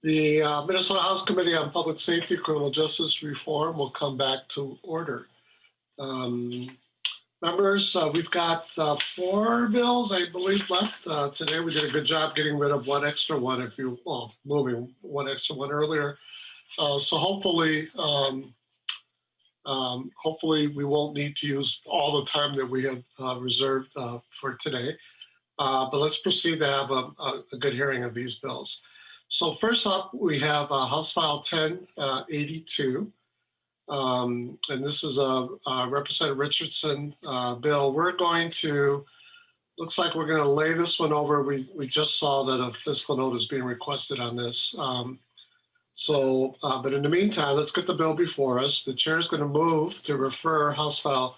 The Minnesota House Committee on Public Safety, Criminal Justice Reform will come back to order. Members, we've got 4 bills, I believe, left today. We did a good job getting rid of one extra one, moving one extra one earlier. So hopefully, hopefully we won't need to use all the time that we have reserved for today. But let's proceed to have a good hearing of these bills. So first up, we have House File 1082. And this is a Representative Richardson bill. We're going to, looks like we're going to lay this one over. We just saw that a fiscal note is being requested on this. But in the meantime, let's get the bill before us. The chair is going to move to refer House File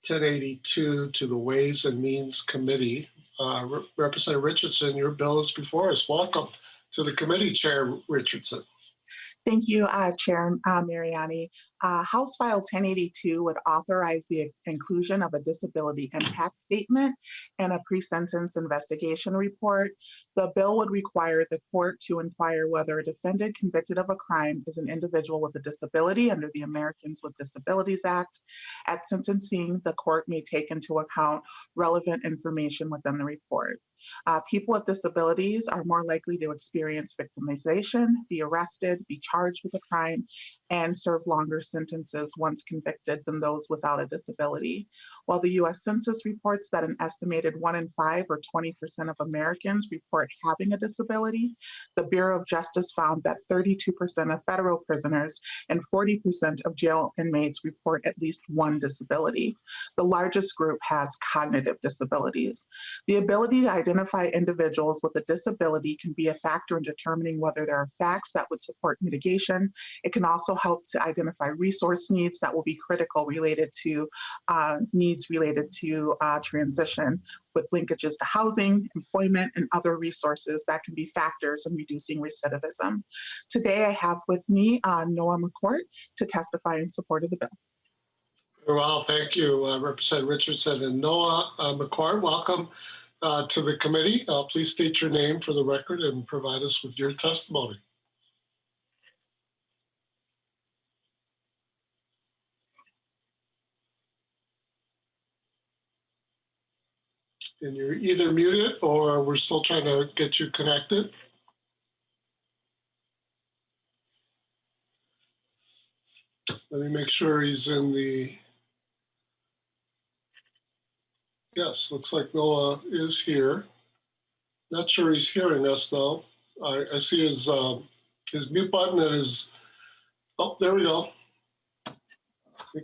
1082 to the Ways and Means Committee. Representative Richardson, your bill is before us. Welcome to the committee, Chair Richardson. Thank you, Chair Mariani. House File 1082 would authorize the inclusion of a disability impact statement and a pre-sentence investigation report. The bill would require the court to inquire whether a defendant convicted of a crime is an individual with a disability under the Americans with Disabilities Act. At sentencing, the court may take into account relevant information within the report. People with disabilities are more likely to experience victimization, be arrested, be charged with a crime, and serve longer sentences once convicted than those without a disability. While the U.S. Census reports that an estimated 1 in 5 or 20% of Americans report having a disability, the Bureau of Justice found that 32% of federal prisoners and 40% of jail inmates report at least one disability. The largest group has cognitive disabilities. The ability to identify individuals with a disability can be a factor in determining whether there are facts that would support mitigation. It can also help to identify resource needs that will be critical related to needs related to transition, with linkages to housing, employment, and other resources that can be factors in reducing recidivism. Today, I have with me Noah McCourt to testify in support of the bill. Well, thank you, Representative Richardson. And Noah McCourt, welcome to the committee. Please state your name for the record and provide us with your testimony. And you're either muted or we're still trying to get you connected. Let me make sure he's in the... Yes, looks like Noah is here. Not sure he's hearing us though. I see his mute button and his... Oh, there we go.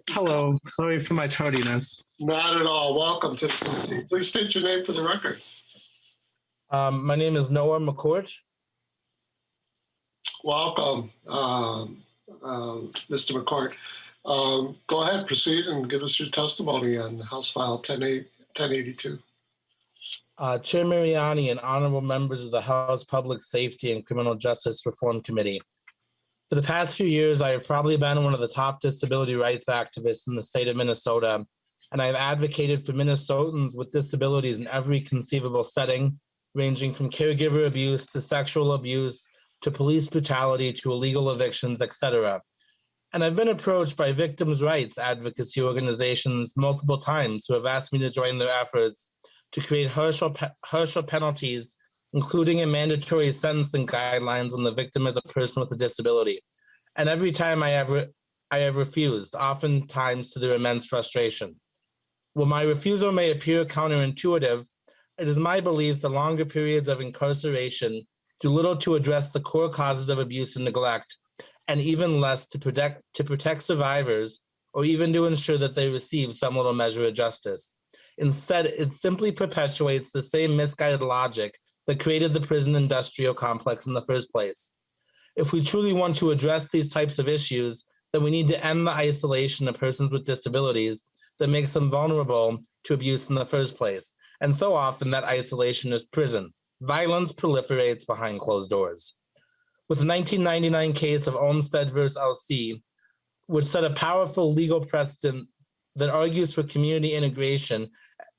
Hello, sorry for my tardiness. Not at all. Welcome to the committee. Please state your name for the record. My name is Noah McCourt. Welcome, Mr. McCourt. Go ahead, proceed and give us your testimony on House File 1082. Chair Mariani and honorable members of the House Public Safety and Criminal Justice Reform Committee. For the past few years, I have probably been one of the top disability rights activists in the state of Minnesota, and I have advocated for Minnesotans with disabilities in every conceivable setting, ranging from caregiver abuse to sexual abuse to police brutality to illegal evictions, etc. And I've been approached by victims' rights advocacy organizations multiple times who have asked me to join their efforts to create harsher penalties, including a mandatory sentencing guidelines when the victim is a person with a disability. And every time I have refused, oftentimes to their immense frustration. While my refusal may appear counterintuitive, it is my belief that longer periods of incarceration do little to address the core causes of abuse and neglect, and even less to protect survivors or even to ensure that they receive some little measure of justice. Instead, it simply perpetuates the same misguided logic that created the prison industrial complex in the first place. If we truly want to address these types of issues, then we need to end the isolation of persons with disabilities that makes them vulnerable to abuse in the first place. And so often that isolation is prison. Violence proliferates behind closed doors. With the 1999 case of Olmstead versus LC, which set a powerful legal precedent that argues for community integration,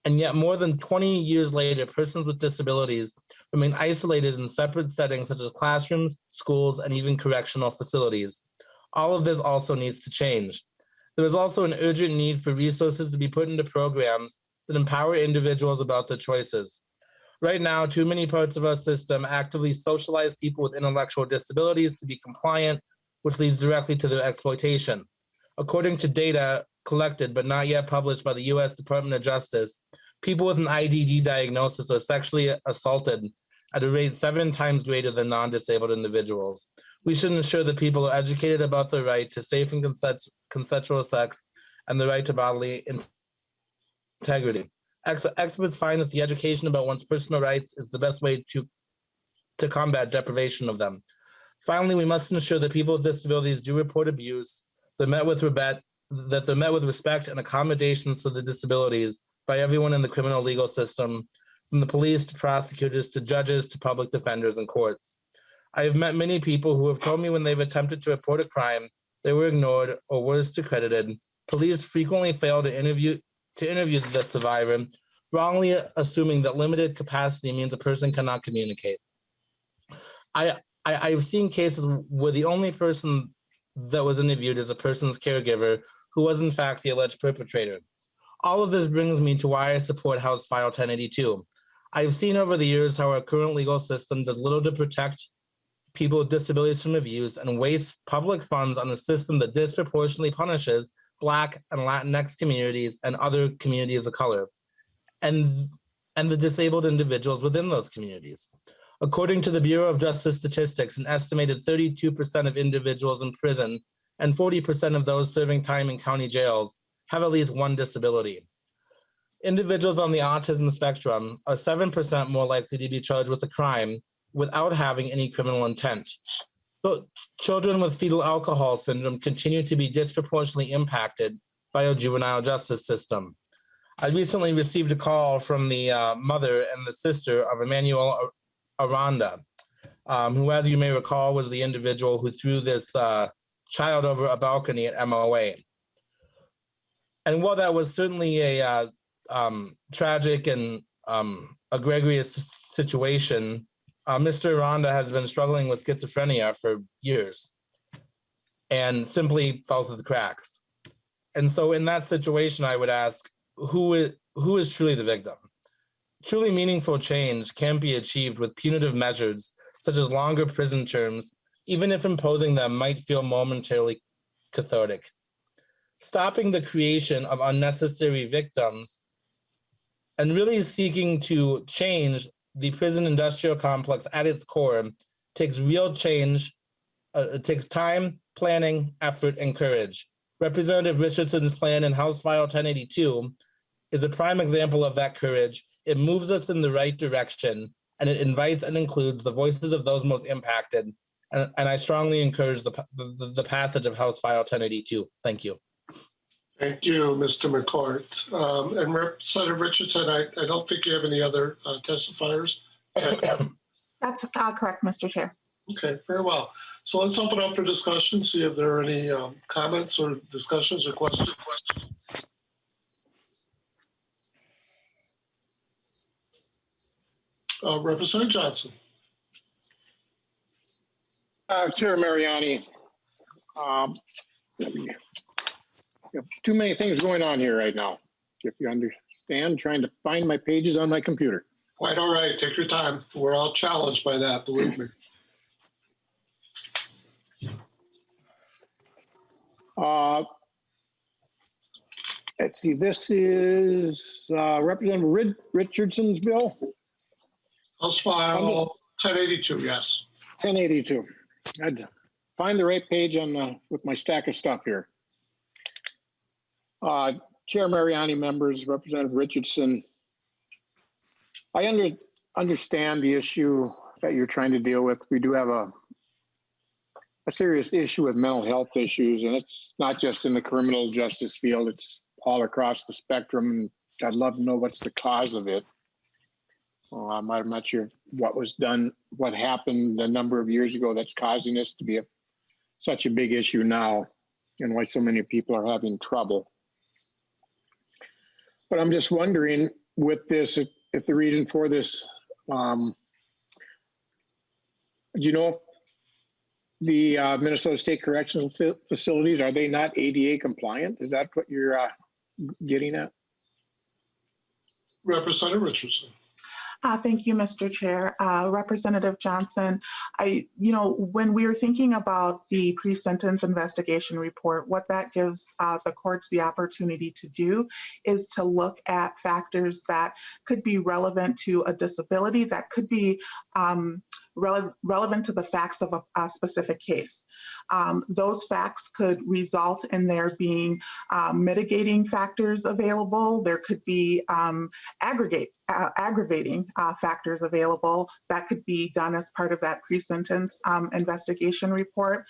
and yet more than 20 years later, persons with disabilities remain isolated in separate settings such as classrooms, schools, and even correctional facilities. All of this also needs to change. There is also an urgent need for resources to be put into programs that empower individuals about their choices. Right now, too many parts of our system actively socialize people with intellectual disabilities to be compliant, which leads directly to their exploitation. According to data collected but not yet published by the U.S. Department of Justice, people with an IDD diagnosis are sexually assaulted at a rate 7 times greater than non-disabled individuals. We should ensure that people are educated about their right to safe and consensual sex and the right to bodily integrity. Experts find that the education about one's personal rights is the best way to combat deprivation of them. Finally, we must ensure that people with disabilities do report abuse, that they're met with respect and accommodations for the disabilities by everyone in the criminal legal system, from the police to prosecutors to judges to public defenders and courts. I have met many people who have told me when they've attempted to report a crime, they were ignored or worse, discredited. Police frequently fail to interview the survivor, wrongly assuming that limited capacity means a person cannot communicate. I've seen cases where the only person that was interviewed is a person's caregiver who was in fact the alleged perpetrator. All of this brings me to why I support House File 1082. I've seen over the years how our current legal system does little to protect people with disabilities from abuse and wastes public funds on a system that disproportionately punishes Black and Latinx communities and other communities of color, and the disabled individuals within those communities. According to the Bureau of Justice Statistics, an estimated 32% of individuals in prison and 40% of those serving time in county jails have at least one disability. Individuals on the autism spectrum are 7% more likely to be charged with a crime without having any criminal intent. So children with fetal alcohol syndrome continue to be disproportionately impacted by our juvenile justice system. I recently received a call from the mother and the sister of Emmanuel Aranda, who, as you may recall, was the individual who threw this child over a balcony at MOA. And while that was certainly a tragic and egregious situation, Mr. Aranda has been struggling with schizophrenia for years and simply fell through the cracks. And so in that situation, I would ask, who is truly the victim? Truly meaningful change can be achieved with punitive measures, such as longer prison terms, even if imposing them might feel momentarily cathartic. Stopping the creation of unnecessary victims and really seeking to change the prison industrial complex at its core takes real change. It takes time, planning, effort, and courage. Representative Richardson's plan in House File 1082 is a prime example of that courage. It moves us in the right direction, and it invites and includes the voices of those most impacted. And I strongly encourage the passage of House File 1082. Thank you. Thank you, Mr. McCourt. And Representative Richardson, I don't think you have any other testifiers. That's correct, Mr. Chair. Okay, very well. So let's open up for discussion, see if there are any comments or discussions or questions. Representative Johnson. Chair Mariani, too many things going on here right now. If you understand, trying to find my pages on my computer. Quite all right. Take your time. We're all challenged by that, believe me. Let's see. This is Representative Richardson's bill. House File 1082. Yes. 1082. I'd find the right page on with my stack of stuff here. Chair Mariani, members, Representative Richardson, I understand the issue that you're trying to deal with. We do have a serious issue with mental health issues, and it's not just in the criminal justice field, it's all across the spectrum. I'd love to know what's the cause of it. I'm not sure what was done, what happened a number of years ago that's causing this to be such a big issue now, and why so many people are having trouble. But I'm just wondering with this, if the reason for this Do you know if the Minnesota State Correctional Facilities, are they not ADA compliant? Is that what you're getting at? Representative Richardson. Thank you, Mr. Chair. Representative Johnson, when we're thinking about the pre-sentence investigation report, what that gives the courts the opportunity to do is to look at factors that could be relevant to a disability, that could be relevant to the facts of a specific case. Those facts could result in there being mitigating factors available. There could be aggravating factors available that could be done as part of that pre-sentence investigation report.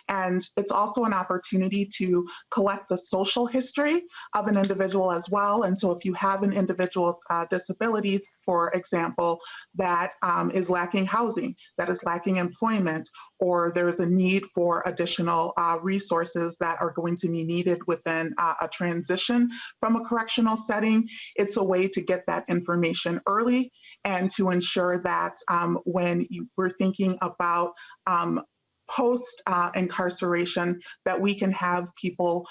And it's also an opportunity to collect the social history of an individual as well. And so if you have an individual with disability, for example, that is lacking housing, that is lacking employment, or there is a need for additional resources that are going to be needed within a transition from a correctional setting, it's a way to get that information early and to ensure that when we're thinking about post-incarceration, that we can have people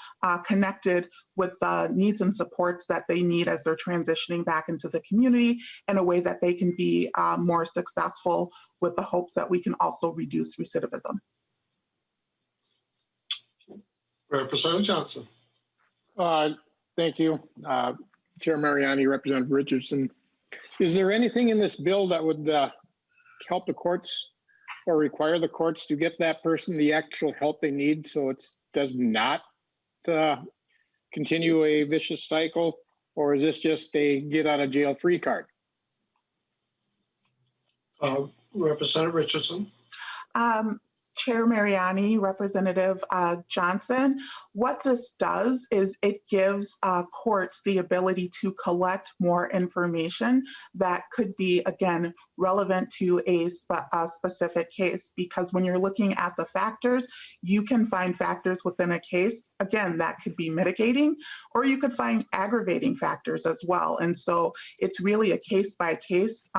connected with the needs and supports that they need as they're transitioning back into the community in a way that they can be more successful, with the hopes that we can also reduce recidivism. Representative Johnson. Thank you. Chair Mariani, Representative Richardson. Is there anything in this bill that would help the courts or require the courts to get that person the actual help they need so it does not continue a vicious cycle? Or is this just a get out of jail free card? Representative Richardson. Chair Mariani, Representative Johnson, what this does is it gives courts the ability to collect more information that could be, again, relevant to a specific case. Because when you're looking at the factors, you can find factors within a case, again, that could be mitigating, or you could find aggravating factors as well. And so it's really a case-by-case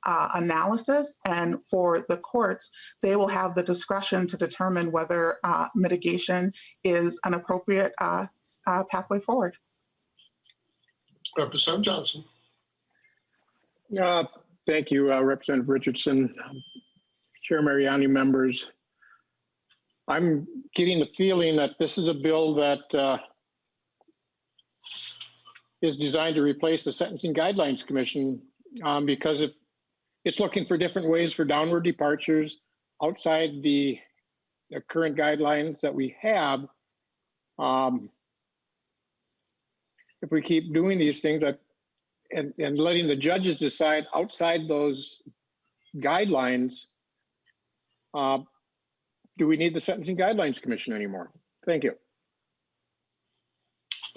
analysis. And for the courts, they will have the discretion to determine whether mitigation is an appropriate pathway forward. Representative Johnson. Thank you, Representative Richardson. Chair Mariani, members. I'm getting the feeling that this is a bill that is designed to replace the Sentencing Guidelines Commission because it's looking for different ways for downward departures outside the current guidelines that we have. If we keep doing these things and letting the judges decide outside those guidelines, do we need the Sentencing Guidelines Commission anymore? Thank you.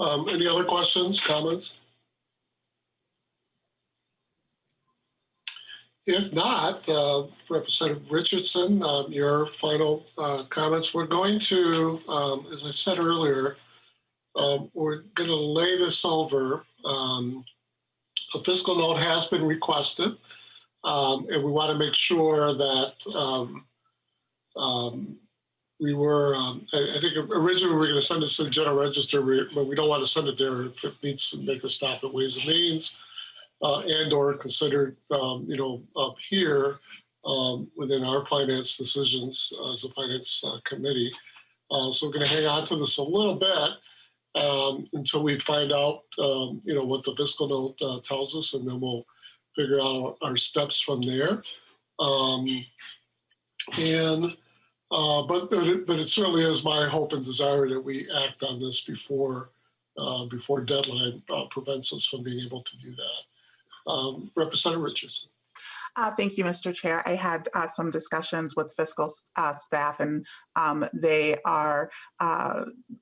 Any other questions, comments? If not, Representative Richardson, your final comments. We're going to, as I said earlier, we're going to lay this over. A fiscal note has been requested, and we want to make sure that we were, I think originally we were going to send this to the General Register, but we don't want to send it there if it needs to make a stop at Ways and Means and or considered, up here within our finance decisions as a finance committee. So we're going to hang on to this a little bit until we find out, what the fiscal note tells us, and then we'll figure out our steps from there. But it certainly is my hope and desire that we act on this before deadline prevents us from being able to do that. Representative Richardson. Thank you, Mr. Chair. I had some discussions with fiscal staff, and they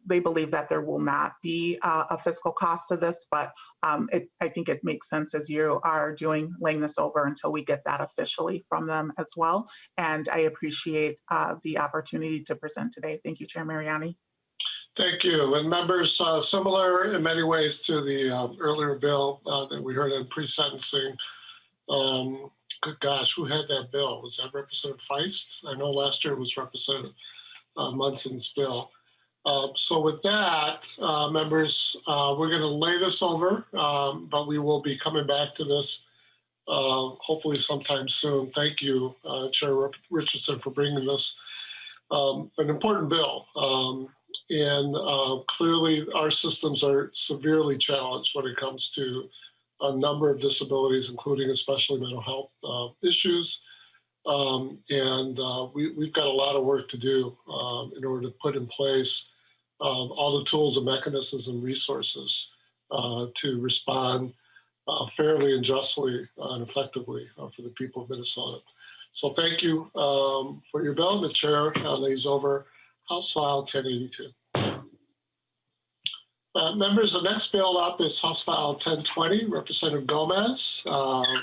believe that there will not be a fiscal cost to this, but I think it makes sense as you are laying this over until we get that officially from them as well. And I appreciate the opportunity to present today. Thank you, Chair Mariani. Thank you. And members, similar in many ways to the earlier bill that we heard on pre-sentencing, Good gosh, who had that bill? Was that Representative Feist? I know last year it was Representative Munson's bill. So with that, members, we're going to lay this over, but we will be coming back to this hopefully sometime soon. Thank you, Chair Richardson, for bringing this an important bill. And clearly our systems are severely challenged when it comes to a number of disabilities, including especially mental health issues. We've got a lot of work to do in order to put in place all the tools and mechanisms and resources to respond fairly and justly and effectively for the people of Minnesota. So thank you for your bill. The chair lays over House File 1082. Members, the next bill up is House File 1020, Representative Gomez.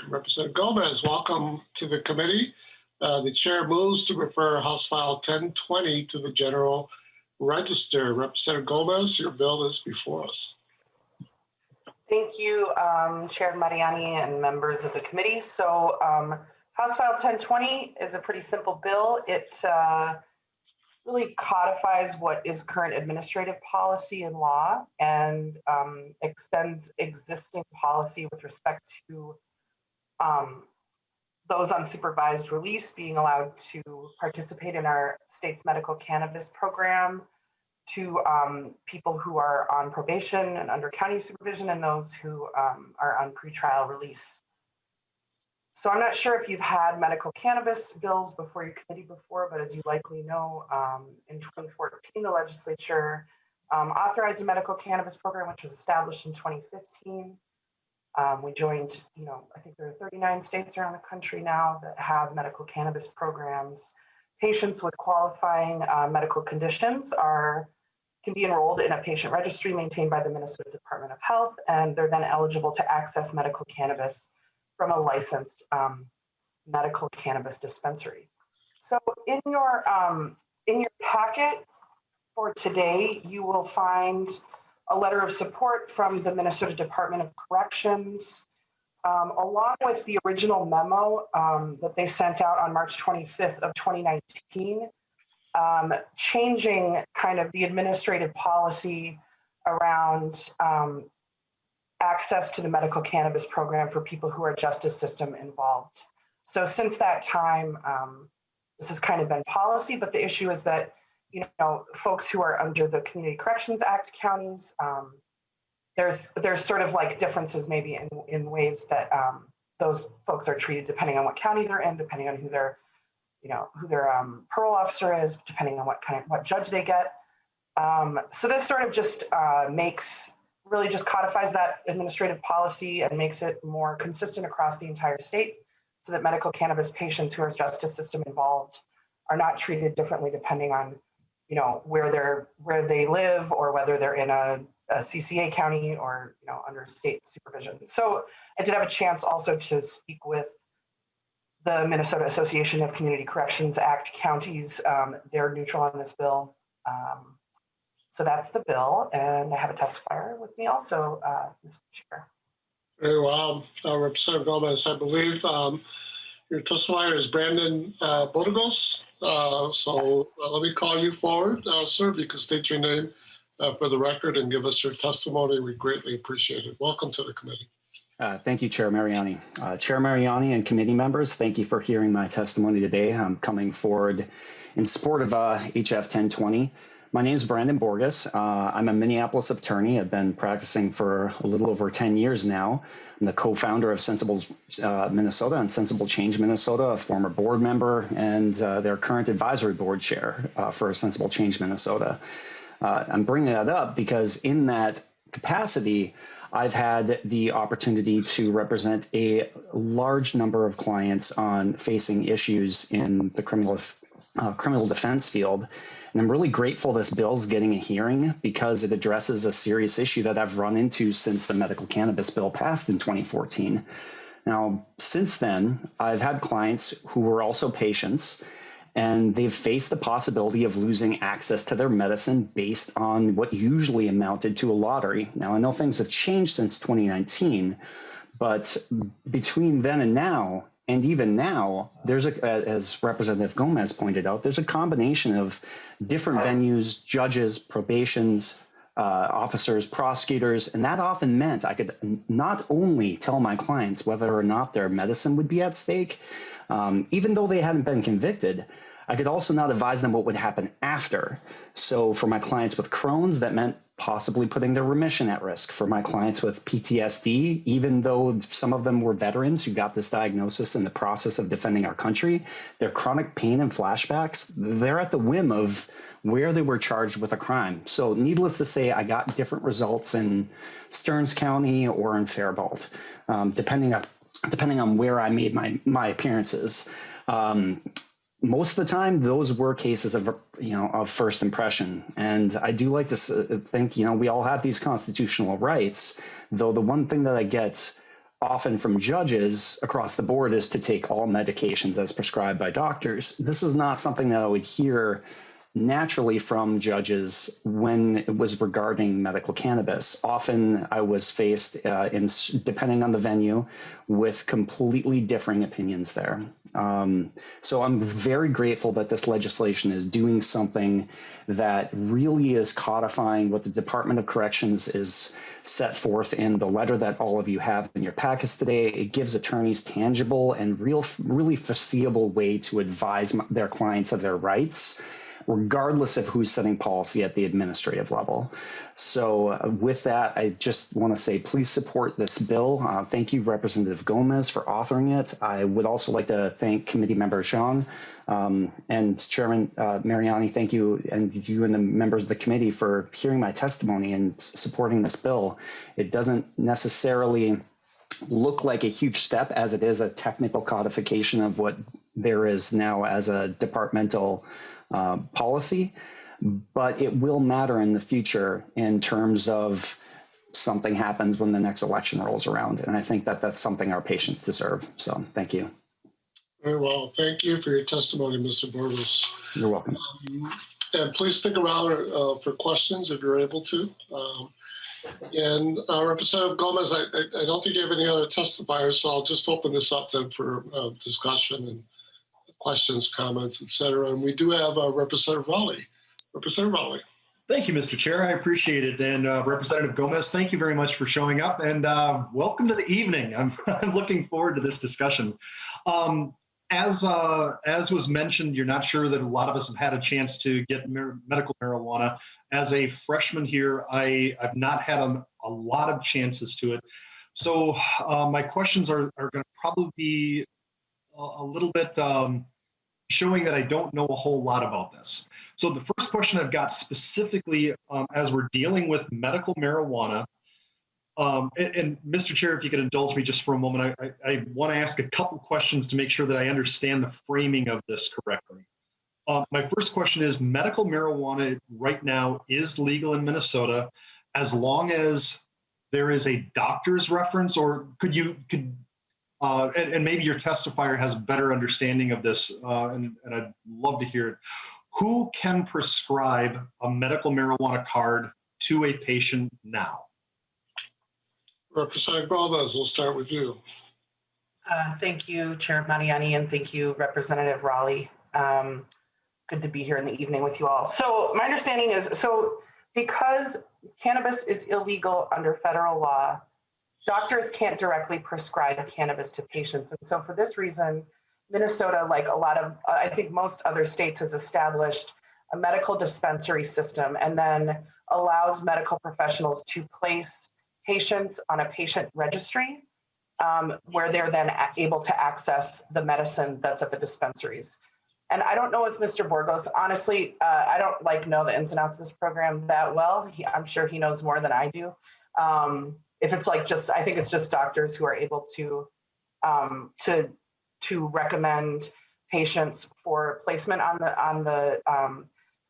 Representative Gomez, welcome to the committee. The chair moves to refer House File 1020 to the General Register. Representative Gomez, your bill is before us. Thank you, Chair Mariani and members of the committee. So House File 1020 is a pretty simple bill. It really codifies what is current administrative policy and law and extends existing policy with respect to those on supervised release being allowed to participate in our state's medical cannabis program, to people who are on probation and under county supervision, and those who are on pretrial release. So I'm not sure if you've had medical cannabis bills before your committee before, but as you likely know, in 2014, the legislature authorized a medical cannabis program, which was established in 2015. We joined, I think there are 39 states around the country now that have medical cannabis programs. Patients with qualifying medical conditions can be enrolled in a patient registry maintained by the Minnesota Department of Health, and they're then eligible to access medical cannabis from a licensed medical cannabis dispensary. So in your packet for today, you will find a letter of support from the Minnesota Department of Corrections, along with the original memo that they sent out on March 25th of 2019, changing kind of the administrative policy around access to the medical cannabis program for people who are justice system involved. So since that time, this has kind of been policy, but the issue is that, folks who are under the Community Corrections Act counties, there's sort of like differences maybe in ways that those folks are treated depending on what county they're in, depending on who their parole officer is, depending on what judge they get. So this sort of just really just codifies that administrative policy and makes it more consistent across the entire state, so that medical cannabis patients who are justice system involved are not treated differently depending on, where they live, or whether they're in a CCA county or, under state supervision. So I did have a chance also to speak with the Minnesota Association of Community Corrections Act counties. They're neutral on this bill. So that's the bill, and I have a testifier with me also, Mr. Chair. Very well. Representative Gomez, I believe your testifier is Brandon Bodegos. Let me call you forward, sir. If you can state your name for the record and give us your testimony, we greatly appreciate it. Welcome to the committee. Thank you, Chair Mariani. Chair Mariani and committee members, thank you for hearing my testimony today. I'm coming forward in support of HF 1020. My name is Brandon Borges. I'm a Minneapolis attorney. I've been practicing for a little over 10 years now. I'm the co-founder of Sensible Minnesota and Sensible Change Minnesota, a former board member, and their current advisory board chair for Sensible Change Minnesota. I'm bringing that up because in that capacity, I've had the opportunity to represent a large number of clients on facing issues in the criminal defense field. And I'm really grateful this bill's getting a hearing because it addresses a serious issue that I've run into since the medical cannabis bill passed in 2014. Now, since then, I've had clients who were also patients, and they've faced the possibility of losing access to their medicine based on what usually amounted to a lottery. Now, I know things have changed since 2019, but between then and now, And even now, there's as Representative Gomez pointed out, there's a combination of different venues, judges, probations, officers, prosecutors, and that often meant I could not only tell my clients whether or not their medicine would be at stake, even though they hadn't been convicted, I could also not advise them what would happen after. So for my clients with Crohn's, that meant possibly putting their remission at risk. For my clients with PTSD, even though some of them were veterans who got this diagnosis in the process of defending our country, their chronic pain and flashbacks, they're at the whim of where they were charged with a crime. So needless to say, I got different results in Stearns County or in Faribault, depending on where I made my appearances. Most of the time, those were cases of first impression. And I do like to think, we all have these constitutional rights, though the one thing that I get often from judges across the board is to take all medications as prescribed by doctors. This is not something that I would hear naturally from judges when it was regarding medical cannabis. Often I was faced, depending on the venue, with completely differing opinions there. So I'm very grateful that this legislation is doing something that really is codifying what the Department of Corrections is set forth in the letter that all of you have in your packets today. It gives attorneys tangible and really foreseeable way to advise their clients of their rights, regardless of who's setting policy at the administrative level. So with that, I just want to say, please support this bill. Thank you, Representative Gomez, for authoring it. I would also like to thank Committee Member Jean and Chairman Mariani. Thank you, and you and the members of the committee for hearing my testimony and supporting this bill. It doesn't necessarily look like a huge step, as it is a technical codification of what there is now as a departmental policy, but it will matter in the future in terms of something happens when the next election rolls around. And I think that that's something our patients deserve. So thank you. Very well. Thank you for your testimony, Mr. Burgos. You're welcome. And please stick around for questions if you're able to. And Representative Gomez, I don't think you have any other testifiers, so I'll just open this up then for discussion and questions, comments, et cetera. And we do have Representative Raleigh. Representative Raleigh. Thank you, Mr. Chair. I appreciate it. And Representative Gomez, thank you very much for showing up, and welcome to the evening. I'm looking forward to this discussion. As was mentioned, you're not sure that a lot of us have had a chance to get medical marijuana. As a freshman here, I've not had a lot of chances to it. So my questions are going to probably be a little bit showing that I don't know a whole lot about this. So the first question I've got specifically as we're dealing with medical marijuana, and Mr. Chair, if you could indulge me just for a moment, I want to ask a couple questions to make sure that I understand the framing of this correctly. My first question is, medical marijuana right now is legal in Minnesota as long as there is a doctor's reference, or and maybe your testifier has a better understanding of this, and I'd love to hear it. Who can prescribe a medical marijuana card to a patient now? Representative Gomez, we'll start with you. Thank you, Chair Mariani, and thank you, Representative Raleigh. Good to be here in the evening with you all. So my understanding is, because cannabis is illegal under federal law, doctors can't directly prescribe cannabis to patients. And so for this reason, Minnesota, like a lot of, I think most other states, has established a medical dispensary system and then allows medical professionals to place patients on a patient registry where they're then able to access the medicine that's at the dispensaries. And I don't know if Mr. Burgos, honestly, I don't know the ins and outs of this program that well. I'm sure he knows more than I do. If it's I think it's just doctors who are able to recommend patients for placement on the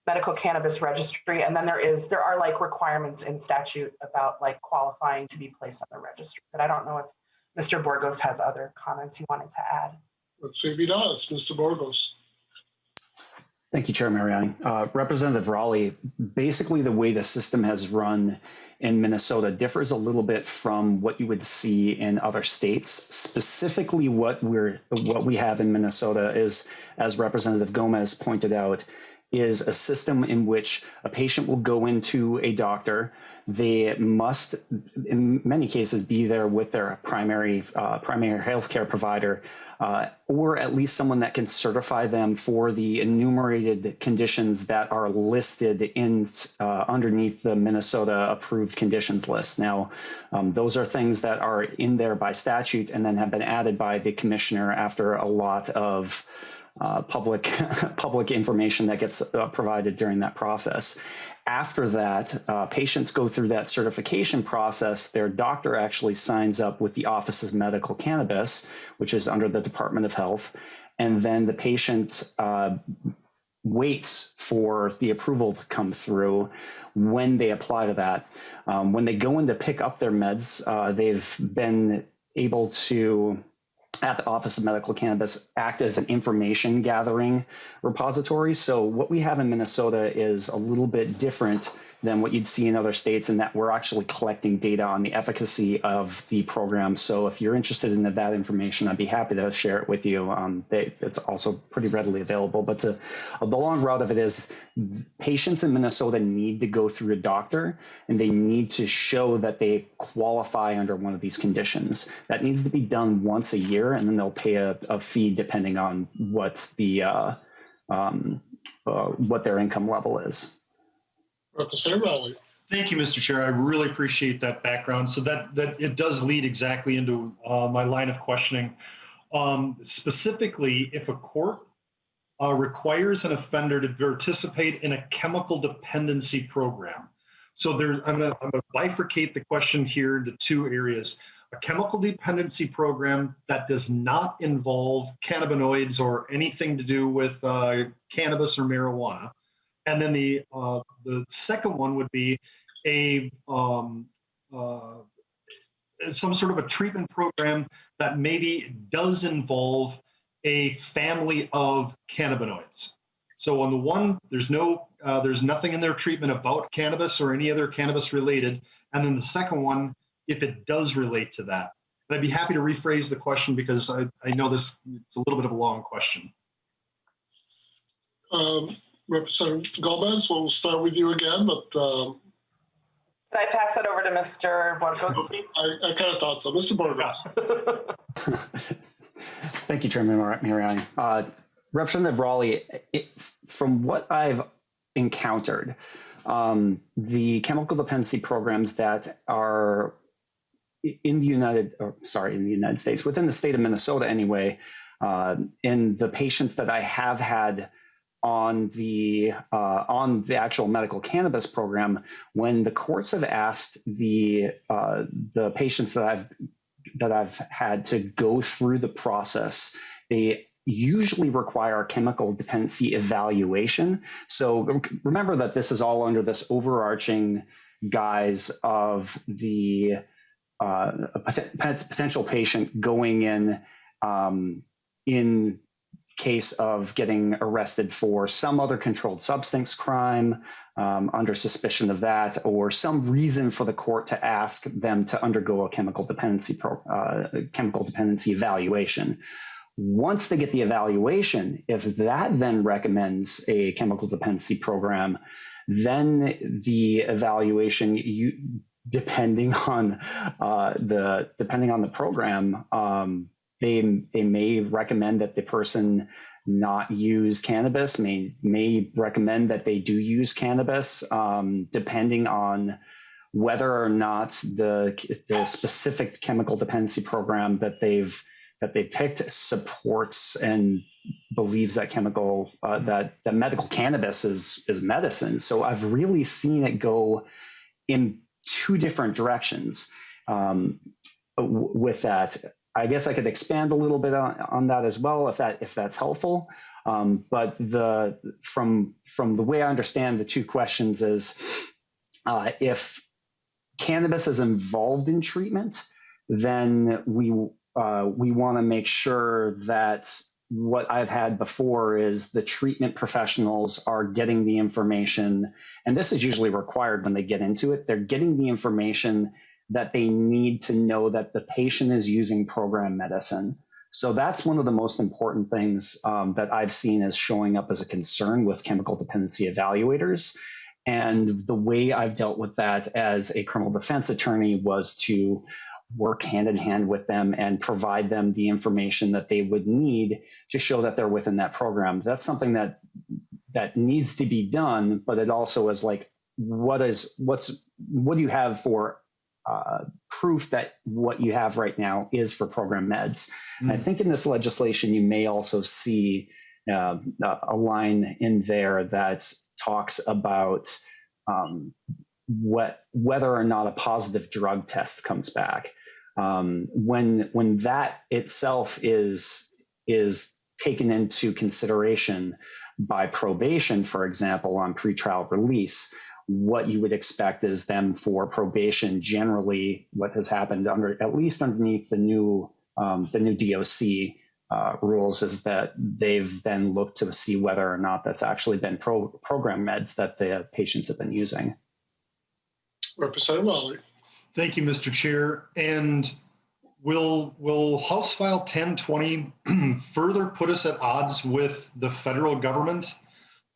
medical cannabis registry. And then there are requirements in statute about qualifying to be placed on the registry. But I don't know if Mr. Burgos has other comments he wanted to add. Let's see if he does. Mr. Burgos. Thank you, Chair Mariani. Representative Raleigh, basically the way the system has run in Minnesota differs a little bit from what you would see in other states. Specifically, what we have in Minnesota is, as Representative Gomez pointed out, is a system in which a patient will go into a doctor. They must, in many cases, be there with their primary healthcare provider, or at least someone that can certify them for the enumerated conditions that are listed in underneath the Minnesota approved conditions list. Now, those are things that are in there by statute and then have been added by the commissioner after a lot of public information that gets provided during that process. After that, patients go through that certification process. Their doctor actually signs up with the Office of Medical Cannabis, which is under the Department of Health, and then the patient waits for the approval to come through when they apply to that. When they go in to pick up their meds, they've been able to, at the Office of Medical Cannabis, act as an information gathering repository. So what we have in Minnesota is a little bit different than what you'd see in other states, in that we're actually collecting data on the efficacy of the program. So if you're interested in that information, I'd be happy to share it with you. It's also pretty readily available. But the long route of it is, patients in Minnesota need to go through a doctor, and they need to show that they qualify under one of these conditions. That needs to be done once a year, and then they'll pay a fee depending on what their income level is. Representative Raleigh. Thank you, Mr. Chair. I really appreciate that background. So that it does lead exactly into my line of questioning. Specifically, if a court requires an offender to participate in a chemical dependency program. So I'm going to bifurcate the question here into two areas. A chemical dependency program that does not involve cannabinoids or anything to do with cannabis or marijuana. And then the second one would be some sort of a treatment program that maybe does involve a family of cannabinoids. So on the one, there's nothing in their treatment about cannabis or any other cannabis related. And then the second one, if it does relate to that. But I'd be happy to rephrase the question, because I know it's a little bit of a long question. Representative Gomez, we'll start with you again, but Can I pass that over to Mr. Burgos, please? I kind of thought so. Mr. Burgos. Thank you, Chairman Mariani. Representative Raleigh, from what I've encountered, the chemical dependency programs that are in the United States, within the state of Minnesota anyway, in the patients that I have had on the actual medical cannabis program, when the courts have asked the patients that I've had to go through the process, they usually require a chemical dependency evaluation. So remember that this is all under this overarching guise of the potential patient going in case of getting arrested for some other controlled substance crime, under suspicion of that, or some reason for the court to ask them to undergo a chemical dependency evaluation. Once they get the evaluation, if that then recommends a chemical dependency program, then the evaluation, depending on the program, they may recommend that the person not use cannabis, may recommend that they do use cannabis, depending on whether or not the specific chemical dependency program that they picked supports and believes that that medical cannabis is medicine. So I've really seen it go in two different directions with that. I guess I could expand a little bit on that as well, if that's helpful. But from the way I understand the two questions is, if cannabis is involved in treatment, then we want to make sure that what I've had before is the treatment professionals are getting the information, and this is usually required when they get into it. They're getting the information that they need to know that the patient is using program medicine. So that's one of the most important things that I've seen as showing up as a concern with chemical dependency evaluators. And the way I've dealt with that as a criminal defense attorney was to work hand in hand with them and provide them the information that they would need to show that they're within that program. That's something that needs to be done, but it also is like, what do you have for proof that what you have right now is for program meds? And I think in this legislation, you may also see a line in there that talks about whether or not a positive drug test comes back. When that itself is taken into consideration by probation, for example, on pretrial release, what you would expect is them for probation. Generally, what has happened at least underneath the new DOC rules is that they've then looked to see whether or not that's actually been program meds that the patients have been using. Representative Raleigh. Thank you, Mr. Chair. And will House File 1020 further put us at odds with the federal government,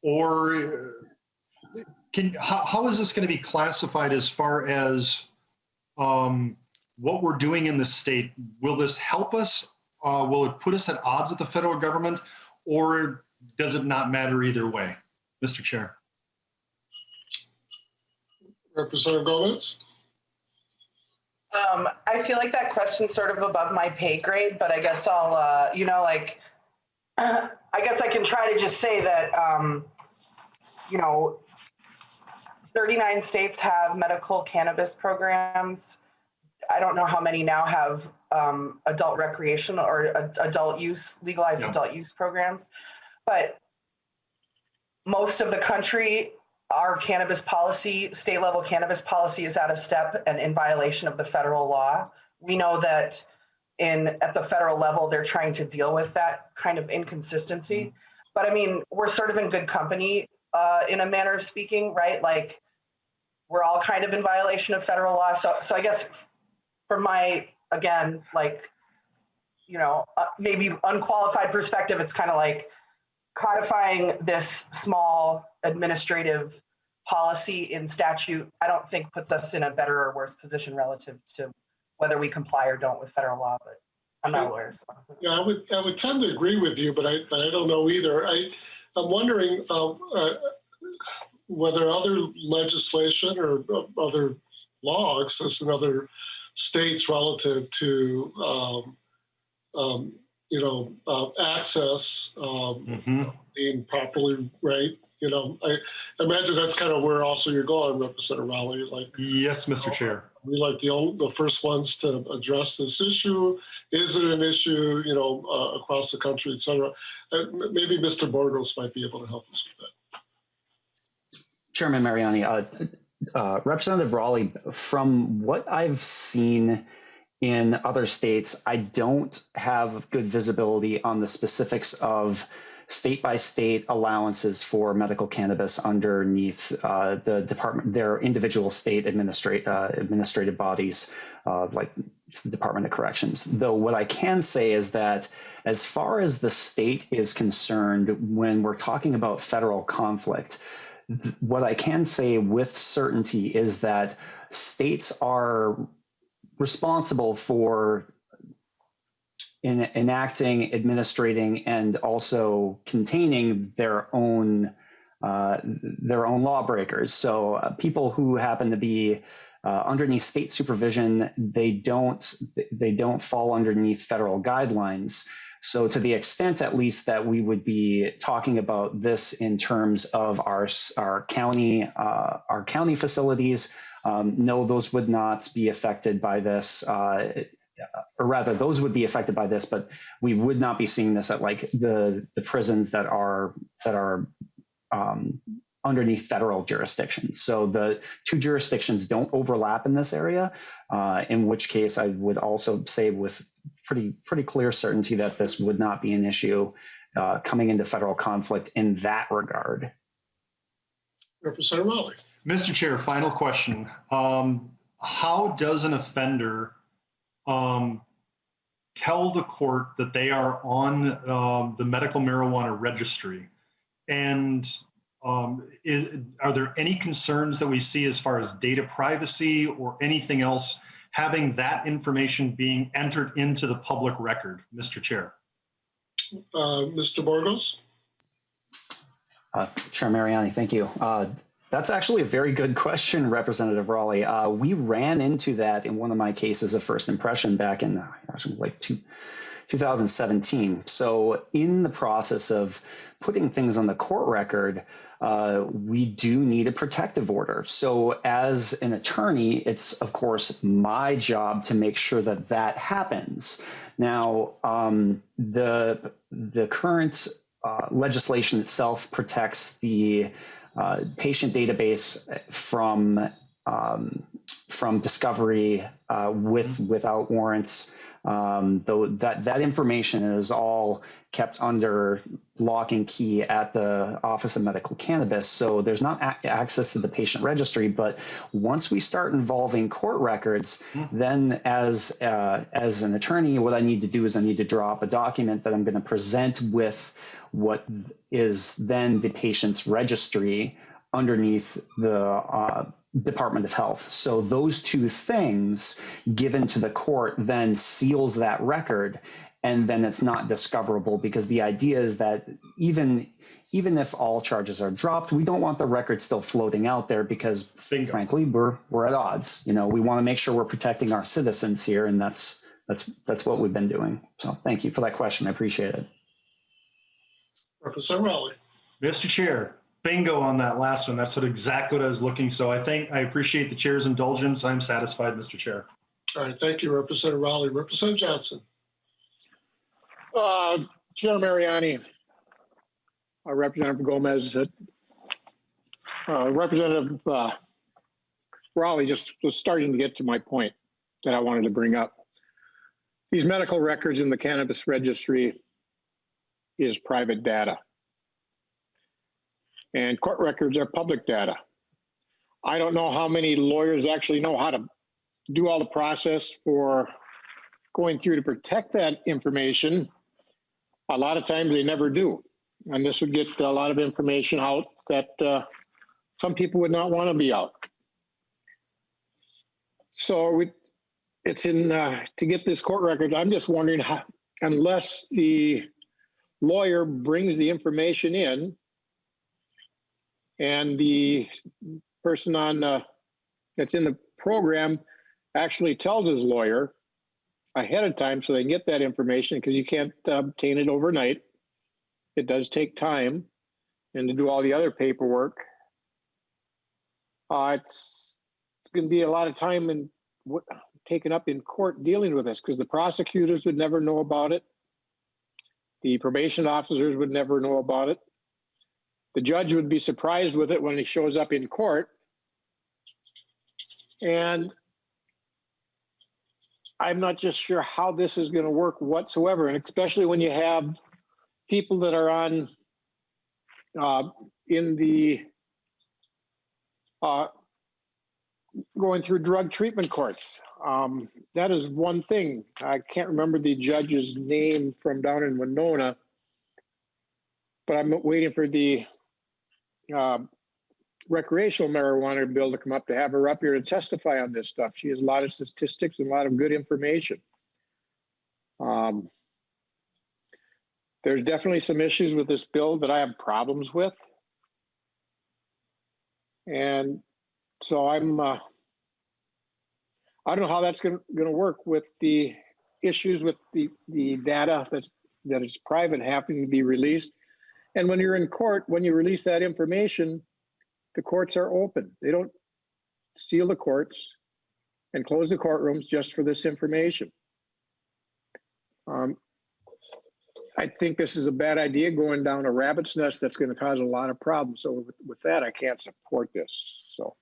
or how is this going to be classified as far as what we're doing in the state? Will this help us? Will it put us at odds with the federal government, or does it not matter either way? Mr. Chair. Representative Gomez. I feel like that question's sort of above my pay grade, but I guess I'll, I guess I can try to just say that, 39 states have medical cannabis programs. I don't know how many now have adult recreational or adult use, legalized adult use programs, but most of the country, our cannabis policy, state level cannabis policy is out of step and in violation of the federal law. We know that at the federal level, they're trying to deal with that kind of inconsistency. But I mean, we're sort of in good company in a manner of speaking, right? Like we're all kind of in violation of federal law. So I guess from my, again, maybe unqualified perspective, it's kind of like codifying this small administrative policy in statute, I don't think puts us in a better or worse position relative to whether we comply or don't with federal law, but I'm not a lawyer. So. Yeah, I would tend to agree with you, but I don't know either. I'm wondering whether other legislation or other law exists in other states relative to access being properly right. I imagine that's kind of where also you're going, Representative Raleigh. Like, yes, Mr. Chair. We like the first ones to address this issue. Is it an issue, across the country, et cetera? Maybe Mr. Borgos might be able to help us with that. Chairman Mariani, Representative Raleigh, from what I've seen in other states, I don't have good visibility on the specifics of state-by-state allowances for medical cannabis underneath the department, their individual state administrative bodies, like the Department of Corrections. Though what I can say is that as far as the state is concerned, when we're talking about federal conflict, what I can say with certainty is that states are responsible for enacting, administrating, and also containing their own lawbreakers. So people who happen to be underneath state supervision, they don't fall underneath federal guidelines. So to the extent, at least, that we would be talking about this in terms of our county facilities, no, those would not be affected by this. Or rather, those would be affected by this, but we would not be seeing this at like the prisons that are underneath federal jurisdictions. So the two jurisdictions don't overlap in this area, in which case I would also say pretty clear certainty that this would not be an issue coming into federal conflict in that regard. Representative Raleigh. Mr. Chair, final question. How does an offender tell the court that they are on the medical marijuana registry? And are there any concerns that we see as far as data privacy or anything else having that information being entered into the public record, Mr. Chair? Mr. Burgos? Chair Mariani, thank you. That's actually a very good question, Representative Raleigh. We ran into that in one of my cases of first impression back in like 2017. So in the process of putting things on the court record, we do need a protective order. So as an attorney, it's of course my job to make sure that that happens. Now, the current legislation itself protects the patient database from discovery without warrants. Though that information is all kept under lock and key at the Office of Medical Cannabis. So there's not access to the patient registry. But once we start involving court records, then as an attorney, what I need to do is I need to draw up a document that I'm going to present with what is then the patient's registry underneath the Department of Health. So those two things given to the court then seals that record, and then it's not discoverable, because the idea is that even if all charges are dropped, we don't want the record still floating out there, because frankly, we're at odds. You know, we want to make sure we're protecting our citizens here, and that's what we've been doing. So thank you for that question. I appreciate it. Representative Raleigh. Mr. Chair, bingo on that last one. That's exactly what I was looking. So I appreciate the chair's indulgence. I'm satisfied, Mr. Chair. All right, thank you, Representative Raleigh. Representative Johnson. Chair Mariani, Representative Gomez, Representative Raleigh just was starting to get to my point that I wanted to bring up. These medical records in the cannabis registry is private data, and court records are public data. I don't know how many lawyers actually know how to do all the process for going through to protect that information. A lot of times they never do. And this would get a lot of information out that some people would not want to be out. So it's in to get this court record. I'm just wondering how, unless the lawyer brings the information in and the person on that's in the program actually tells his lawyer ahead of time so they can get that information, because you can't obtain it overnight. It does take time, and to do all the other paperwork. It's going to be a lot of time taken up in court dealing with this, because the prosecutors would never know about it. The probation officers would never know about it. The judge would be surprised with it when he shows up in court. And I'm not just sure how this is going to work whatsoever, and especially when you have people that are on in the going through drug treatment courts. That is one thing. I can't remember the judge's name from down in Winona, but I'm waiting for the recreational marijuana bill to come up to have her up here to testify on this stuff. She has a lot of statistics and a lot of good information. There's definitely some issues with this bill that I have problems with. And so I don't know how that's going to work with the issues with the data that is private having to be released. And when you're in court, when you release that information, the courts are open. They don't seal the courts and close the courtrooms just for this information. I think this is a bad idea, going down a rabbit's nest that's going to cause a lot of problems. So with that, I can't support this. So,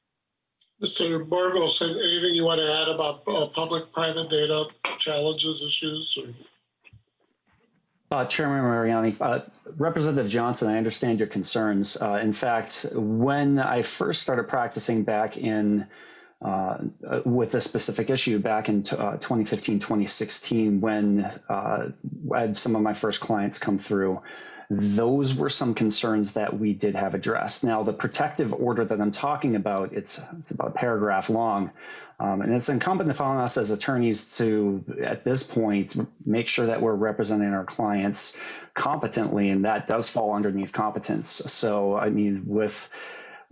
Mr. Burgos, anything you want to add about public-private data challenges, issues? Or? Chairman Mariani, Representative Johnson, I understand your concerns. In fact, when I first started practicing back in with this specific issue back in 2015, 2016, when I had some of my first clients come through, those were some concerns that we did have addressed. Now, the protective order that I'm talking about, it's about a paragraph long, and it's incumbent upon us as attorneys to, at this point, make sure that we're representing our clients competently, and that does fall underneath competence. So, I mean, with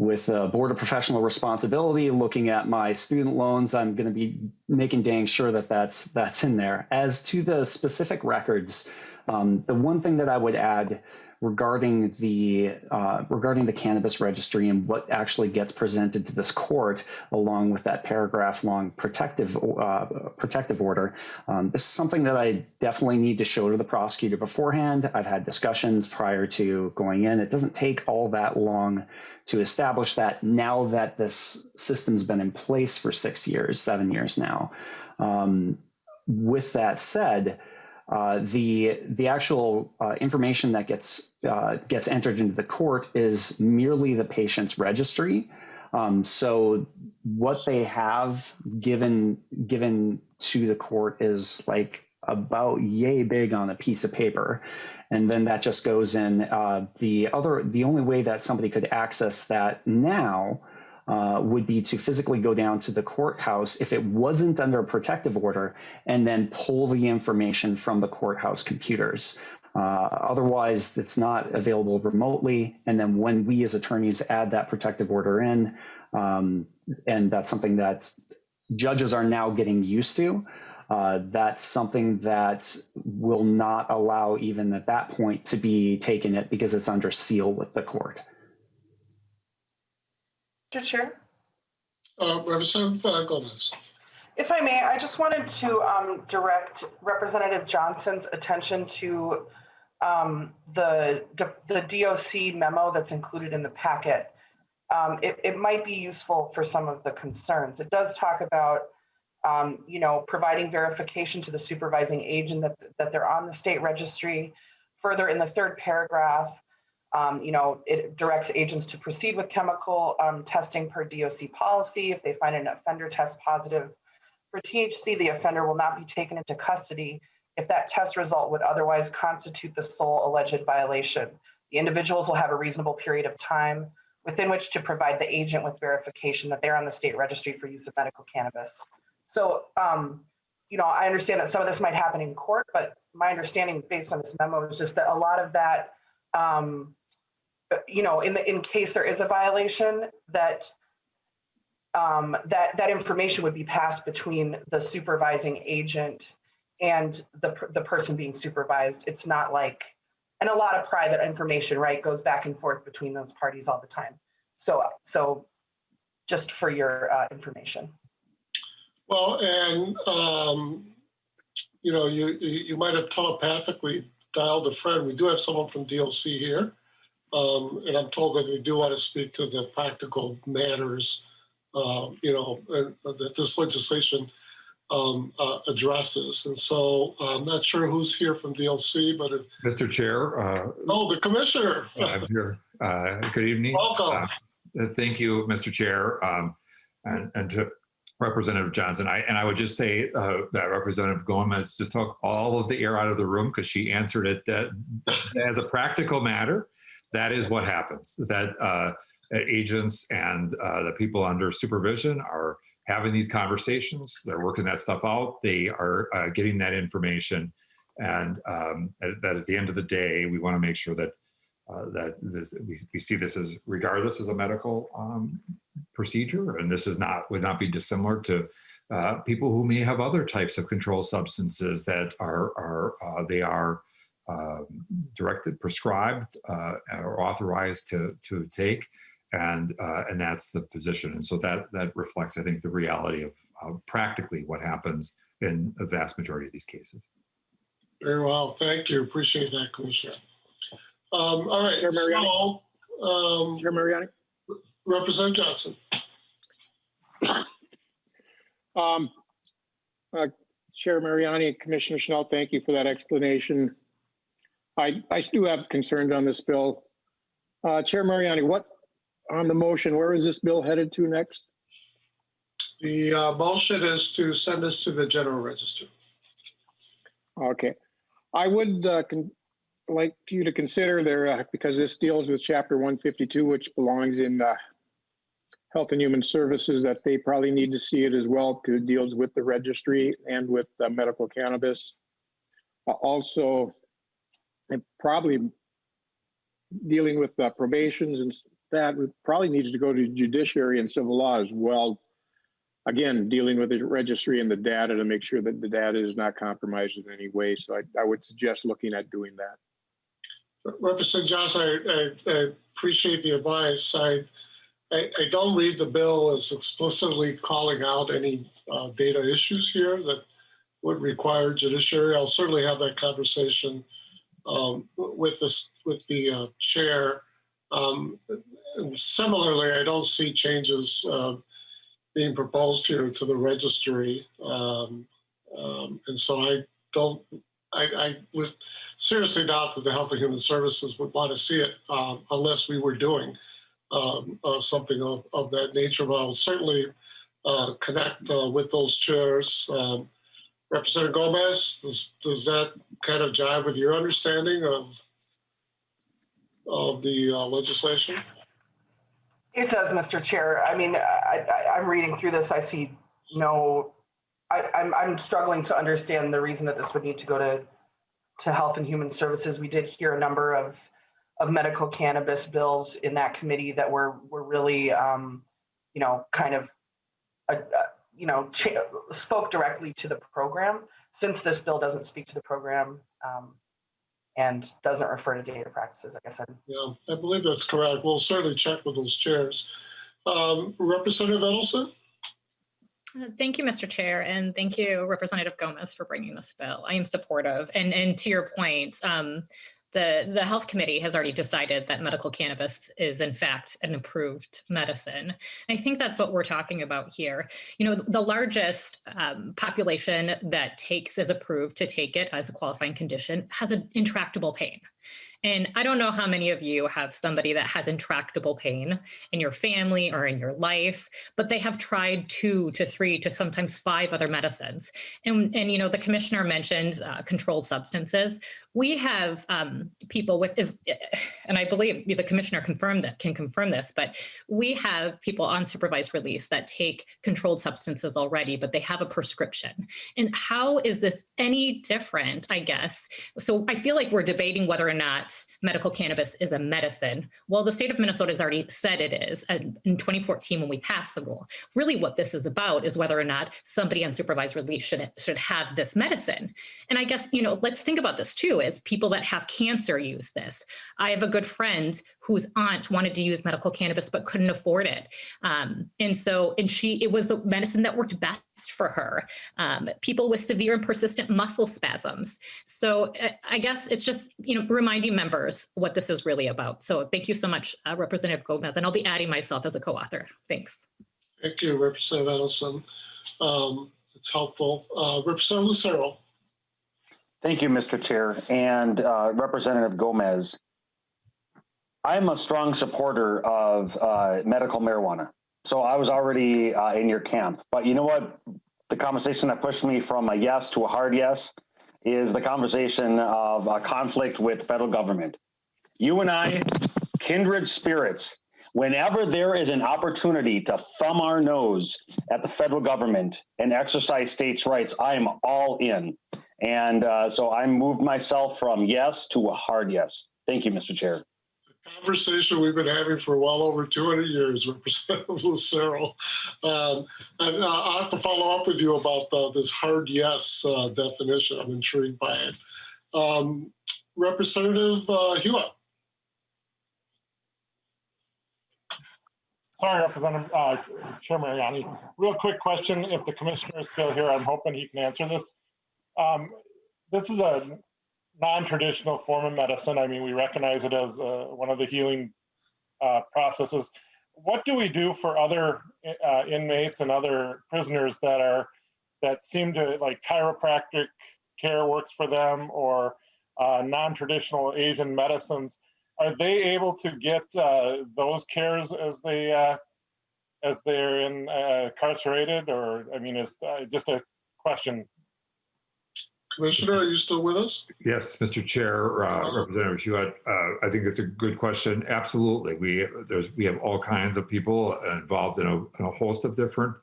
Board of Professional Responsibility, looking at my student loans, I'm going to be making dang sure that that's in there. As to the specific records, the one thing that I would add regarding the cannabis registry and what actually gets presented to this court, along with that paragraph-long protective order, this is something that I definitely need to show to the prosecutor beforehand. I've had discussions prior to going in. It doesn't take all that long to establish that now that this system's been in place for 6 years, 7 years now. With that said, the actual information that gets entered into the court is merely the patient's registry. So what they have given to the court is like about yay big on a piece of paper. And then that just goes in. The only way that somebody could access that now would be to physically go down to the courthouse if it wasn't under a protective order and then pull the information from the courthouse computers. Otherwise, it's not available remotely. And then when we as attorneys add that protective order in, and that's something that judges are now getting used to, that's something that will not allow even at that point to be taken it because it's under seal with the court. Mr. Chair? Representative Gomez. If I may, I just wanted to direct Representative Johnson's attention to the DOC memo that's included in the packet. It might be useful for some of the concerns. It does talk about providing verification to the supervising agent that they're on the state registry. Further, in the third paragraph, it directs agents to proceed with chemical testing per DOC policy. If they find an offender test positive for THC, the offender will not be taken into custody if that test result would otherwise constitute the sole alleged violation. The individuals will have a reasonable period of time within which to provide the agent with verification that they're on the state registry for use of medical cannabis. So, I understand that some of this might happen in court, but my understanding based on this memo is just that a lot of that, in case there is a violation, that information would be passed between the supervising agent and the person being supervised. It's not like, and a lot of private information, right, goes back and forth between those parties all the time. So just for your information. Well, and you might have telepathically dialed a friend. We do have someone from DOC here, and I'm told that they do want to speak to the practical matters, that this legislation addresses. And so I'm not sure who's here from DLC, but Mr. Chair. The commissioner. I'm here. Good evening. Welcome. Thank you, Mr. Chair, and to Representative Johnson. I would just say that Representative Gomez just took all of the air out of the room because she answered it that as a practical matter, that is what happens. That agents and the people under supervision are having these conversations. They're working that stuff out. They are getting that information, and that at the end of the day, we want to make sure that we see this as regardless as a medical procedure, and this would not be dissimilar to people who may have other types of controlled substances that are directed, prescribed, or authorized to take. And that's the position. And so that reflects, I think, the reality of practically what happens in a vast majority of these cases. Very well. Thank you. Appreciate that, Commissioner. All right. Chair Mariani. So, Chair Mariani. Representative Johnson. Um, Chair Mariani and Commissioner Schnell, thank you for that explanation. I do have concerns on this bill. Chair Mariani, what on the motion, where is this bill headed to next? The motion is to send this to the general register. Okay. I would like you to consider there, because this deals with Chapter 152, which belongs in Health and Human Services, that they probably need to see it as well, because it deals with the registry and with medical cannabis. Also, and probably dealing with probations and that probably needs to go to judiciary and civil law as well. Again, dealing with the registry and the data to make sure that the data is not compromised in any way. So I would suggest looking at doing that. Representative Johnson, I appreciate the advice. I don't read the bill as explicitly calling out any data issues here that would require judiciary. I'll certainly have that conversation with the chair. And similarly, I don't see changes being proposed here to the registry, and so I would seriously doubt that the Health and Human Services would want to see it unless we were doing something of that nature. But I'll certainly connect with those chairs. Representative Gomez, does that kind of jive with your understanding of the legislation? It does, Mr. Chair. I mean, I'm reading through this. I see I'm struggling to understand the reason that this would need to go to Health and Human Services. We did hear a number of medical cannabis bills in that committee that were really, kind of, spoke directly to the program. Since this bill doesn't speak to the program and doesn't refer to data practices, like I said. Yeah, I believe that's correct. We'll certainly check with those chairs. Representative Edelson? Thank you, Mr. Chair, and thank you, Representative Gomez, for bringing this bill. I am supportive, and to your point, the Health Committee has already decided that medical cannabis is, in fact, an approved medicine. And I think that's what we're talking about here. You know, the largest population that is approved to take it as a qualifying condition has an intractable pain. And I don't know how many of you have somebody that has intractable pain in your family or in your life, but they have tried 2 to 3 to sometimes 5 other medicines. And the commissioner mentioned controlled substances. We have people with, and I believe the commissioner can confirm this, but we have people on supervised release that take controlled substances already, but they have a prescription. And how is this any different, I guess? So I feel like we're debating whether or not medical cannabis is a medicine. Well, the state of Minnesota has already said it is in 2014 when we passed the rule. Really what this is about is whether or not somebody on supervised release should have this medicine. And I guess, let's think about this too, as people that have cancer use this. I have a good friend whose aunt wanted to use medical cannabis but couldn't afford it. It was the medicine that worked best for her. People with severe and persistent muscle spasms. So I guess it's just, reminding members what this is really about. So thank you so much, Representative Gomez, and I'll be adding myself as a co-author. Thanks. Thank you, Representative Edelson. It's helpful. Representative Lucero. Thank you, Mr. Chair, and Representative Gomez. I'm a strong supporter of medical marijuana. So I was already in your camp. But you know what? The conversation that pushed me from a yes to a hard yes is the conversation of a conflict with federal government. You and I, kindred spirits. Whenever there is an opportunity to thumb our nose at the federal government and exercise states' rights, I am all in. And so I moved myself from yes to a hard yes. Thank you, Mr. Chair. Conversation we've been having for well over 200 years, Representative Lucero. And I'll have to follow up with you about this hard yes definition. I'm intrigued by it. Representative Hewitt. Sorry, Representative Chair Mariani. Real quick question. If the commissioner is still here, I'm hoping he can answer this. This is a non-traditional form of medicine. I mean, we recognize it as one of the healing processes. what do we do for other inmates and other prisoners that seem to, like, chiropractic care works for them, or non-traditional Asian medicines? Are they able to get those cares as they're incarcerated? Or, I mean, it's just a question. Commissioner, are you still with us? Yes, Mr. Chair, Representative Hewitt, I think it's a good question. Absolutely. We have all kinds of people involved in a host of different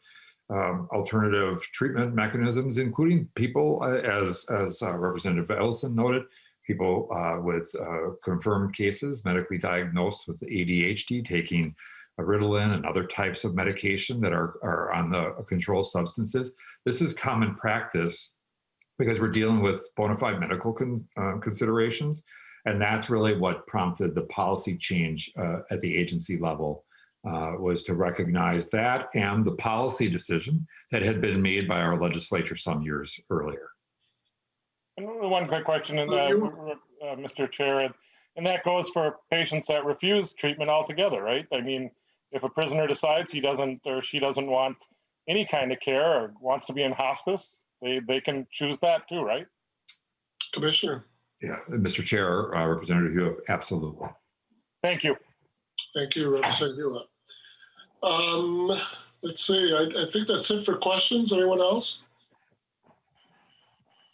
alternative treatment mechanisms, including people, as Representative Ellison noted, people with confirmed cases, medically diagnosed with ADHD, taking Ritalin and other types of medication that are on the controlled substances. This is common practice because we're dealing with bona fide medical considerations. And that's really what prompted the policy change at the agency level, was to recognize that and the policy decision that had been made by our legislature some years earlier. And one quick question, Mr. Chair, and that goes for patients that refuse treatment altogether, right? I mean, if a prisoner decides he doesn't or she doesn't want any kind of care or wants to be in hospice, they can choose that too, right? Commissioner. Yeah, Mr. Chair, Representative Hewitt, absolutely. Thank you. Thank you, Representative Hewitt. Let's see, I think that's it for questions. Anyone else?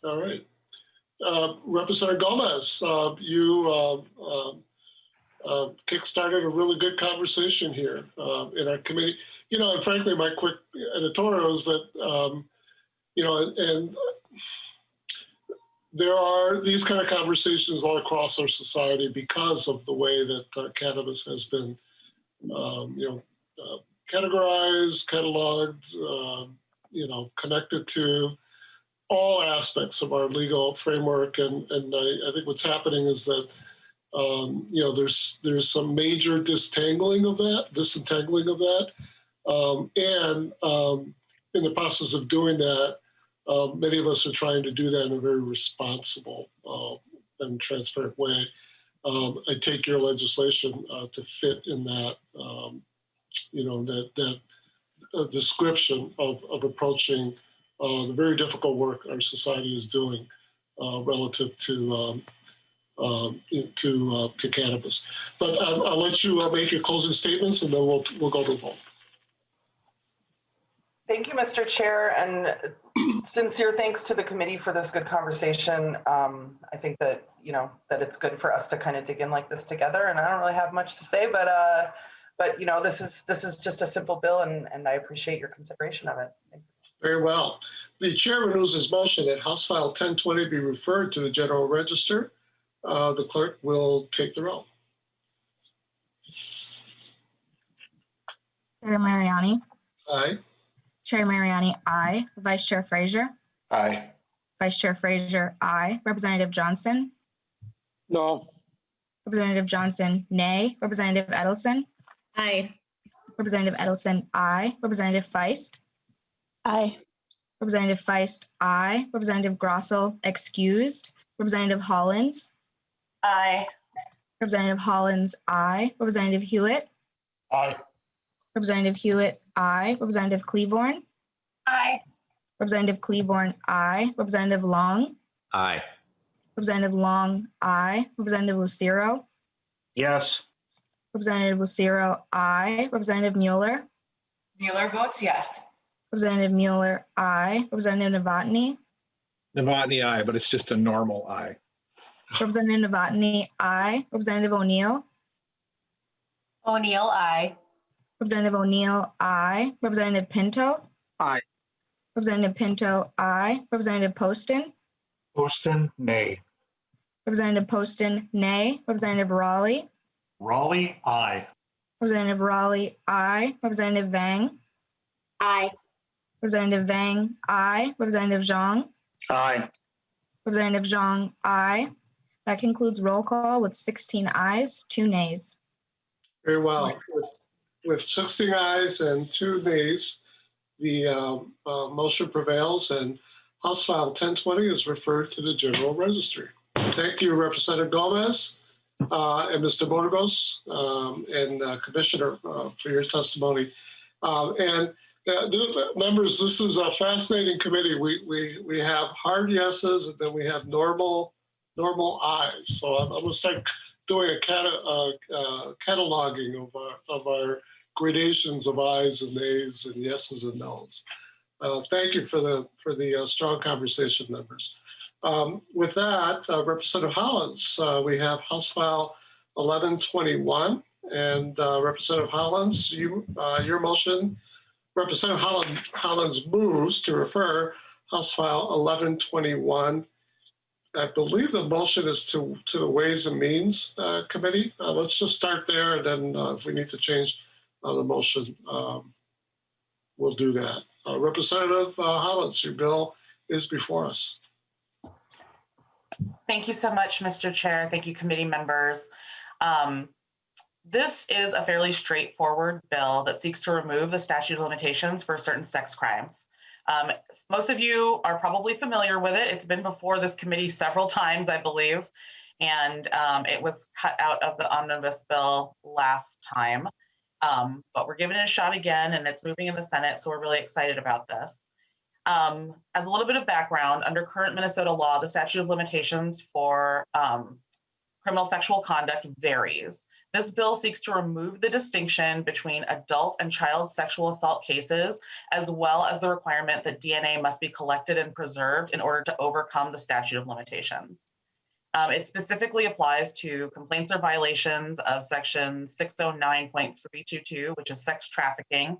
All right. Representative Gomez, you kickstarted a really good conversation here in our committee. You know, and frankly, my quick editorial is that, you know, and there are these kind of conversations all across our society because of the way that cannabis has been, you know, categorized, cataloged, you know, connected to all aspects of our legal framework. And I think what's happening is that, you know, there's some major disentangling of that. And in the process of doing that, many of us are trying to do that in a very responsible and transparent way. I take your legislation to fit in that, you know, that description of approaching the very difficult work our society is doing relative to cannabis. But I'll let you make your closing statements, and then we'll go to the vote. Thank you, Mr. Chair, and sincere thanks to the committee for this good conversation. I think that, you know, that it's good for us to kind of dig in like this together, and I don't really have much to say, but you know, this is just a simple bill, and I appreciate your consideration of it. Thank you. Very well. The chair renews his motion that House File 1020 be referred to the General Register. The clerk will take the roll. Chair Mariani. Aye. Chair Mariani, aye. Vice Chair Frazier. Aye. Vice Chair Frazier, aye. Representative Johnson. No. Representative Johnson, nay. Representative Edelson. Aye. Representative Edelson, aye. Representative Feist. Aye. Representative Feist, aye. Representative Grossell, excused. Representative Hollins. Aye. Representative Hollins, aye. Representative Hewitt. Aye. Representative Hewitt, aye. Representative Cleaborn. Aye. Representative Cleaborn, aye. Representative Long. Aye. Representative Long, aye. Representative Lucero. Yes. Representative Lucero, aye. Representative Mueller. Mueller votes yes. Representative Mueller, aye. Representative Novotny. Novotny, aye, but it's just a normal aye. Representative Novotny, aye. Representative O'Neill. O'Neill, aye. Representative O'Neill, aye. Representative Pinto. Aye. Representative Pinto, aye. Representative Poston. Poston, nay. Representative Poston, nay. Representative Raleigh. Raleigh, aye. Representative Raleigh, aye. Representative Vang. Aye. Representative Vang, aye. Representative Zhang. Aye. Representative Zhang, aye. That concludes roll call with 16 ayes, 2 nays. Very well. With 16 ayes and 2 nays, the motion prevails, and House File 1020 is referred to the General Register. Thank you, Representative Gomez. and Mr. Burgos, and Commissioner, for your testimony. Members, this is a fascinating committee. We have hard yeses, and then we have normal ayes. So I'm going to start doing a cataloging of our gradations of ayes and nays and yeses and nos. Thank you for the strong conversation, members. With that, Representative Hollins, we have House File 1121, and Representative Hollins, your motion. Representative Hollins moves to refer House File 1121. I believe the motion is to the Ways and Means Committee. Let's just start there, and then if we need to change the motion, we'll do that. Representative Hollins, your bill is before us. Thank you so much, Mr. Chair. Thank you, committee members. This is a fairly straightforward bill that seeks to remove the statute of limitations for certain sex crimes. Most of you are probably familiar with it. It's been before this committee several times, I believe, and it was cut out of the omnibus bill last time. But we're giving it a shot again, and it's moving in the Senate, so we're really excited about this. As a little bit of background, under current Minnesota law, the statute of limitations for criminal sexual conduct varies. This bill seeks to remove the distinction between adult and child sexual assault cases, as well as the requirement that DNA must be collected and preserved in order to overcome the statute of limitations. It specifically applies to complaints or violations of section 609.322, which is sex trafficking,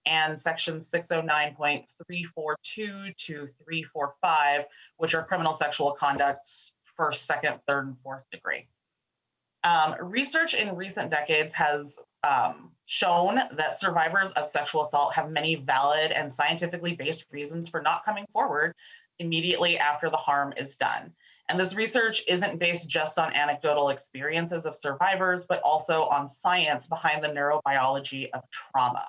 and section 609.342 to 345, which are criminal sexual conducts first, second, third, and fourth degree. Research in recent decades has shown that survivors of sexual assault have many valid and scientifically based reasons for not coming forward immediately after the harm is done. And this research isn't based just on anecdotal experiences of survivors, but also on science behind the neurobiology of trauma.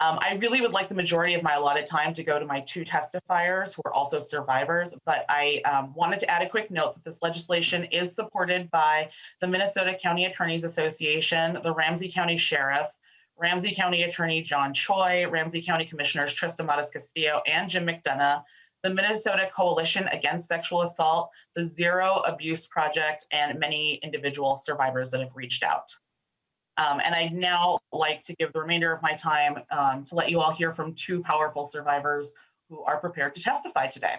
I really would like the majority of my allotted time to go to my two testifiers who are also survivors, but I wanted to add a quick note that this legislation is supported by the Minnesota County Attorneys Association, the Ramsey County Sheriff, Ramsey County Attorney John Choi, Ramsey County Commissioners Trista Matas-Castillo and Jim McDonough, the Minnesota Coalition Against Sexual Assault, the Zero Abuse Project, and many individual survivors that have reached out. And I'd now like to give the remainder of my time to let you all hear from two powerful survivors who are prepared to testify today.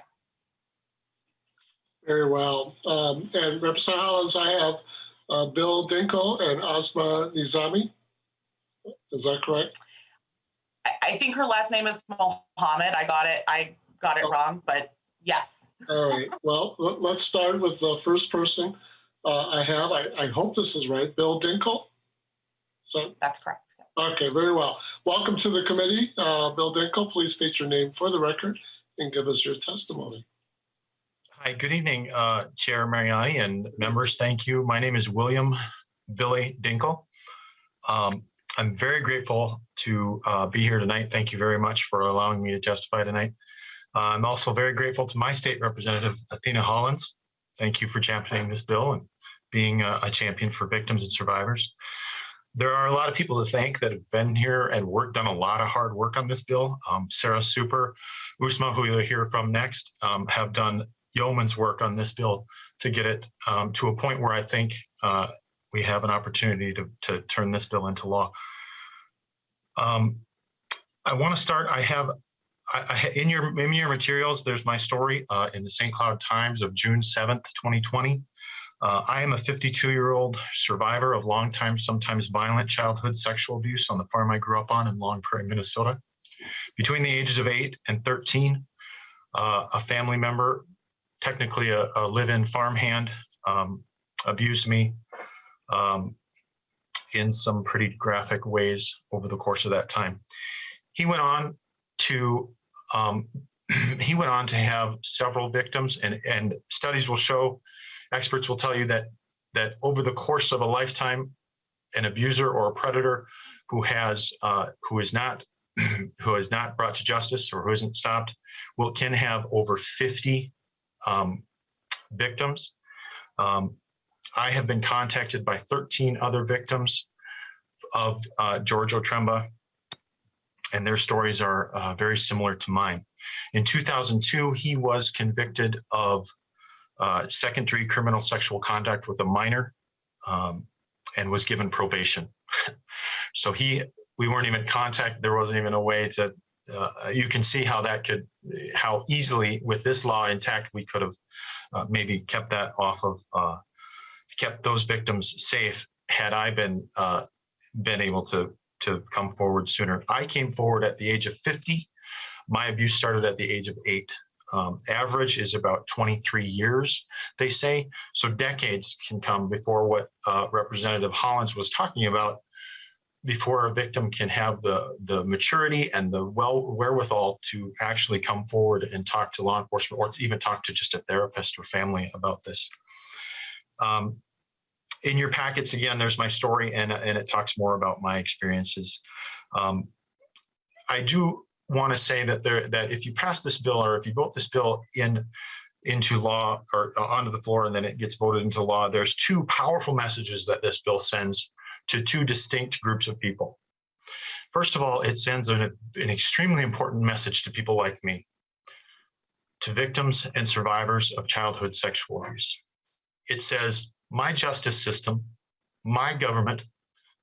Very well. And Representative Hollins, I have Bill Dinkle and Asma Nizami. Is that correct? I think her last name is Mohammed. I got it wrong, but yes. All right. Well, let's start with the first person I have. I hope this is right. Bill Dinkle. So that's correct. Okay, very well. Welcome to the committee. Bill Dinkle, please state your name for the record and give us your testimony. Hi, good evening, Chair Mariani and members. Thank you. My name is William Billy Dinkle. I'm very grateful to be here tonight. Thank you very much for allowing me to testify tonight. I'm also very grateful to my state representative, Athena Hollins. Thank you for championing this bill and being a champion for victims and survivors. There are a lot of people to thank that have been here and done a lot of hard work on this bill. Sarah Super, Usma, who you'll hear from next, have done yeoman's work on this bill to get it to a point where I think we have an opportunity to turn this bill into law. I want to start. In your materials, there's my story in the St. Cloud Times of June 7th, 2020. I am a 52-year-old survivor of long-time, sometimes violent childhood sexual abuse on the farm I grew up on in Long Prairie, Minnesota. Between the ages of 8 and 13, a family member, technically a live-in farmhand, abused me in some pretty graphic ways over the course of that time. He went on to have several victims, and studies will show, experts will tell you that over the course of a lifetime, an abuser or a predator who is not brought to justice or who isn't stopped can have over 50 victims. I have been contacted by 13 other victims of George Otremba, and their stories are very similar to mine. In 2002, he was convicted of second-degree criminal sexual conduct with a minor and was given probation. So we weren't even contacted. There wasn't even a way to, you can see how how easily with this law intact, we could have maybe kept that off of, kept those victims safe had I been able to come forward sooner. I came forward at the age of 50. My abuse started at the age of 8. Average is about 23 years, they say. So decades can come before what Representative Hollins was talking about, before a victim can have the maturity and the wherewithal to actually come forward and talk to law enforcement, or even talk to just a therapist or family about this. In your packets, again, there's my story, and it talks more about my experiences. I do want to say that if you pass this bill, or if you vote this bill into law, or onto the floor, and then it gets voted into law, there's 2 powerful messages that this bill sends to 2 distinct groups of people. First of all, it sends an extremely important message to people like me, to victims and survivors of childhood sexual abuse. It says, my justice system, my government,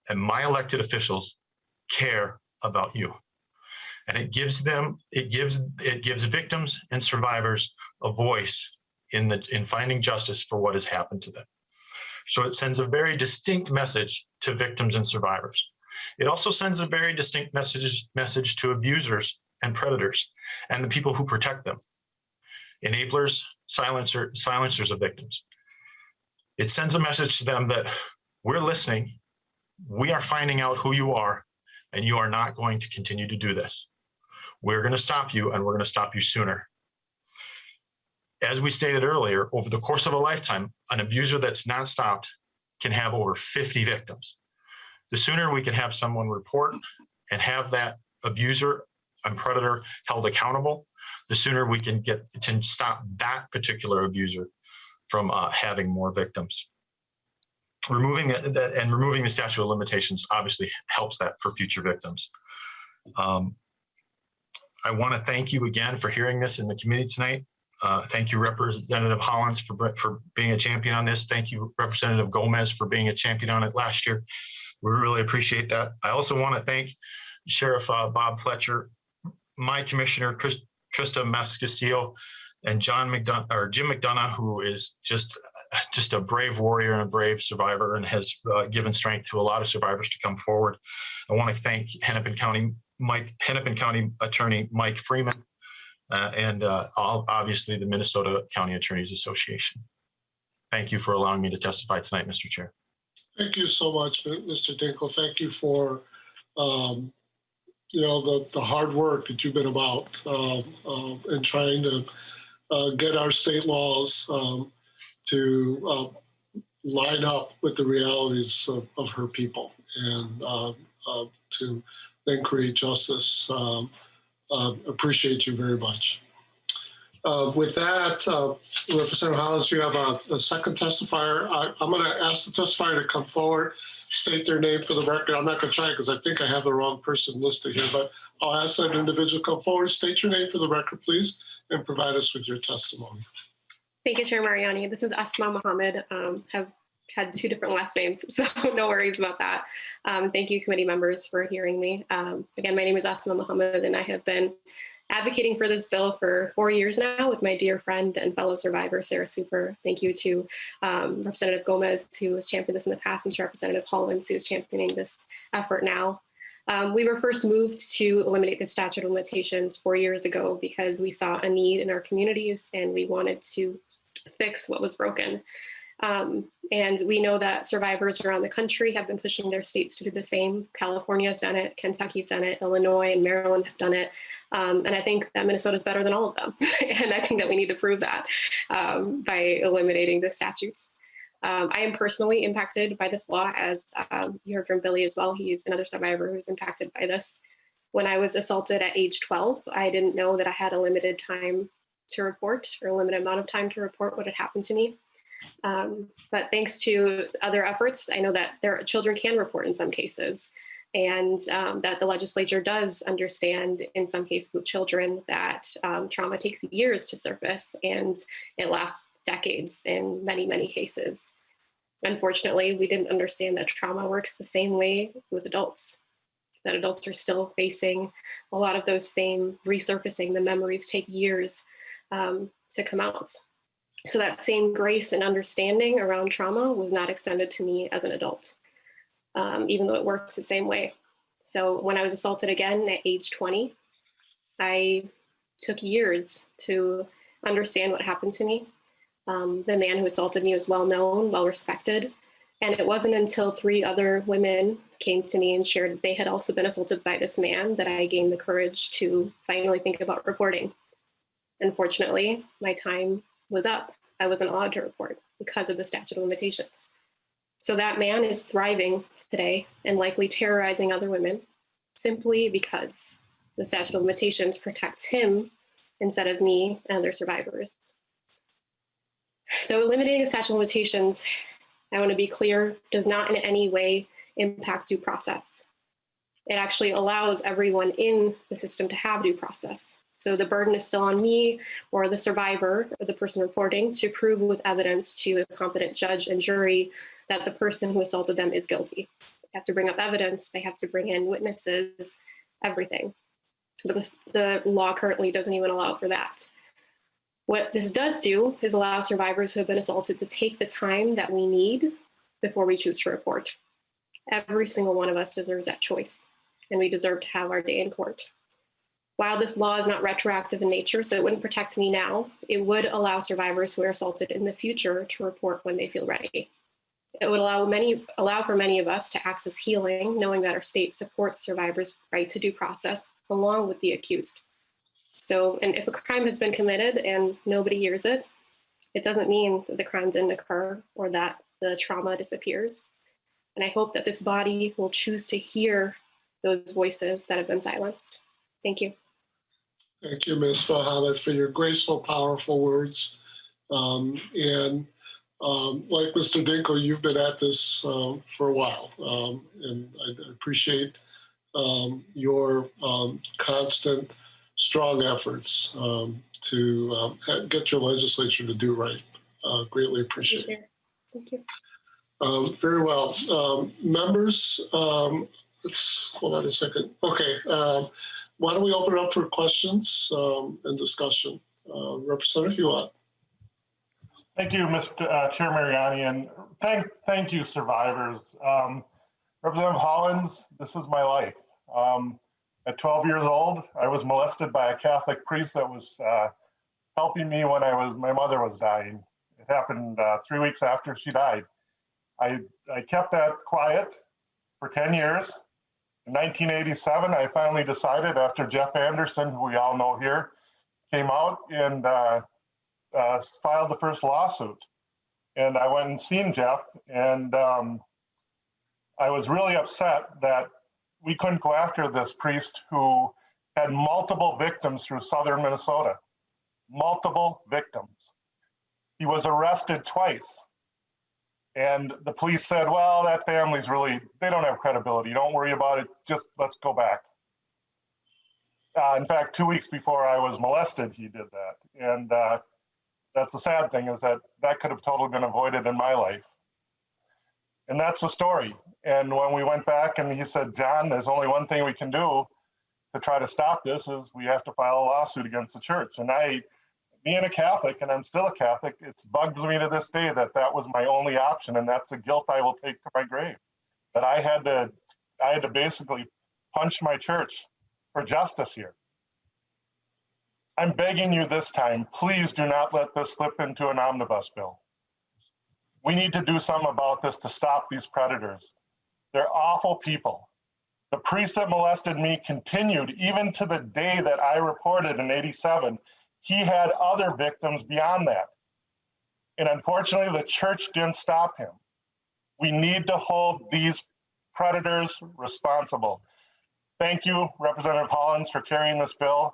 and my elected officials care about you. And it gives victims and survivors a voice in finding justice for what has happened to them. So it sends a very distinct message to victims and survivors. It also sends a very distinct message to abusers and predators and the people who protect them, enablers, silencers of victims. It sends a message to them that we're listening, we are finding out who you are, and you are not going to continue to do this. We're going to stop you, and we're going to stop you sooner. As we stated earlier, over the course of a lifetime, an abuser that's not stopped can have over 50 victims. The sooner we can have someone report and have that abuser and predator held accountable, the sooner we can stop that particular abuser from having more victims. Removing the statute of limitations obviously helps that for future victims. I want to thank you again for hearing this in the committee tonight. Thank you, Representative Hollins, for being a champion on this. Thank you, Representative Gomez, for being a champion on it last year. We really appreciate that. I also want to thank Sheriff Bob Fletcher, my commissioner, Trista Mascasillo, and Jim McDonough, who is just a brave warrior and a brave survivor, and has given strength to a lot of survivors to come forward. I want to thank Hennepin County Attorney Mike Freeman, and obviously the Minnesota County Attorneys Association. Thank you for allowing me to testify tonight, Mr. Chair. Thank you so much, Mr. Dinkle. Thank you for the hard work that you've been about in trying to get our state laws to line up with the realities of her people, and to then create justice. Appreciate you very much. With that, Representative Hollins, you have a second testifier. I'm going to ask the testifier to come forward, state their name for the record. I'm not going to try because I think I have the wrong person listed here, but I'll ask that individual come forward, state your name for the record, please, and provide us with your testimony. Thank you, Chair Mariani. This is Asma Mohammed. Have had 2 different last names, so no worries about that. Thank you, committee members, for hearing me. Again, my name is Asma Mohammed, and I have been advocating for this bill for 4 years now with my dear friend and fellow survivor, Sarah Super. Thank you to Representative Gomez, who has championed this in the past, and to Representative Hollins, who is championing this effort now. We were first moved to eliminate the statute of limitations 4 years ago because we saw a need in our communities and we wanted to fix what was broken. And we know that survivors around the country have been pushing their states to do the same. California has done it, Kentucky's done it, Illinois and Maryland have done it. And I think that Minnesota's better than all of them. And I think that we need to prove that by eliminating the statutes. I am personally impacted by this law, as you heard from Billy as well. He's another survivor who's impacted by this. When I was assaulted at age 12, I didn't know that I had a limited time to report, or a limited amount of time to report what had happened to me. But thanks to other efforts, I know that children can report in some cases, and that the legislature does understand in some cases with children that trauma takes years to surface and it lasts decades in many, many cases. Unfortunately, we didn't understand that trauma works the same way with adults, that adults are still facing a lot of those same resurfacing. The memories take years to come out. So that same grace and understanding around trauma was not extended to me as an adult, even though it works the same way. So when I was assaulted again at age 20, I took years to understand what happened to me. The man who assaulted me was well known, well respected. And it wasn't until 3 other women came to me and shared that they had also been assaulted by this man that I gained the courage to finally think about reporting. Unfortunately, my time was up. I wasn't allowed to report because of the statute of limitations. So that man is thriving today and likely terrorizing other women simply because the statute of limitations protects him instead of me and other survivors. So eliminating the statute of limitations, I want to be clear, does not in any way impact due process. It actually allows everyone in the system to have due process. So the burden is still on me or the survivor or the person reporting to prove with evidence to a competent judge and jury that the person who assaulted them is guilty. They have to bring up evidence, they have to bring in witnesses, everything. But the law currently doesn't even allow for that. What this does do is allow survivors who have been assaulted to take the time that we need before we choose to report. Every single one of us deserves that choice, and we deserve to have our day in court. While this law is not retroactive in nature, so it wouldn't protect me now, it would allow survivors who are assaulted in the future to report when they feel ready. It would allow for many of us to access healing, knowing that our state supports survivors' right to due process along with the accused. So, and if a crime has been committed and nobody hears it, it doesn't mean that the crime didn't occur or that the trauma disappears. And I hope that this body will choose to hear those voices that have been silenced. Thank you. Thank you, Ms. Mohammed, for your graceful, powerful words. Like Mr. Dinkle, you've been at this for a while, and I appreciate your constant, strong efforts to get your legislature to do right. Greatly appreciate it. Thank you. Very well. Members, let's hold on a second. Okay. Why don't we open it up for questions and discussion? Representative Hewitt. Thank you, Mr. Chair Mariani, and thank you, survivors. Representative Hollins, this is my life. At 12 years old, I was molested by a Catholic priest that was helping me when my mother was dying. It happened 3 weeks after she died. I kept that quiet for 10 years. In 1987, I finally decided, after Jeff Anderson, who we all know here, came out and filed the first lawsuit. And I went and seen Jeff, and I was really upset that we couldn't go after this priest who had multiple victims through southern Minnesota. Multiple victims. He was arrested twice. And the police said, well, that family's really, they don't have credibility. Don't worry about it. Just let's go back. In fact, 2 weeks before I was molested, he did that. And that's the sad thing, is that could have totally been avoided in my life. And that's the story. And when we went back and he said, John, there's only one thing we can do to try to stop this, is we have to file a lawsuit against the church. And being a Catholic, and I'm still a Catholic, it's bugged me to this day that was my only option, and that's a guilt I will take to my grave. That I had to basically punch my church for justice here. I'm begging you this time, please do not let this slip into an omnibus bill. We need to do something about this to stop these predators. They're awful people. The priest that molested me continued even to the day that I reported in '87. He had other victims beyond that. And unfortunately, the church didn't stop him. We need to hold these predators responsible. Thank you, Representative Hollins, for carrying this bill.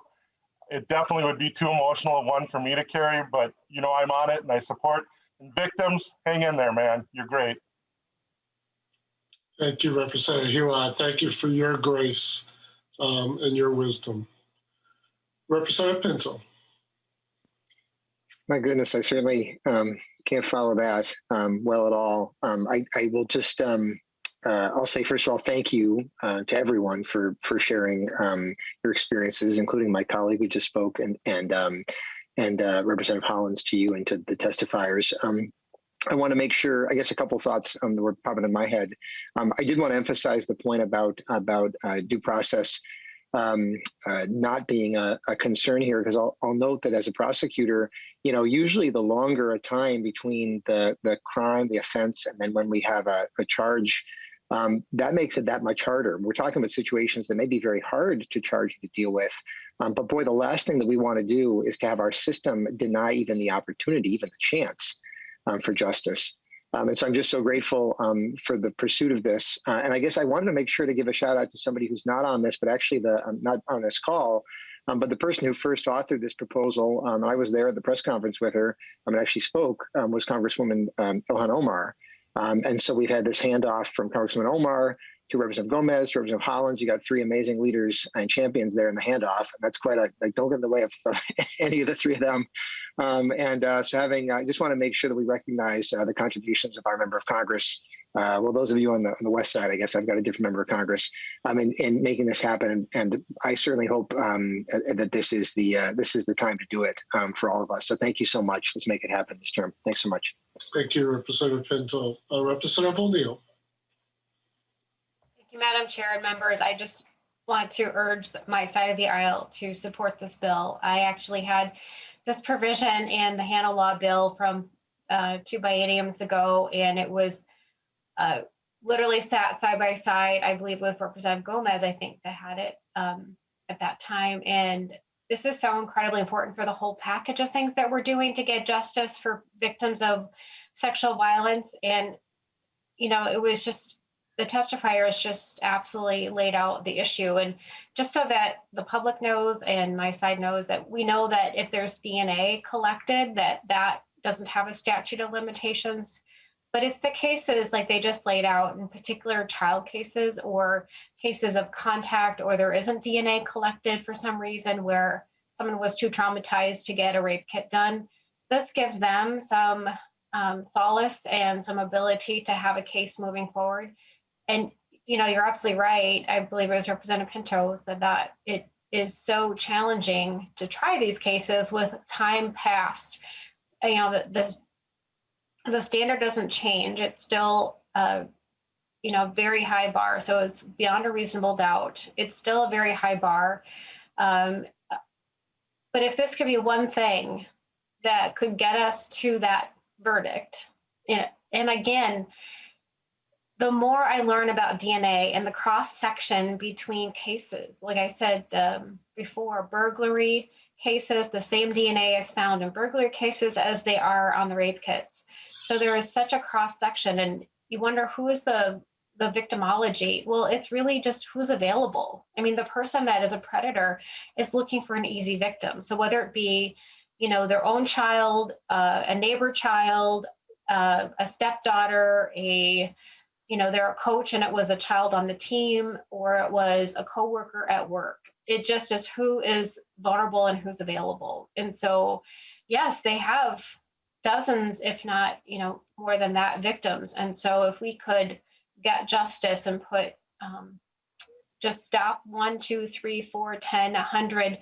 It definitely would be too emotional of one for me to carry, but you know I'm on it and I support And victims, hang in there, man. You're great. Thank you, Representative Hua. Thank you for your grace and your wisdom. Representative Pinto. My goodness, I certainly can't follow that well at all. I will just, I'll say, first of all, thank you to everyone for sharing your experiences, including my colleague who just spoke, and Representative Hollins, to you and to the testifiers. I want to make sure, I guess, a couple thoughts that were popping in my head. I did want to emphasize the point about due process not being a concern here, because I'll note that as a prosecutor, usually the longer a time between the crime, the offense, and then when we have a charge, that makes it that much harder. We're talking about situations that may be very hard to charge and to deal with. But boy, the last thing that we want to do is to have our system deny even the opportunity, even the chance for justice. And so I'm just so grateful for the pursuit of this. And I guess I wanted to make sure to give a shout out to somebody who's not on this, but actually not on this call, but the person who first authored this proposal, I was there at the press conference with her, and actually spoke, was Congresswoman Ilhan Omar. And so we've had this handoff from Congressman Omar to Representative Gomez, to Representative Hollins. You got three amazing leaders and champions there in the handoff. And that's quite don't get in the way of any of the three of them. So I just want to make sure that we recognize the contributions of our member of Congress. Well, those of you on the west side, I guess I've got a different member of Congress in making this happen. And I certainly hope that this is the time to do it for all of us. So thank you so much. Let's make it happen this term. Thanks so much. Thank you, Representative Pinto. Representative O'Neill. Thank you, Madam Chair and members. I just want to urge my side of the aisle to support this bill. I actually had this provision in the Hannah Law bill from 2 bienniums ago, and it was literally sat side by side, I believe, with Representative Gomez, I think, that had it at that time. And this is so incredibly important for the whole package of things that we're doing to get justice for victims of sexual violence. And, it was just, the testifiers just absolutely laid out the issue. And just so that the public knows and my side knows, that we know that if there's DNA collected, that doesn't have a statute of limitations. But it's the cases like they just laid out, in particular child cases or cases of contact, or there isn't DNA collected for some reason where someone was too traumatized to get a rape kit done. This gives them some solace and some ability to have a case moving forward. And, you're absolutely right. I believe it was Representative Pinto said that it is so challenging to try these cases with time past. The standard doesn't change. It's still, very high bar. So it's beyond a reasonable doubt. It's still a very high bar. But if this could be one thing that could get us to that verdict, and again, the more I learn about DNA and the cross-section between cases, like I said before, burglary cases, the same DNA is found in burglary cases as they are on the rape kits. So there is such a cross-section, and you wonder who is the victimology. Well, it's really just who's available. I mean, the person that is a predator is looking for an easy victim. So whether it be, their own child, a neighbor child, a stepdaughter, they're a coach and it was a child on the team, or it was a coworker at work. It just is who is vulnerable and who's available. And so, yes, they have dozens, if not, more than that, victims. And so if we could get justice and put, just stop 1, 2, 3, 4, 10, 100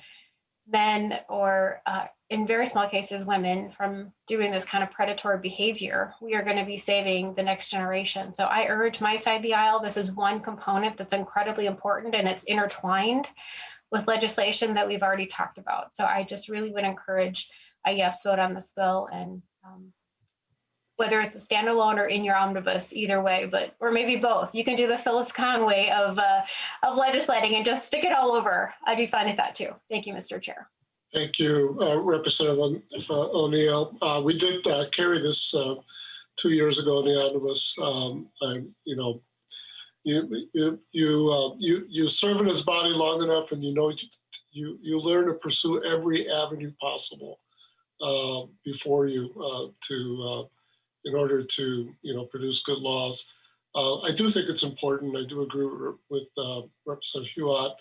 men, or in very small cases, women, from doing this kind of predatory behavior, we are going to be saving the next generation. So I urge my side of the aisle. This is one component that's incredibly important, and it's intertwined with legislation that we've already talked about. So I just really would encourage a yes vote on this bill, and whether it's a standalone or in your omnibus, either way, or maybe both. You can do the Phyllis Kahn way of legislating and just stick it all over. I'd be fine with that too. Thank you, Mr. Chair. Thank you, Representative O'Neill. We did carry this 2 years ago in the omnibus. You serve in his body long enough, and you learn to pursue every avenue possible before you in order to, produce good laws. I do think it's important. I do agree with Representative Hewitt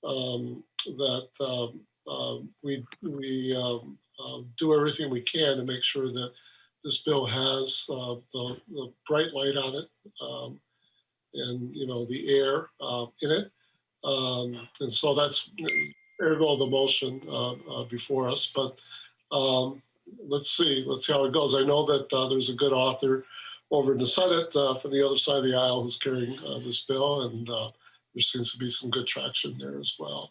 that we do everything we can to make sure that this bill has the bright light on it and the air in it, and so that's ergo the motion before us. But let's see how it goes. I know that there's a good author over in the Senate from the other side of the aisle who's carrying this bill, and there seems to be some good traction there as well.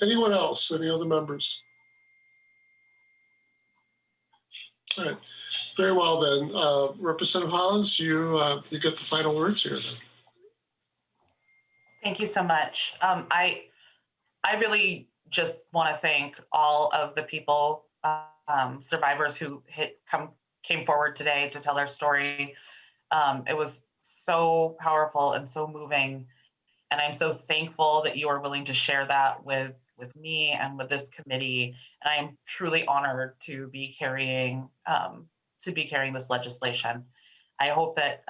Anyone else? Any other members? All right. Very well then. Representative Hollins, you get the final words here then. Thank you so much. I really just want to thank all of the people, survivors who came forward today to tell their story. It was so powerful and so moving. And I'm so thankful that you are willing to share that with me and with this committee. And I am truly honored to be carrying this legislation. I hope that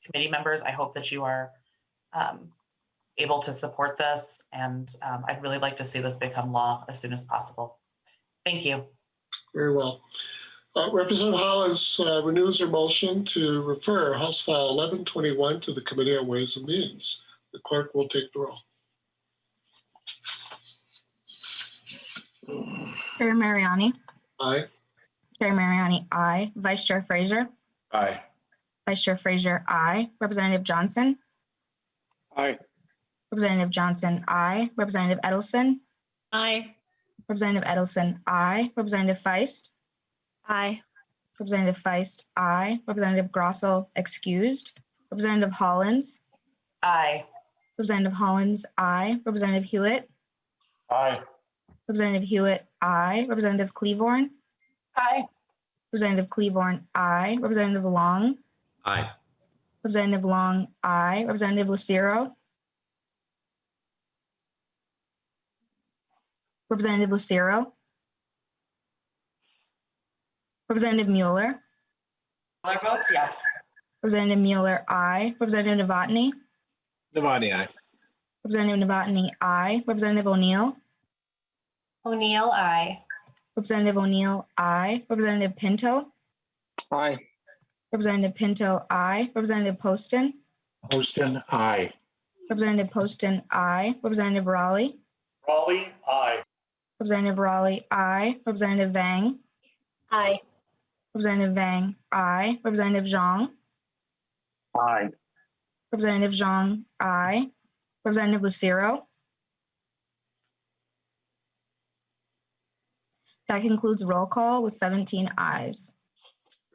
committee members, I hope that you are able to support this. And I'd really like to see this become law as soon as possible. Thank you. Very well. Representative Hollins renews her motion to refer House File 1121 to the Committee on Ways and Means. The clerk will take the roll. Chair Mariani. Aye. Chair Mariani, aye. Vice Chair Fraser. Aye. Vice Chair Fraser, aye. Representative Johnson. Aye. Representative Johnson, aye. Representative Edelson. Aye. Representative Edelson, aye. Representative Feist. Aye. Representative Feist, aye. Representative Grosso, excused. Representative Hollins. Aye. Representative Hollins, aye. Representative Hewitt. Aye. Representative Hewitt, aye. Representative Cleavorn. Aye. Representative Cleavorn, aye. Representative Long. Aye. Representative Long, aye. Representative Lucero. Representative Lucero. Representative Mueller. Mueller votes yes. Representative Mueller, aye. Representative Novotny. Novotny, aye. Representative Novotny, aye. Representative O'Neill. O'Neill, aye. Representative O'Neill, aye. Representative Pinto. Aye. Representative Pinto, aye. Representative Poston. Poston, aye. Representative Poston, aye. Representative Raleigh. Raleigh, aye. Representative Raleigh, aye. Representative Vang. Aye. Representative Vang, aye. Representative Zhang. Aye. Representative Zhang, aye. Representative Lucero. That concludes roll call with 17 ayes.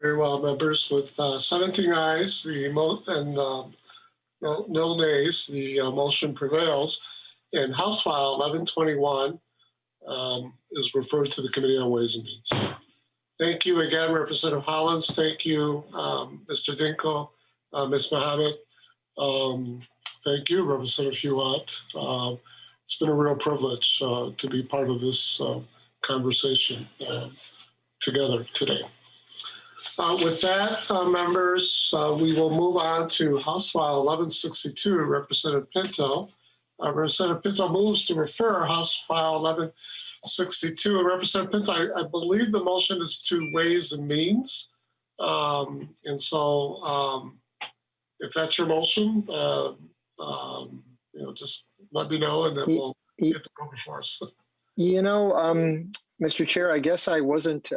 Very well, members. With 17 ayes and no nays, the motion prevails. And House File 1121 is referred to the Committee on Ways and Means. Thank you again, Representative Hollins. Thank you, Mr. Dinko, Ms. Mohammed. Thank you, Representative Hewitt. It's been a real privilege to be part of this conversation together today. With that, members, we will move on to House File 1162, Representative Pinto. Representative Pinto moves to refer House File 1162. And Representative Pinto, I believe the motion is to Ways and Means. And so if that's your motion, just let me know and then we'll get the bill before us. Mr. Chair, I guess I wasn't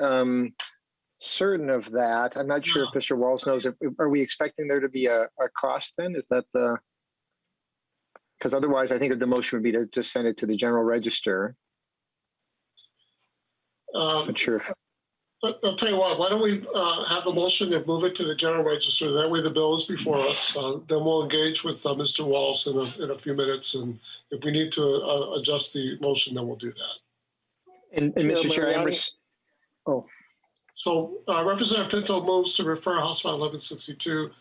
certain of that. I'm not sure if Mr. Walls knows. Are we expecting there to be a cost then? Is that because otherwise I think the motion would be to just send it to the general register. Not sure if. I'll tell you what, why don't we have the motion and move it to the general register. That way the bill is before us. Then we'll engage with Mr. Walls in a few minutes. And if we need to adjust the motion, then we'll do that. And Mr. Chair, So Representative Pinto moves to refer House File 1162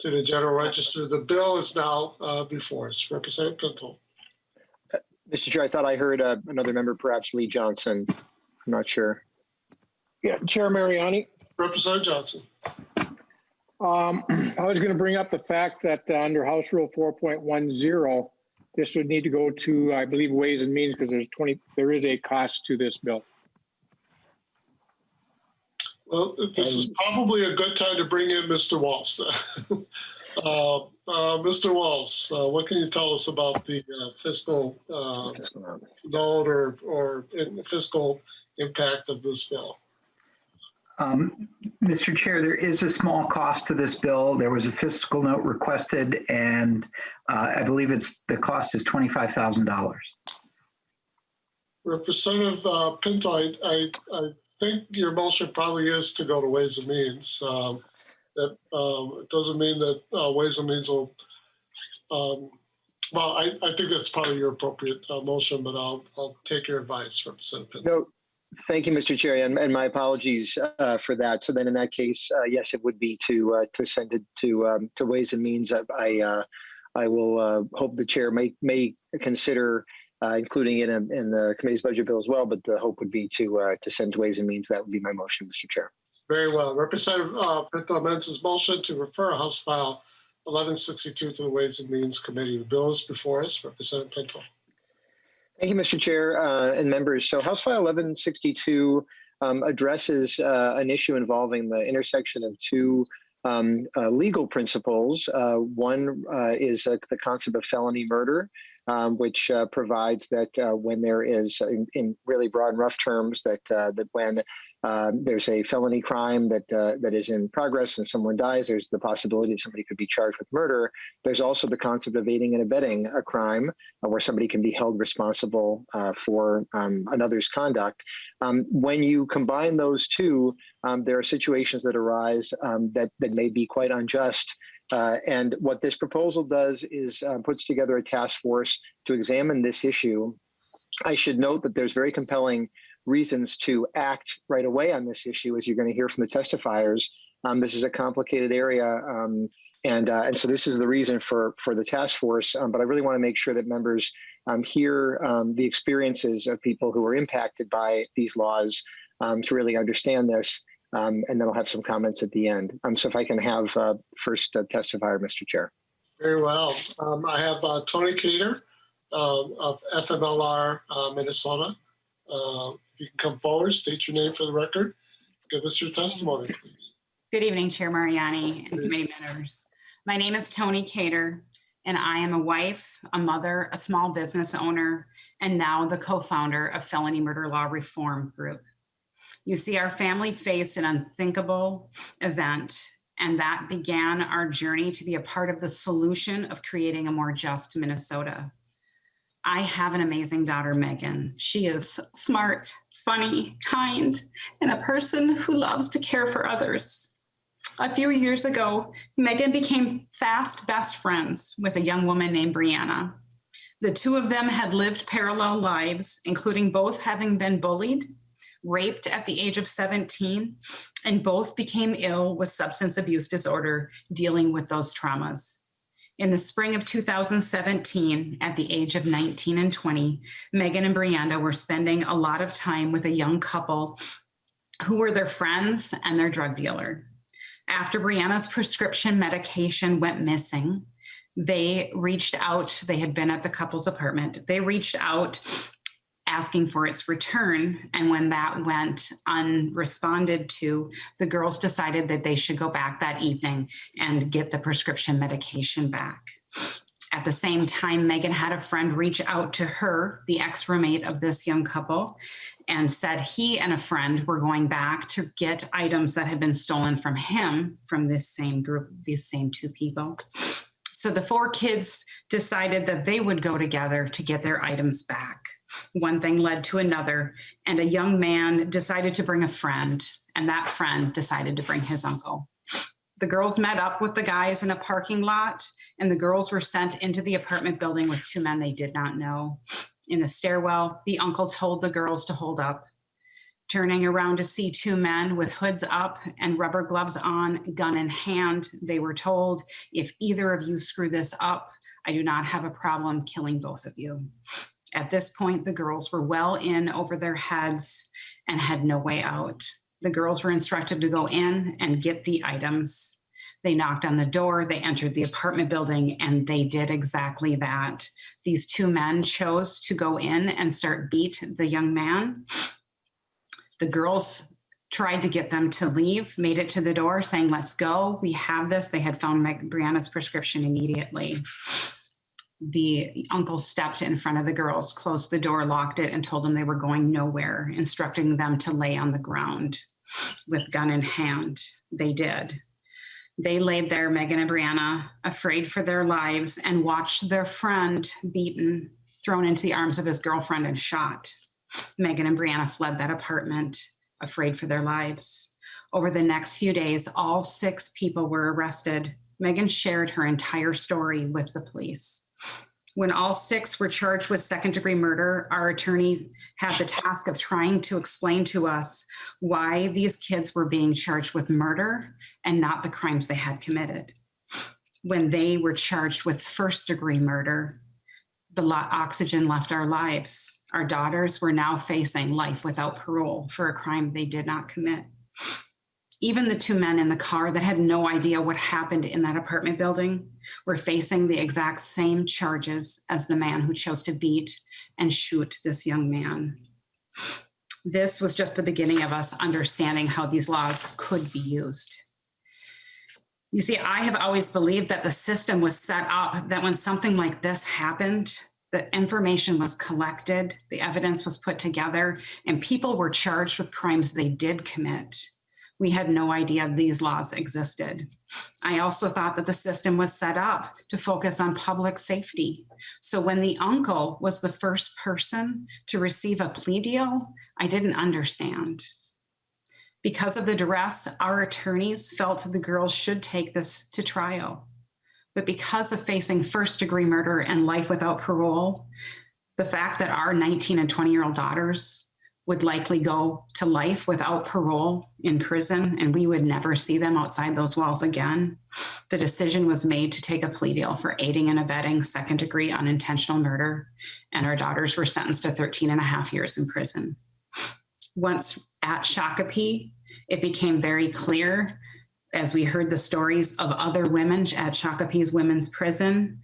to the general register. The bill is now before us. Representative Pinto. Mr. Chair, I thought I heard another member, perhaps Lee Johnson. I'm not sure. Yeah, Chair Mariani. Representative Johnson. I was going to bring up the fact that under House Rule 4.10, this would need to go to, I believe, Ways and Means because there is a cost to this bill. Well, this is probably a good time to bring in Mr. Walsh. Mr. Walsh, what can you tell us about the fiscal note or fiscal impact of this bill? Mr. Chair, there is a small cost to this bill. There was a fiscal note requested, and I believe the cost is $25,000. Representative Pinto, I think your motion probably is to go to Ways and Means. That it doesn't mean that Ways and Means will. Well, I think that's probably your appropriate motion, but I'll take your advice, Representative Pinto. No, thank you, Mr. Chair, and my apologies for that. So then, in that case, yes, it would be to send it to Ways and Means. I will hope the chair may consider including it in the committee's budget bill as well. But the hope would be to send to Ways and Means. That would be my motion, Mr. Chair. Very well. Representative Pinto amends his motion to refer House File 1162 to the Ways and Means Committee. The bill is before us. Representative Pinto. Thank you, Mr. Chair and members. So House File 1162 addresses an issue involving the intersection of two legal principles. One is the concept of felony murder, which provides that when there is, in really broad and rough terms, that when there's a felony crime that is in progress and someone dies, there's the possibility that somebody could be charged with murder. There's also the concept of aiding and abetting a crime where somebody can be held responsible for another's conduct. When you combine those two, there are situations that arise that may be quite unjust. And what this proposal does is puts together a task force to examine this issue. I should note that there's very compelling reasons to act right away on this issue, as you're going to hear from the testifiers. This is a complicated area, and so this is the reason for the task force. But I really want to make sure that members hear the experiences of people who are impacted by these laws to really understand this. And then I'll have some comments at the end. So if I can have first testifier, Mr. Chair. Very well. I have Tony Cater of FMLR, Minnesota. You can come forward, state your name for the record. Give us your testimony, please. Good evening, Chair Mariani and committee members. My name is Tony Cater, and I am a wife, a mother, a small business owner, and now the co-founder of Felony Murder Law Reform Group. You see, our family faced an unthinkable event, and that began our journey to be a part of the solution of creating a more just Minnesota. I have an amazing daughter, Megan. She is smart, funny, kind, and a person who loves to care for others. A few years ago, Megan became fast best friends with a young woman named Brianna. The two of them had lived parallel lives, including both having been bullied, raped at the age of 17, and both became ill with substance abuse disorder, dealing with those traumas. In the spring of 2017, at the age of 19 and 20, Megan and Brianna were spending a lot of time with a young couple who were their friends and their drug dealer. After Brianna's prescription medication went missing, they reached out. They had been at the couple's apartment. They reached out asking for its return. And when that went unresponded to, the girls decided that they should go back that evening and get the prescription medication back. At the same time, Megan had a friend reach out to her, the ex-roommate of this young couple, and said he and a friend were going back to get items that had been stolen from him, from this same group, these same two people. So the four kids decided that they would go together to get their items back. One thing led to another, and a young man decided to bring a friend, and that friend decided to bring his uncle. The girls met up with the guys in a parking lot, and the girls were sent into the apartment building with two men they did not know. In the stairwell, the uncle told the girls to hold up. Turning around to see two men with hoods up and rubber gloves on, gun in hand, they were told, "If either of you screw this up, I do not have a problem killing both of you." At this point, the girls were well in over their heads and had no way out. The girls were instructed to go in and get the items. They knocked on the door, they entered the apartment building, and they did exactly that. These two men chose to go in and start beat the young man. The girls tried to get them to leave, made it to the door saying, let's go, we have this. They had found Brianna's prescription immediately. The uncle stepped in front of the girls, closed the door, locked it, and told them they were going nowhere, instructing them to lay on the ground with gun in hand. They did. They laid there, Megan and Brianna, afraid for their lives, and watched their friend beaten, thrown into the arms of his girlfriend, and shot. Megan and Brianna fled that apartment, afraid for their lives. Over the next few days, all 6 people were arrested. Megan shared her entire story with the police. When all 6 were charged with second-degree murder, our attorney had the task of trying to explain to us why these kids were being charged with murder and not the crimes they had committed. When they were charged with first-degree murder, the oxygen left our lives. Our daughters were now facing life without parole for a crime they did not commit. Even the 2 men in the car that had no idea what happened in that apartment building were facing the exact same charges as the man who chose to beat and shoot this young man. This was just the beginning of us understanding how these laws could be used. You see, I have always believed that the system was set up that when something like this happened, the information was collected, the evidence was put together, and people were charged with crimes they did commit. We had no idea these laws existed. I also thought that the system was set up to focus on public safety. So when the uncle was the first person to receive a plea deal, I didn't understand. Because of the duress, our attorneys felt the girls should take this to trial. But because of facing first-degree murder and life without parole, the fact that our 19 and 20-year-old daughters would likely go to life without parole in prison, and we would never see them outside those walls again, the decision was made to take a plea deal for aiding and abetting second-degree unintentional murder, and our daughters were sentenced to 13 and a half years in prison. Once at Shakopee, it became very clear, as we heard the stories of other women at Shakopee's women's prison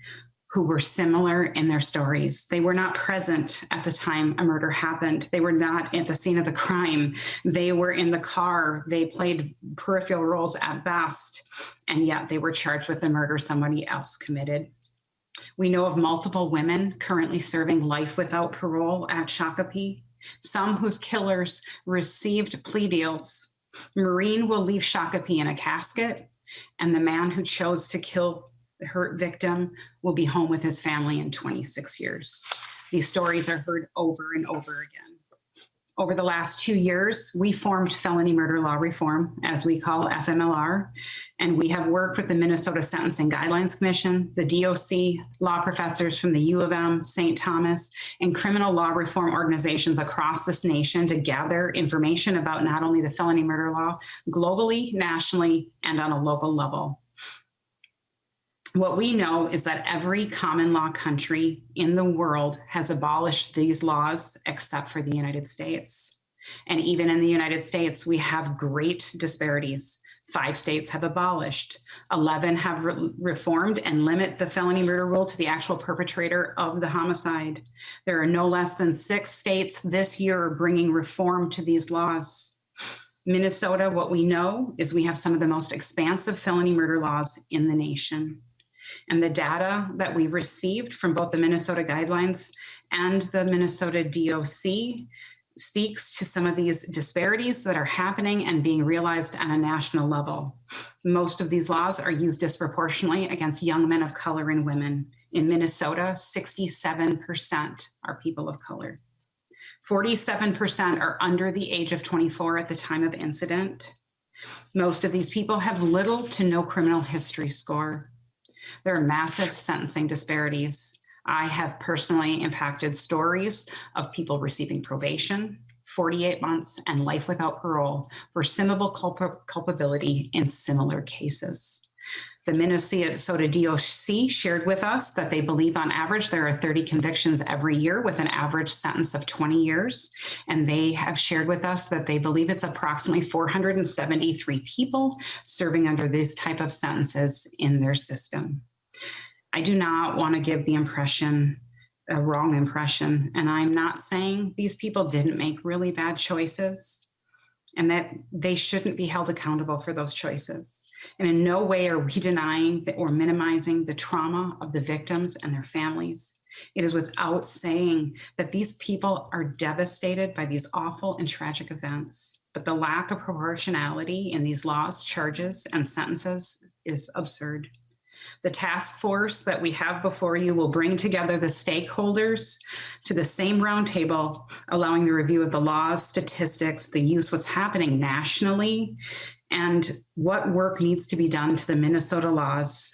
who were similar in their stories. They were not present at the time a murder happened. They were not at the scene of the crime. They were in the car. They played peripheral roles at best, and yet they were charged with the murder somebody else committed. We know of multiple women currently serving life without parole at Shakopee, some whose killers received plea deals. Maureen will leave Shakopee in a casket, and the man who chose to kill her victim will be home with his family in 26 years. These stories are heard over and over again. Over the last 2 years, we formed Felony Murder Law Reform, as we call FMLR, and we have worked with the Minnesota Sentencing Guidelines Commission, the DOC, law professors from the U of M, St. Thomas, and criminal law reform organizations across this nation to gather information about not only the felony murder law globally, nationally, and on a local level. What we know is that every common law country in the world has abolished these laws except for the United States. And even in the United States, we have great disparities. 5 states have abolished, 11 have reformed and limit the felony murder rule to the actual perpetrator of the homicide. There are no less than 6 states this year bringing reform to these laws. Minnesota, what we know is we have some of the most expansive felony murder laws in the nation. And the data that we received from both the Minnesota guidelines and the Minnesota DOC speaks to some of these disparities that are happening and being realized on a national level. Most of these laws are used disproportionately against young men of color and women. In Minnesota, 67% are people of color. 47% are under the age of 24 at the time of incident. Most of these people have little to no criminal history score. There are massive sentencing disparities. I have personally impacted stories of people receiving probation, 48 months, and life without parole for similar culpability in similar cases. The Minnesota DOC shared with us that they believe on average there are 30 convictions every year with an average sentence of 20 years. And they have shared with us that they believe it's approximately 473 people serving under these type of sentences in their system. I do not want to give the impression, a wrong impression, and I'm not saying these people didn't make really bad choices and that they shouldn't be held accountable for those choices. And in no way are we denying or minimizing the trauma of the victims and their families. It is without saying that these people are devastated by these awful and tragic events, but the lack of proportionality in these laws, charges, and sentences is absurd. The task force that we have before you will bring together the stakeholders to the same roundtable, allowing the review of the laws, statistics, the use, what's happening nationally, and what work needs to be done to the Minnesota laws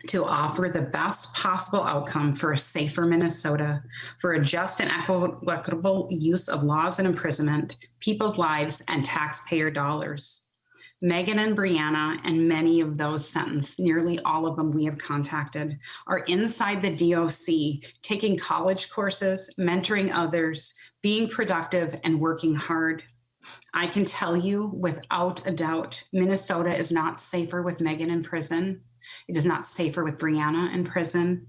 to offer the best possible outcome for a safer Minnesota, for a just and equitable use of laws and imprisonment, people's lives, and taxpayer dollars. Megan and Brianna and many of those sentenced, nearly all of them we have contacted, are inside the DOC, taking college courses, mentoring others, being productive, and working hard. I can tell you without a doubt, Minnesota is not safer with Megan in prison. It is not safer with Brianna in prison,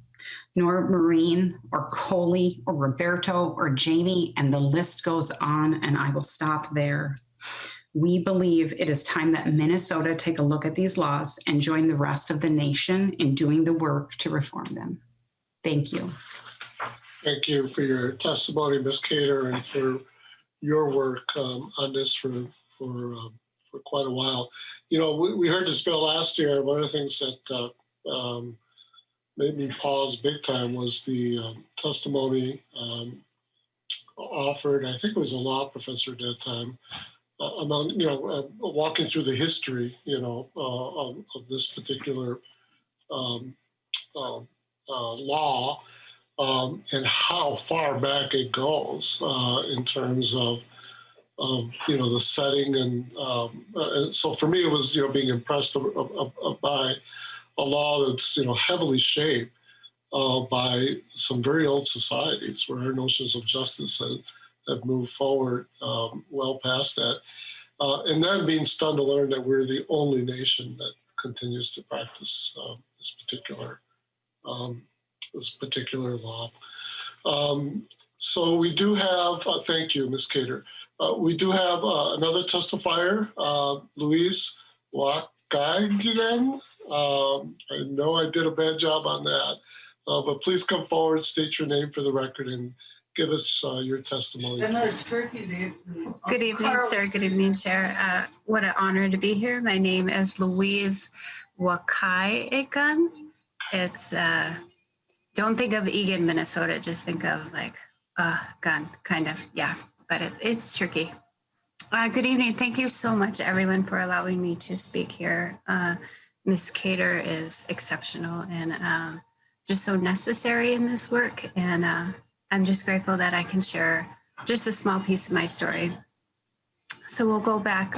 nor Maureen or Coley or Roberto or Jamie, and the list goes on, and I will stop there. We believe it is time that Minnesota take a look at these laws and join the rest of the nation in doing the work to reform them. Thank you. Thank you for your testimony, Ms. Cater, and for your work on this for quite a while. You know, we heard this bill last year. One of the things that made me pause big time was the testimony offered. I think it was a law professor at that time. Among, walking through the history, of this particular law and how far back it goes in terms of the setting. And so for me, it was, being impressed by a law that's, heavily shaped by some very old societies where our notions of justice have moved forward well past that. And then being stunned to learn that we're the only nation that continues to practice this particular law. So we do have, thank you, Ms. Cater. We do have another testifier, Louise Wakagian. I know I did a bad job on that, but please come forward, state your name for the record, and give us your testimony. Good evening, sir. Good evening, Chair. What an honor to be here. My name is Louise Wakagian. It's, don't think of Egan, Minnesota. Just think of like a gun, kind of. Yeah, but it's tricky. Good evening. Thank you so much, everyone, for allowing me to speak here. Ms. Cater is exceptional and just so necessary in this work. And I'm just grateful that I can share just a small piece of my story. So we'll go back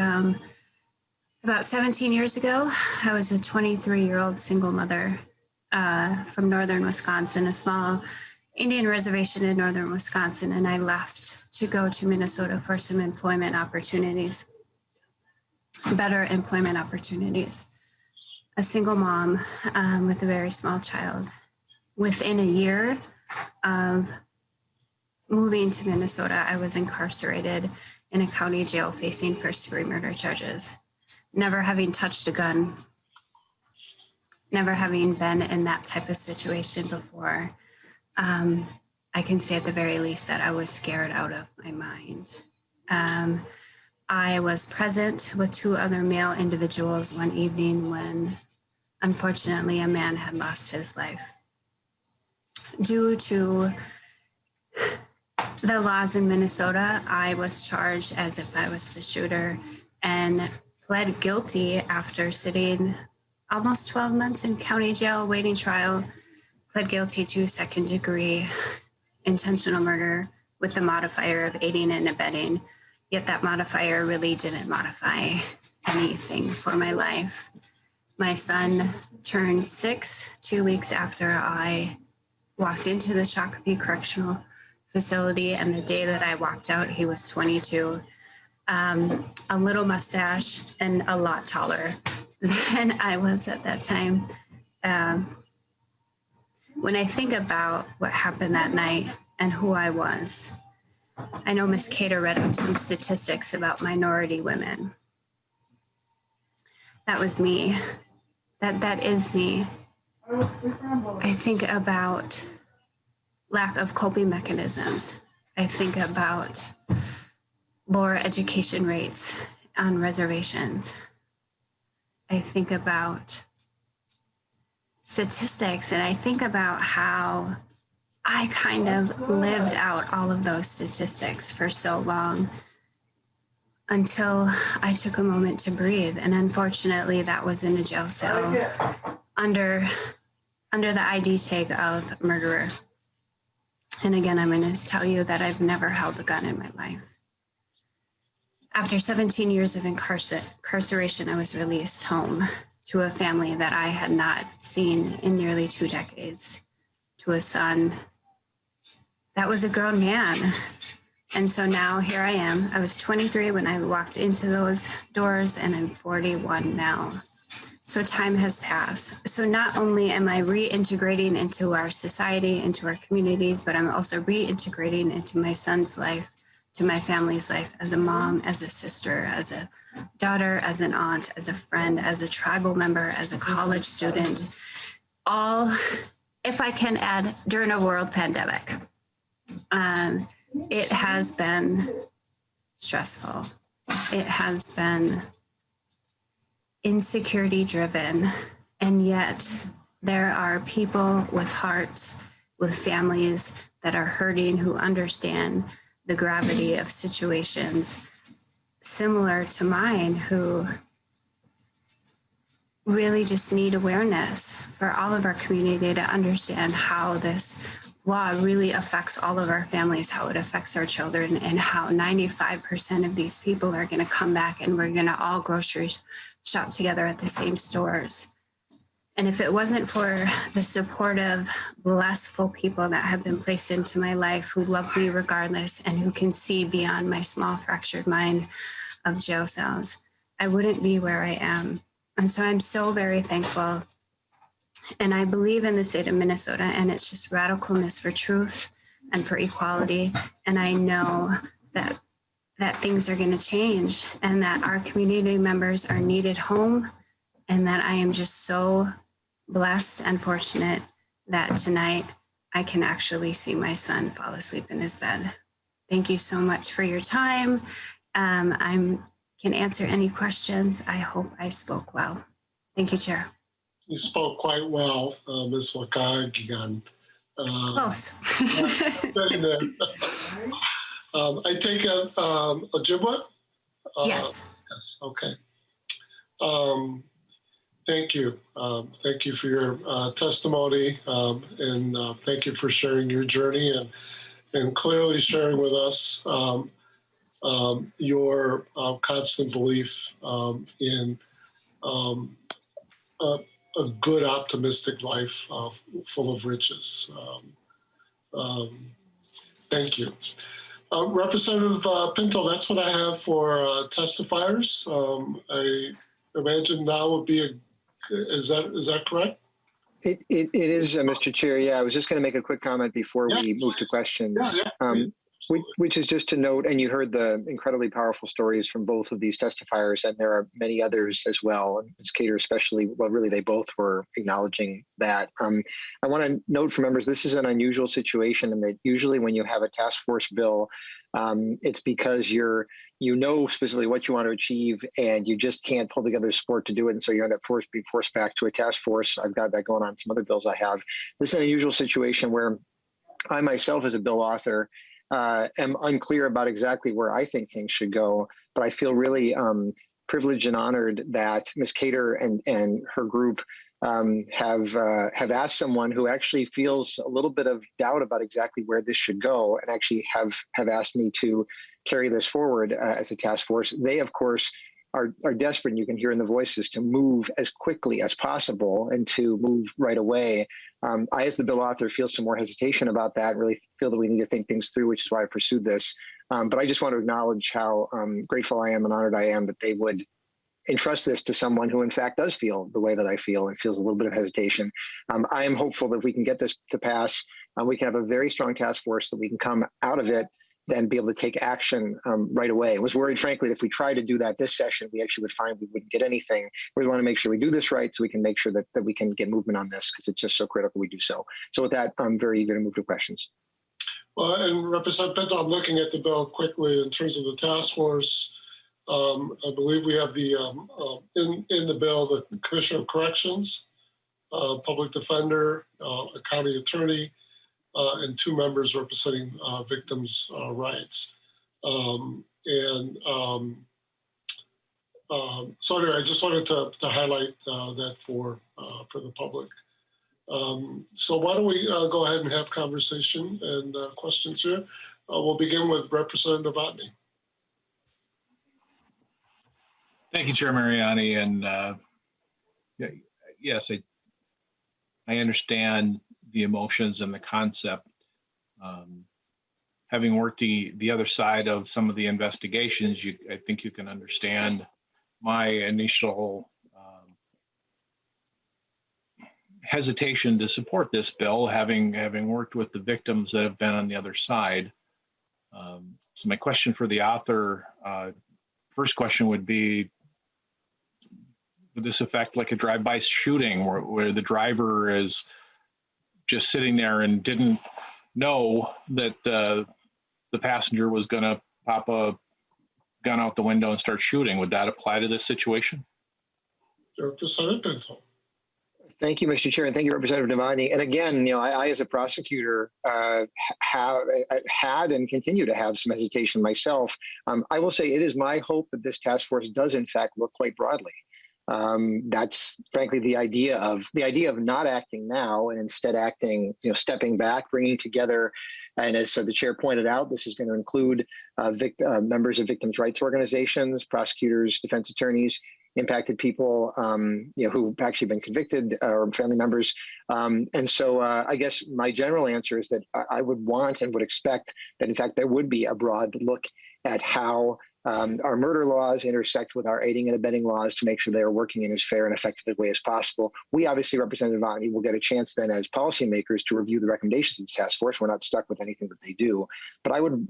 about 17 years ago. I was a 23-year-old single mother from northern Wisconsin, a small Indian reservation in northern Wisconsin, and I left to go to Minnesota for some employment opportunities, better employment opportunities. A single mom with a very small child. Within a year of moving to Minnesota, I was incarcerated in a county jail facing first-degree murder charges. Never having touched a gun, never having been in that type of situation before, I can say at the very least that I was scared out of my mind. I was present with two other male individuals one evening when, unfortunately, a man had lost his life. Due to the laws in Minnesota, I was charged as if I was the shooter and pled guilty after sitting almost 12 months in county jail awaiting trial, pled guilty to second-degree intentional murder with the modifier of aiding and abetting. Yet that modifier really didn't modify anything for my life. My son turned 6 2 weeks after I walked into the Shakopee Correctional Facility, and the day that I walked out, he was 22. A little mustache and a lot taller than I was at that time. When I think about what happened that night and who I was, I know Ms. Cater read up some statistics about minority women. That was me. That is me. I think about lack of coping mechanisms. I think about lower education rates on reservations. I think about statistics, and I think about how I kind of lived out all of those statistics for so long until I took a moment to breathe. And unfortunately, that was in a jail cell under the ID tag of murderer. And again, I'm going to tell you that I've never held a gun in my life. After 17 years of incarceration, I was released home to a family that I had not seen in nearly 2 decades, to a son that was a grown man. And so now here I am. I was 23 when I walked into those doors, and I'm 41 now. So time has passed. So not only am I reintegrating into our society, into our communities, but I'm also reintegrating into my son's life, to my family's life, as a mom, as a sister, as a daughter, as an aunt, as a friend, as a tribal member, as a college student, all, if I can add, during a world pandemic. It has been stressful. It has been insecurity driven, and yet there are people with hearts, with families that are hurting, who understand the gravity of situations similar to mine, who really just need awareness for all of our community to understand how this law really affects all of our families, how it affects our children, and how 95% of these people are going to come back and we're going to all grocery shop together at the same stores. And if it wasn't for the supportive, blissful people that have been placed into my life, who love me regardless and who can see beyond my small fractured mind of jail cells, I wouldn't be where I am. And so I'm so very thankful. And I believe in the state of Minnesota, and it's just radicalness for truth and for equality. And I know that things are going to change, and that our community members are needed home, and that I am just so blessed and fortunate that tonight I can actually see my son fall asleep in his bed. Thank you so much for your time. I can answer any questions. I hope I spoke well. Thank you, Chair. You spoke quite well, Ms. Wakagigan. Close. I take it Ojibwa? Yes. Yes, okay. Thank you. Thank you for your testimony, and thank you for sharing your journey and clearly sharing with us your constant belief in a good, optimistic life full of riches. Thank you. Representative Pinto, that's what I have for testifiers. I imagine now would be is that correct? It is, Mr. Chair. Yeah, I was just going to make a quick comment before we move to questions. Which is just to note, and you heard the incredibly powerful stories from both of these testifiers, and there are many others as well. And Ms. Cater especially, well, really, they both were acknowledging that. I want to note for members, this is an unusual situation, and that usually when you have a task force bill, it's because you know specifically what you want to achieve, and you just can't pull together support to do it. And so you end up being forced back to a task force. I've got that going on in some other bills I have. This is an unusual situation where I myself, as a bill author, am unclear about exactly where I think things should go, but I feel really privileged and honored that Ms. Cater and her group have asked someone who actually feels a little bit of doubt about exactly where this should go, and actually have asked me to carry this forward as a task force. They, of course, are desperate, and you can hear in the voices, to move as quickly as possible and to move right away. I, as the bill author, feel some more hesitation about that, really feel that we need to think things through, which is why I pursued this. But I just want to acknowledge how grateful I am and honored I am that they would entrust this to someone who in fact does feel the way that I feel and feels a little bit of hesitation. I am hopeful that we can get this to pass. We can have a very strong task force, that we can come out of it then be able to take action right away. I was worried, frankly, that if we try to do that this session, we actually would find we wouldn't get anything. We want to make sure we do this right so we can make sure that we can get movement on this, because it's just so critical we do so. So with that, I'm very eager to move to questions. Well, and Representative Pinto, I'm looking at the bill quickly in terms of the task force. I believe we have the in the bill, the Commissioner of Corrections, public defender, a county attorney, and 2 members representing victims' rights. So anyway, I just wanted to highlight that for the public. So why don't we go ahead and have conversation and questions here. We'll begin with Representative Otney. Thank you, Chair Mariani. And yes, I understand the emotions and the concept. Having worked the other side of some of the investigations, I think you can understand my initial hesitation to support this bill, having worked with the victims that have been on the other side. So my question for the author, first question would be, would this affect like a drive-by shooting where the driver is just sitting there and didn't know that the passenger was going to pop a gun out the window and start shooting? Would that apply to this situation? Representative Pinto. Thank you, Mr. Chair, and thank you, Representative Devani. And again, I as a prosecutor have had and continue to have some hesitation myself. I will say it is my hope that this task force does in fact work quite broadly. That's frankly the idea of not acting now and instead acting, stepping back, bringing together. And as the chair pointed out, this is going to include members of victims' rights organizations, prosecutors, defense attorneys, impacted people, who've actually been convicted or family members. And so I guess my general answer is that I would want and would expect that, in fact, there would be a broad look at how our murder laws intersect with our aiding and abetting laws to make sure they are working in as fair and effective a way as possible. We obviously, Representative Devani, will get a chance then as policymakers to review the recommendations of the task force. We're not stuck with anything that they do, but I would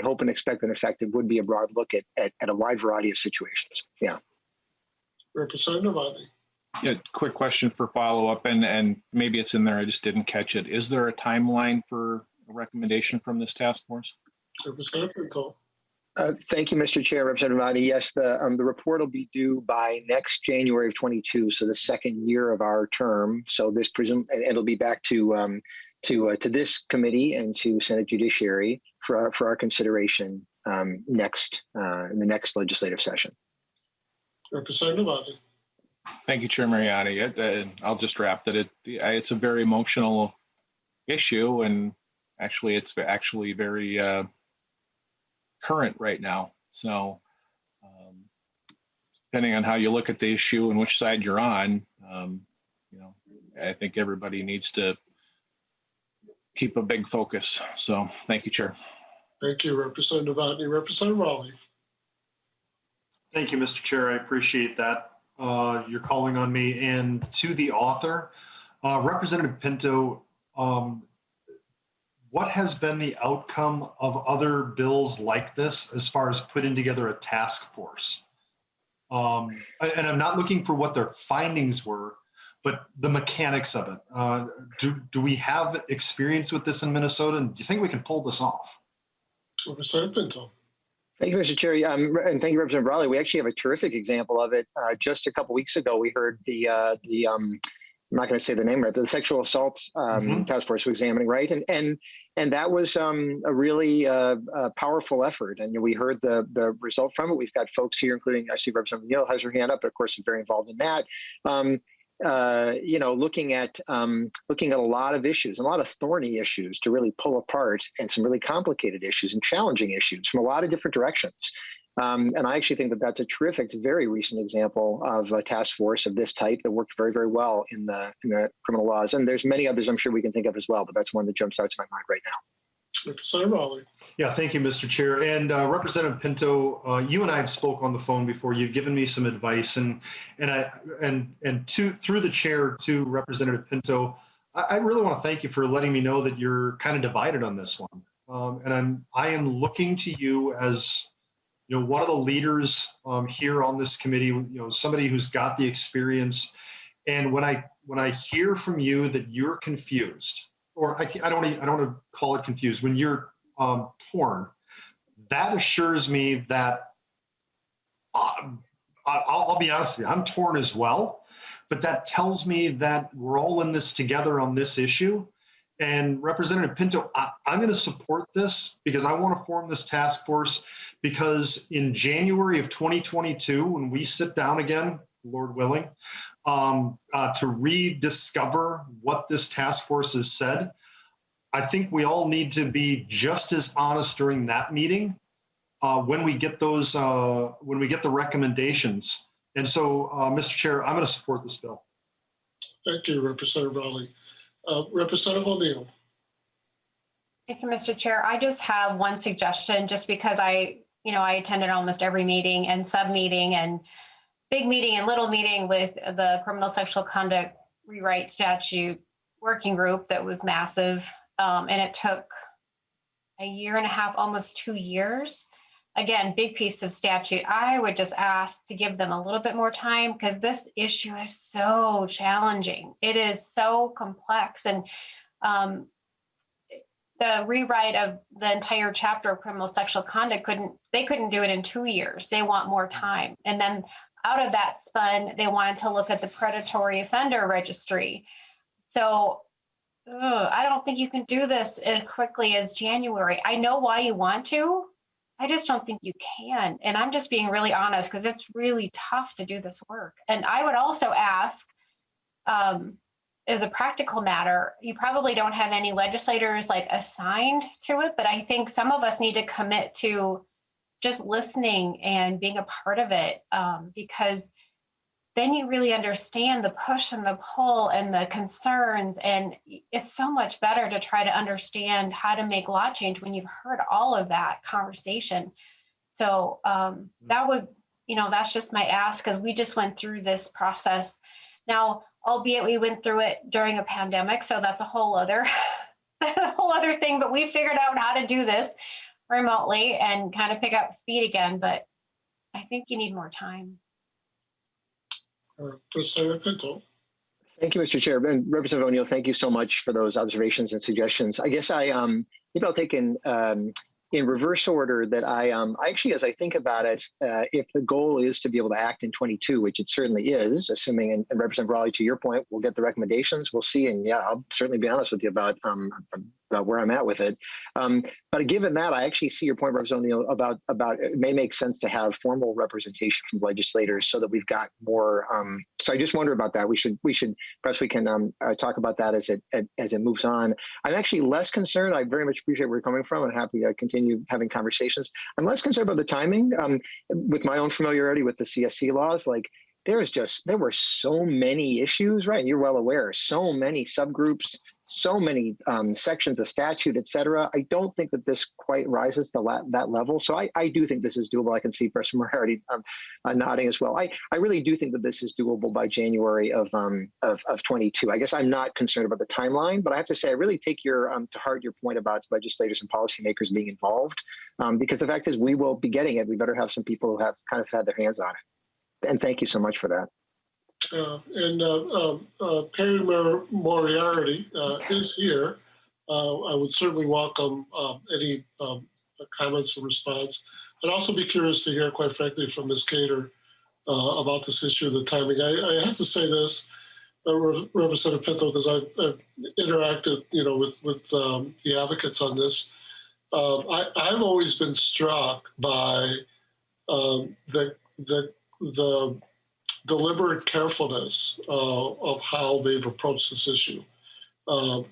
hope and expect that in fact it would be a broad look at a wide variety of situations. Yeah. Representative Devani. Yeah, quick question for follow-up, and maybe it's in there, I just didn't catch it. Is there a timeline for a recommendation from this task force? Representative Pinto. Thank you, Mr. Chair, Representative Devani. Yes, the report will be due by next January of 22, so the second year of our term. So this it'll be back to this committee and to Senate Judiciary for our consideration in the next legislative session. Representative Otney. Thank you, Chair Mariani. I'll just wrap that it's a very emotional issue, and actually it's actually very current right now. So depending on how you look at the issue and which side you're on, I think everybody needs to keep a big focus. So thank you, Chair. Thank you, Representative Otney. Representative Raleigh. Thank you, Mr. Chair. I appreciate that. You're calling on me. And to the author, Representative Pinto, what has been the outcome of other bills like this as far as putting together a task force? And I'm not looking for what their findings were, but the mechanics of it. Do we have experience with this in Minnesota? And do you think we can pull this off? Representative Pinto. Thank you, Mr. Chair. And thank you, Representative Raleigh. We actually have a terrific example of it. Just a couple weeks ago, we heard I'm not going to say the name right, but the sexual assault task force was examining, right? And that was a really powerful effort. And we heard the result from it. We've got folks here, including I see Representative Neal has her hand up, but of course, is very involved in that. Looking at a lot of issues, a lot of thorny issues to really pull apart, and some really complicated issues and challenging issues from a lot of different directions. And I actually think that that's a terrific, very recent example of a task force of this type that worked very, very well in the criminal laws. And there's many others I'm sure we can think of as well, but that's one that jumps out to my mind right now. Representative Raleigh. Yeah, thank you, Mr. Chair. And Representative Pinto, you and I have spoke on the phone before. You've given me some advice, and through the chair to Representative Pinto, I really want to thank you for letting me know that you're kind of divided on this one. And I am looking to you as one of the leaders here on this committee. Somebody who's got the experience. And when I hear from you that you're confused, or I don't want to call it confused, when you're torn, that assures me that I'll be honest with you, I'm torn as well. But that tells me that we're all in this together on this issue. And Representative Pinto, I'm going to support this because I want to form this task force, because in January of 2022, when we sit down again, Lord willing, to rediscover what this task force has said, I think we all need to be just as honest during that meeting when we get the recommendations. And so, Mr. Chair, I'm going to support this bill. Thank you, Representative Raleigh. Representative O'Neill. Thank you, Mr. Chair. I just have one suggestion, just because I attended almost every meeting and sub-meeting and big meeting and little meeting with the criminal sexual conduct rewrite statute working group that was massive. And it took a year and a half, almost 2 years. Again, big piece of statute. I would just ask to give them a little bit more time, because this issue is so challenging. It is so complex. And the rewrite of the entire chapter of criminal sexual conduct couldn't do it in 2 years. They want more time. And then out of that spun, they wanted to look at the predatory offender registry. So I don't think you can do this as quickly as January. I know why you want to. I just don't think you can. And I'm just being really honest, because it's really tough to do this work. And I would also ask, as a practical matter, you probably don't have any legislators assigned to it, but I think some of us need to commit to just listening and being a part of it, because then you really understand the push and the pull and the concerns. And it's so much better to try to understand how to make law change when you've heard all of that conversation. So that would, that's just my ask, because we just went through this process. Now, albeit we went through it during a pandemic, so that's a whole other thing, but we figured out how to do this remotely and kind of pick up speed again. But I think you need more time. Representative Pinto. Thank you, Mr. Chair. And Representative O'Neill, thank you so much for those observations and suggestions. I guess maybe I'll take in reverse order that I actually, as I think about it, if the goal is to be able to act in 22, which it certainly is, assuming, and Representative Raleigh, to your point, we'll get the recommendations, we'll see, and yeah, I'll certainly be honest with you about where I'm at with it. But given that, I actually see your point, Representative O'Neill, about it may make sense to have formal representation from legislators so that we've got more. So I just wonder about that. We should perhaps we can talk about that as it moves on. I'm actually less concerned. I very much appreciate where you're coming from, and happy to continue having conversations. I'm less concerned about the timing. With my own familiarity with the CSC laws, there were so many issues, right? And you're well aware, so many subgroups, so many sections of statute, et cetera. I don't think that this quite rises to that level. So I do think this is doable. I can see Professor Moriarty nodding as well. I really do think that this is doable by January of 22. I guess I'm not concerned about the timeline, but I have to say I really take to heart your point about legislators and policymakers being involved, because the fact is we will be getting it. We better have some people who have kind of had their hands on it. And thank you so much for that. Perry Moriarty is here. I would certainly welcome any comments or response. I'd also be curious to hear, quite frankly, from Ms. Cater about this issue of the timing. I have to say this, Representative Pinto, because I've interacted, with the advocates on this. I've always been struck by the deliberate carefulness of how they've approached this issue.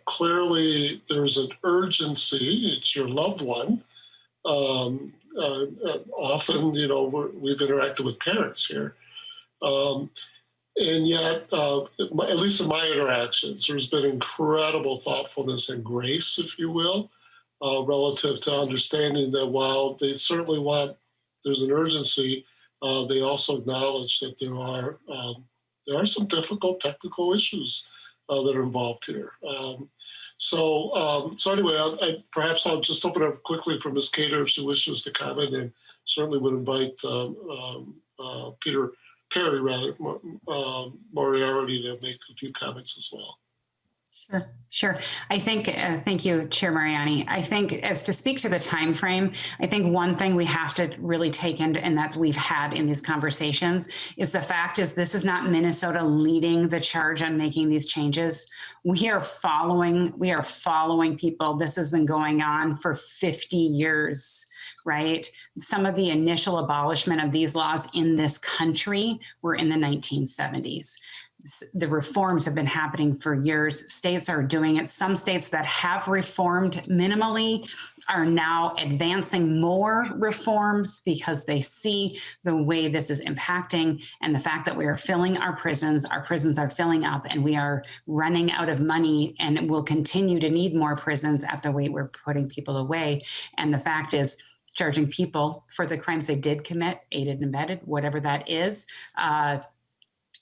Clearly, there's an urgency. It's your loved one. often, we've interacted with parents here. And yet, at least in my interactions, there's been incredible thoughtfulness and grace, if you will, relative to understanding that while they certainly there's an urgency, they also acknowledge that there are some difficult technical issues that are involved here. So anyway, perhaps I'll just open up quickly for Ms. Cater if she wishes to comment, and certainly would invite Perry Moriarty to make a few comments as well. Sure. I think, thank you, Chair Mariani. I think as to speak to the time frame, I think one thing we have to really take into, and that's we've had in these conversations, is the fact is this is not Minnesota leading the charge on making these changes. We are following people. This has been going on for 50 years. Right? Some of the initial abolishment of these laws in this country were in the 1970s. The reforms have been happening for years. States are doing it. Some states that have reformed minimally are now advancing more reforms because they see the way this is impacting and the fact that we are filling our prisons are filling up, and we are running out of money and will continue to need more prisons at the rate we're putting people away. And the fact is, charging people for the crimes they did commit, aided and abetted, whatever that is,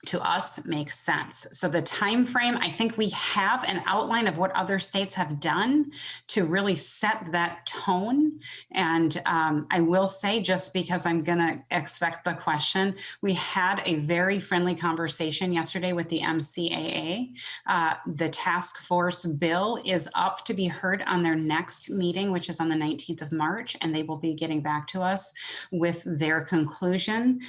to us makes sense. So the time frame, I think we have an outline of what other states have done to really set that tone. And I will say, just because I'm going to expect the question, we had a very friendly conversation yesterday with the MCAA. The task force bill is up to be heard on their next meeting, which is on the 19th of March, and they will be getting back to us with their conclusion.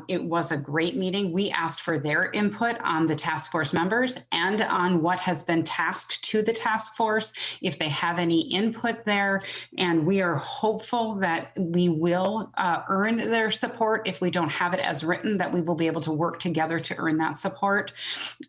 It was a great meeting. We asked for their input on the task force members and on what has been tasked to the task force, if they have any input there. And we are hopeful that we will earn their support. If we don't have it as written, that we will be able to work together to earn that support.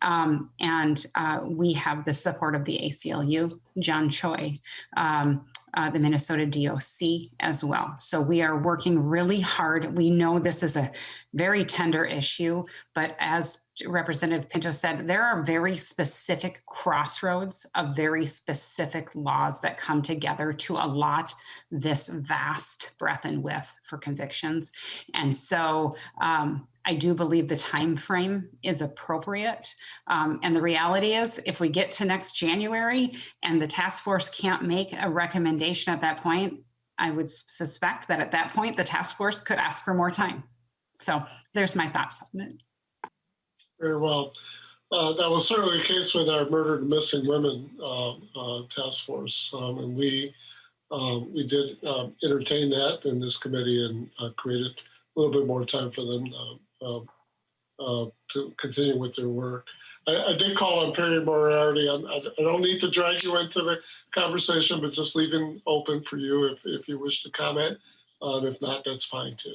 And we have the support of the ACLU, John Choi, the Minnesota DOC as well. So we are working really hard. We know this is a very tender issue, but as Representative Pinto said, there are very specific crossroads of very specific laws that come together to allot this vast breadth and width for convictions. And so I do believe the time frame is appropriate. And the reality is, if we get to next January and the task force can't make a recommendation at that point, I would suspect that at that point, the task force could ask for more time. So there's my thoughts on it. Very well. That was certainly the case with our murdered and missing women task force. And we did entertain that in this committee and created a little bit more time for them to continue with their work. I did call on Perry Moriarty. I don't need to drag you into the conversation, but just leaving open for you if you wish to comment. And if not, that's fine too.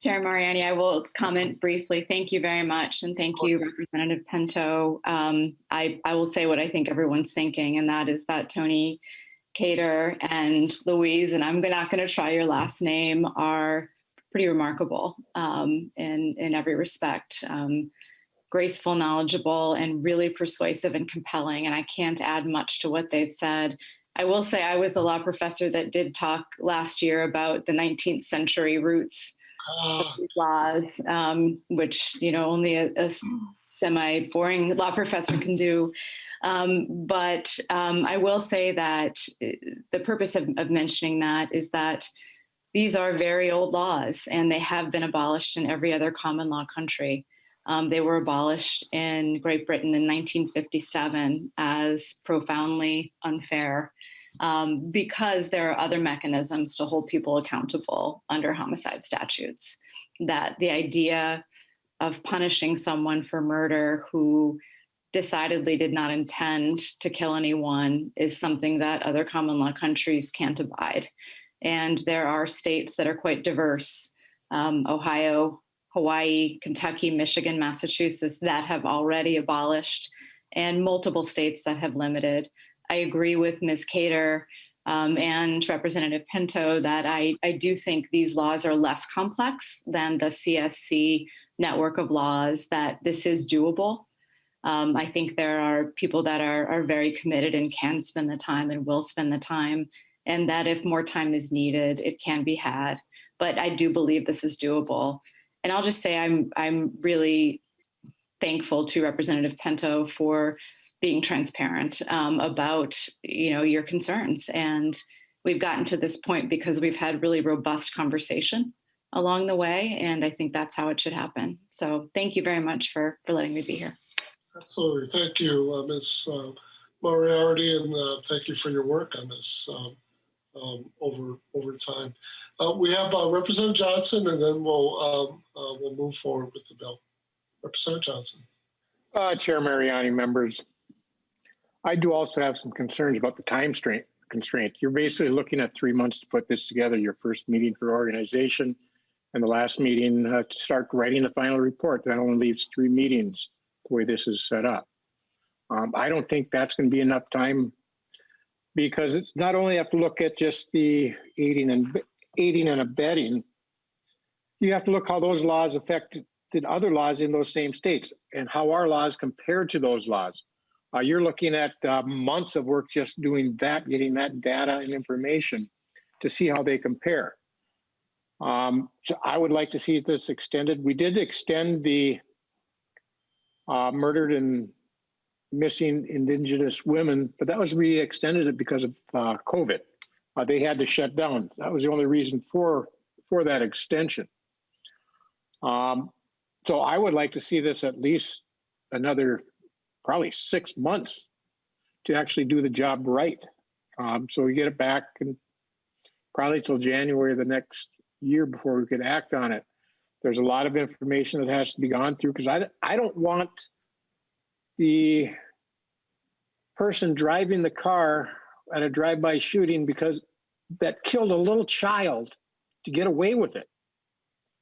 Chair Mariani, I will comment briefly. Thank you very much. And thank you, Representative Pinto. I will say what I think everyone's thinking, and that is that Tony Cater and Louise, and I'm not going to try your last name, are pretty remarkable in every respect. Graceful, knowledgeable, and really persuasive and compelling. And I can't add much to what they've said. I will say I was the law professor that did talk last year about the 19th century roots of these laws, which, only a semi-boring law professor can do. But I will say that the purpose of mentioning that is that these are very old laws, and they have been abolished in every other common law country. They were abolished in Great Britain in 1957 as profoundly unfair because there are other mechanisms to hold people accountable under homicide statutes. That the idea of punishing someone for murder who decidedly did not intend to kill anyone is something that other common law countries can't abide. And there are states that are quite diverse, Ohio, Hawaii, Kentucky, Michigan, Massachusetts, that have already abolished, and multiple states that have limited. I agree with Ms. Cater and Representative Pinto that I do think these laws are less complex than the CSC network of laws, that this is doable. I think there are people that are very committed and can spend the time and will spend the time, and that if more time is needed, it can be had. But I do believe this is doable. And I'll just say I'm really thankful to Representative Pinto for being transparent about your concerns. And we've gotten to this point because we've had really robust conversation along the way, and I think that's how it should happen. So thank you very much for letting me be here. Absolutely. Thank you, Ms. Moriarty, and thank you for your work on this over time. We have Representative Johnson, and then we'll move forward with the bill. Representative Johnson. Chair Mariani, members, I do also have some concerns about the time constraint. You're basically looking at 3 months to put this together, your first meeting for organization, and the last meeting to start writing the final report. That only leaves 3 meetings the way this is set up. I don't think that's going to be enough time, because it's not only have to look at just the aiding and abetting, you have to look how those laws affected other laws in those same states and how our laws compare to those laws. You're looking at months of work just doing that, getting that data and information to see how they compare. So I would like to see this extended. We did extend the murdered and missing Indigenous women, but that was extended it because of COVID. They had to shut down. That was the only reason for that extension. So I would like to see this at least another probably 6 months to actually do the job right. So we get it back and probably till January of the next year before we could act on it. There's a lot of information that has to be gone through, because I don't want the person driving the car at a drive-by shooting because that killed a little child to get away with it.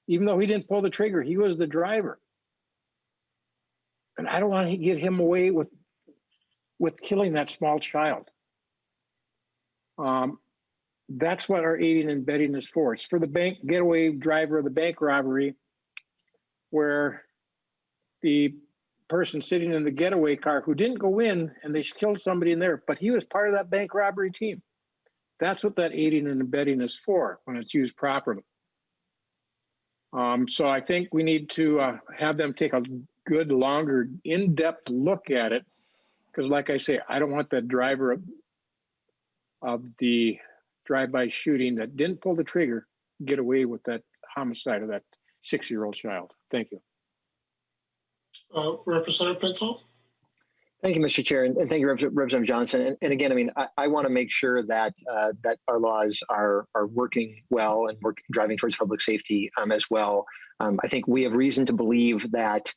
Even though he didn't pull the trigger, he was the driver. And I don't want to get him away with killing that small child. That's what our aiding and abetting is for. It's for the bank getaway driver of the bank robbery, where the person sitting in the getaway car who didn't go in and they killed somebody in there, but he was part of that bank robbery team. That's what that aiding and abetting is for when it's used properly. So I think we need to have them take a good, longer, in-depth look at it, because like I say, I don't want the driver of the drive-by shooting that didn't pull the trigger get away with that homicide of that 6-year-old child. Thank you. Representative Pinto. Thank you, Mr. Chair, and thank you, Representative Johnson. And again, I mean, I want to make sure that that our laws are working well and we're driving towards public safety as well. I think we have reason to believe that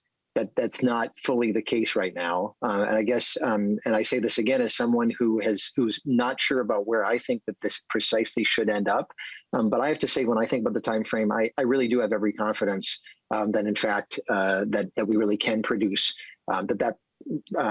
that's not fully the case right now. And I guess, and I say this again as someone who's not sure about where I think that this precisely should end up. But I have to say, when I think about the time frame, I really do have every confidence that in fact that we really can produce that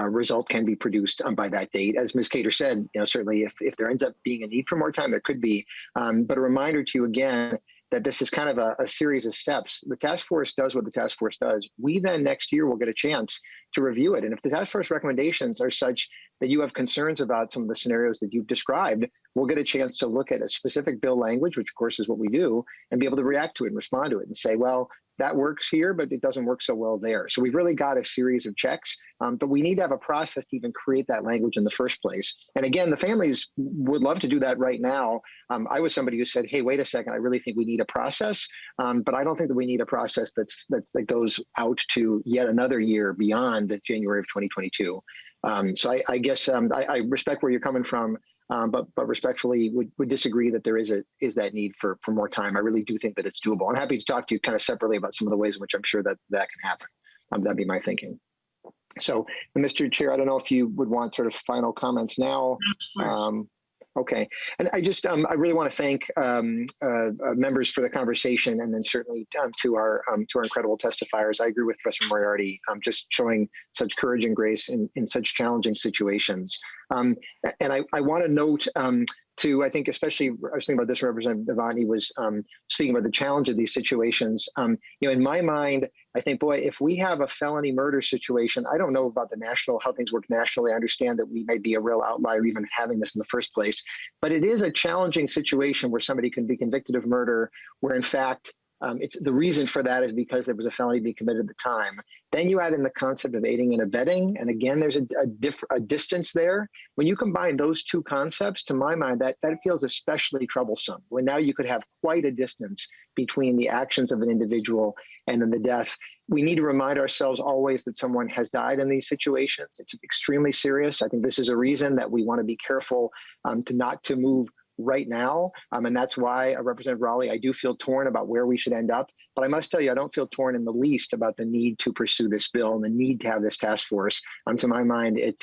result can be produced by that date. As Ms. Cater said, certainly if there ends up being a need for more time, there could be. But a reminder to you again that this is kind of a series of steps. The task force does what the task force does. We then next year will get a chance to review it. And if the task force recommendations are such that you have concerns about some of the scenarios that you've described, we'll get a chance to look at a specific bill language, which of course is what we do, and be able to react to it and respond to it and say, well, that works here, but it doesn't work so well there. So we've really got a series of checks, but we need to have a process to even create that language in the first place. And again, the families would love to do that right now. I was somebody who said, hey, wait a second, I really think we need a process, but I don't think that we need a process that goes out to yet another year beyond January of 2022. So I guess I respect where you're coming from, but respectfully would disagree that there is that need for more time. I really do think that it's doable. I'm happy to talk to you kind of separately about some of the ways in which I'm sure that can happen. That'd be my thinking. So, Mr. Chair, I don't know if you would want sort of final comments now. Yes, okay, and I just I really want to thank members for the conversation, and then certainly to our incredible testifiers. I agree with Professor Moriarty, just showing such courage and grace in such challenging situations. And I want to note to, I think, especially, I was thinking about this, Representative Devani was speaking about the challenge of these situations. In my mind, I think, boy, if we have a felony murder situation, I don't know about how things work nationally. I understand that we may be a real outlier even having this in the first place, but it is a challenging situation where somebody can be convicted of murder, where in fact, it's the reason for that is because there was a felony being committed at the time. Then you add in the concept of aiding and abetting, and again, there's a distance there. When you combine those two concepts, to my mind, that feels especially troublesome. When now you could have quite a distance between the actions of an individual and then the death. We need to remind ourselves always that someone has died in these situations. It's extremely serious. I think this is a reason that we want to be careful not to move right now. And that's why, Representative Raleigh, I do feel torn about where we should end up. But I must tell you, I don't feel torn in the least about the need to pursue this bill and the need to have this task force. To my mind, it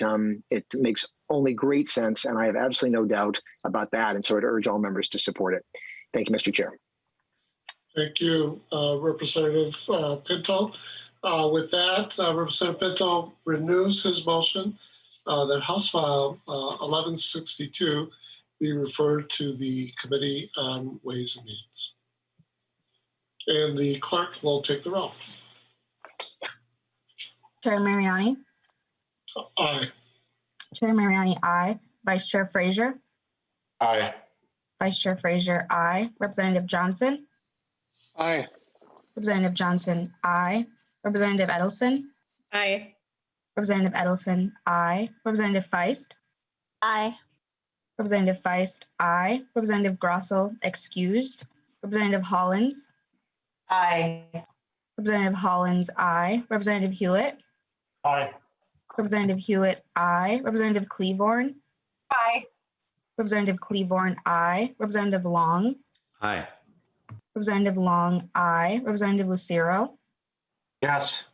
makes only great sense, and I have absolutely no doubt about that. And so I'd urge all members to support it. Thank you, Mr. Chair. Thank you, Representative Pinto. With that, Representative Pinto renews his motion that House File 1162 be referred to the Committee on Ways and Means. And the clerk will take the roll. Chair Mariani? Aye. Chair Mariani, aye. Vice Chair Frazier? Aye. Vice Chair Frazier, aye. Representative Johnson? Aye. Representative Johnson, aye. Representative Edelson? Aye. Representative Edelson, aye. Representative Feist? Aye. Representative Feist, aye. Representative Grosso, excused. Representative Hollins? Aye. Representative Hollins, aye. Representative Hewitt? Aye. Representative Hewitt, aye. Representative Cleavorn? Aye. Representative Cleavorn, aye. Representative Long? Aye. Representative Long, aye. Representative Lucero? Yes.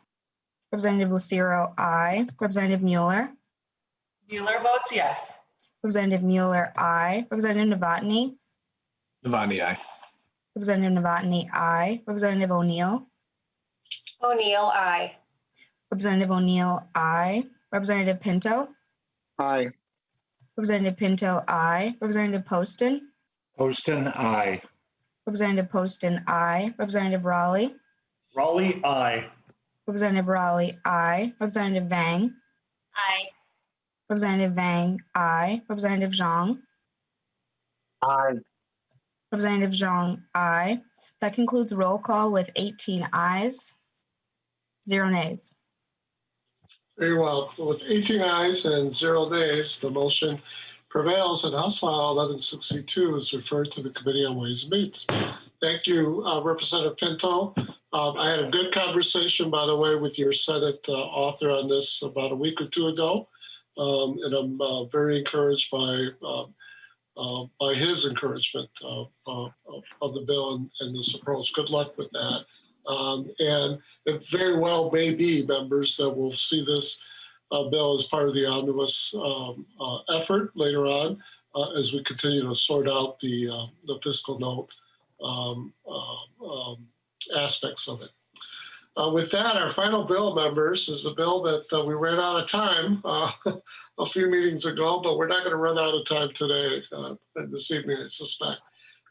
Representative Lucero, aye. Representative Mueller? Mueller votes yes. Representative Mueller, aye. Representative Novotny? Devani, aye. Representative Novotny, aye. Representative O'Neill? O'Neill, aye. Representative O'Neill, aye. Representative Pinto? Aye. Representative Pinto, aye. Representative Poston? Poston, aye. Representative Poston, aye. Representative Raleigh? Raleigh, aye. Representative Raleigh, aye. Representative Vang? Aye. Representative Vang, aye. Representative Zhang? Aye. Representative Zhang, aye. That concludes roll call with 18 ayes, 0 nays. Very well. With 18 ayes and 0 nays, the motion prevails and House File 1162 is referred to the Committee on Ways and Means. Thank you, Representative Pinto. I had a good conversation, by the way, with your Senate author on this about a week or two ago. And I'm very encouraged by his encouragement of the bill and this approach. Good luck with that. And it very well may be, members, that we'll see this bill as part of the omnibus effort later on as we continue to sort out the fiscal note aspects of it. With that, our final bill, members, is a bill that we ran out of time a few meetings ago, but we're not going to run out of time today, this evening, I suspect.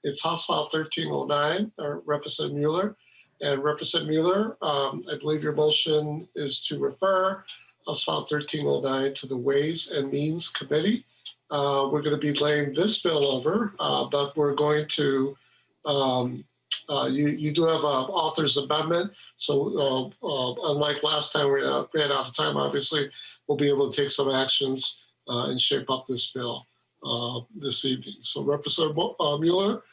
It's House File 1309, Representative Mueller. And Representative Mueller, I believe your motion is to refer House File 1309 to the Ways and Means Committee. We're going to be laying this bill over, but we're going to, you do have an author's amendment. So unlike last time we ran out of time, obviously, we'll be able to take some actions and shape up this bill this evening. So Representative Mueller,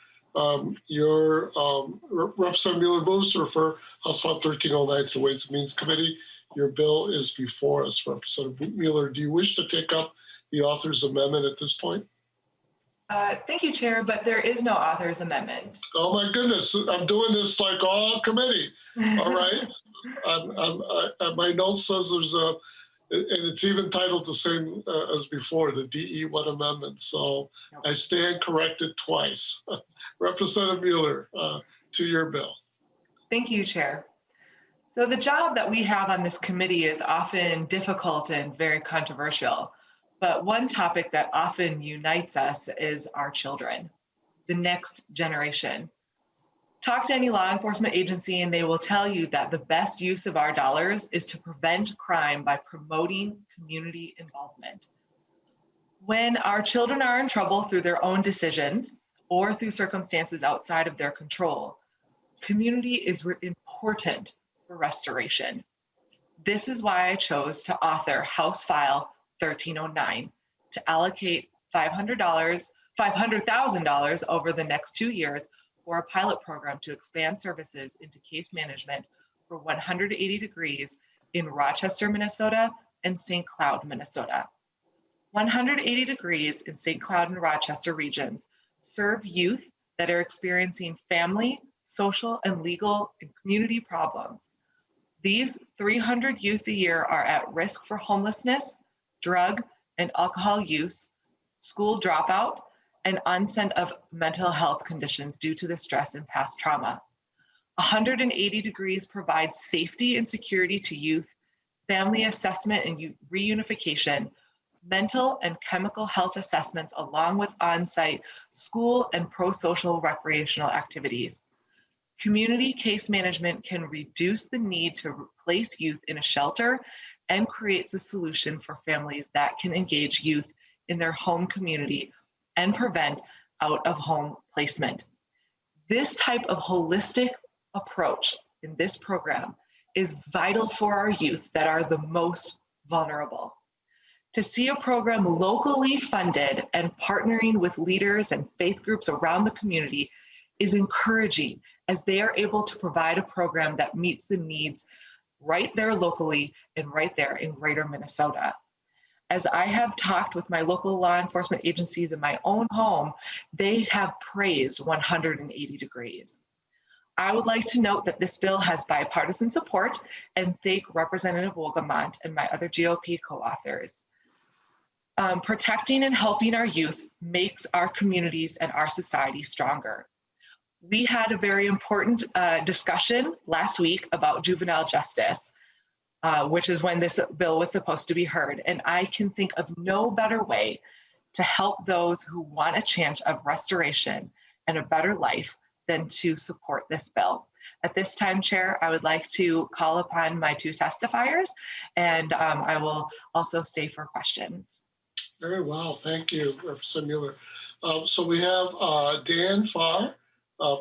Representative Mueller moves to refer House File 1309 to the Ways and Means Committee. Your bill is before us. Representative Mueller, do you wish to take up the author's amendment at this point? Thank you, Chair, but there is no author's amendment. Oh my goodness, I'm doing this like all committee. All right. My note says there's a, and it's even titled the same as before, the DE1 amendment. So I stand corrected twice. Representative Mueller, to your bill. Thank you, Chair. So the job that we have on this committee is often difficult and very controversial. But one topic that often unites us is our children, the next generation. Talk to any law enforcement agency and they will tell you that the best use of our dollars is to prevent crime by promoting community involvement. When our children are in trouble through their own decisions or through circumstances outside of their control, community is important for restoration. This is why I chose to author House File 1309 to allocate $500,000 over the next 2 years for a pilot program to expand services into case management for 180 Degrees in Rochester, Minnesota and St. Cloud, Minnesota. 180 Degrees in St. Cloud and Rochester regions serve youth that are experiencing family, social, and legal and community problems. These 300 youth a year are at risk for homelessness, drug and alcohol use, school dropout, and onset of mental health conditions due to the stress and past trauma. 180 Degrees provides safety and security to youth, family assessment and reunification, mental and chemical health assessments, along with on-site school and pro-social recreational activities. Community case management can reduce the need to place youth in a shelter and creates a solution for families that can engage youth in their home community and prevent out-of-home placement. This type of holistic approach in this program is vital for our youth that are the most vulnerable. To see a program locally funded and partnering with leaders and faith groups around the community is encouraging, as they are able to provide a program that meets the needs right there locally and right there in Greater Minnesota. As I have talked with my local law enforcement agencies in my own home, they have praised 180 Degrees. I would like to note that this bill has bipartisan support and thank Representative Wolgamont and my other GOP co-authors. Protecting and helping our youth makes our communities and our society stronger. We had a very important discussion last week about juvenile justice, which is when this bill was supposed to be heard. And I can think of no better way to help those who want a chance of restoration and a better life than to support this bill. At this time, Chair, I would like to call upon my two testifiers, and I will also stay for questions. Very well, thank you, Representative Mueller. So we have Dan Farr,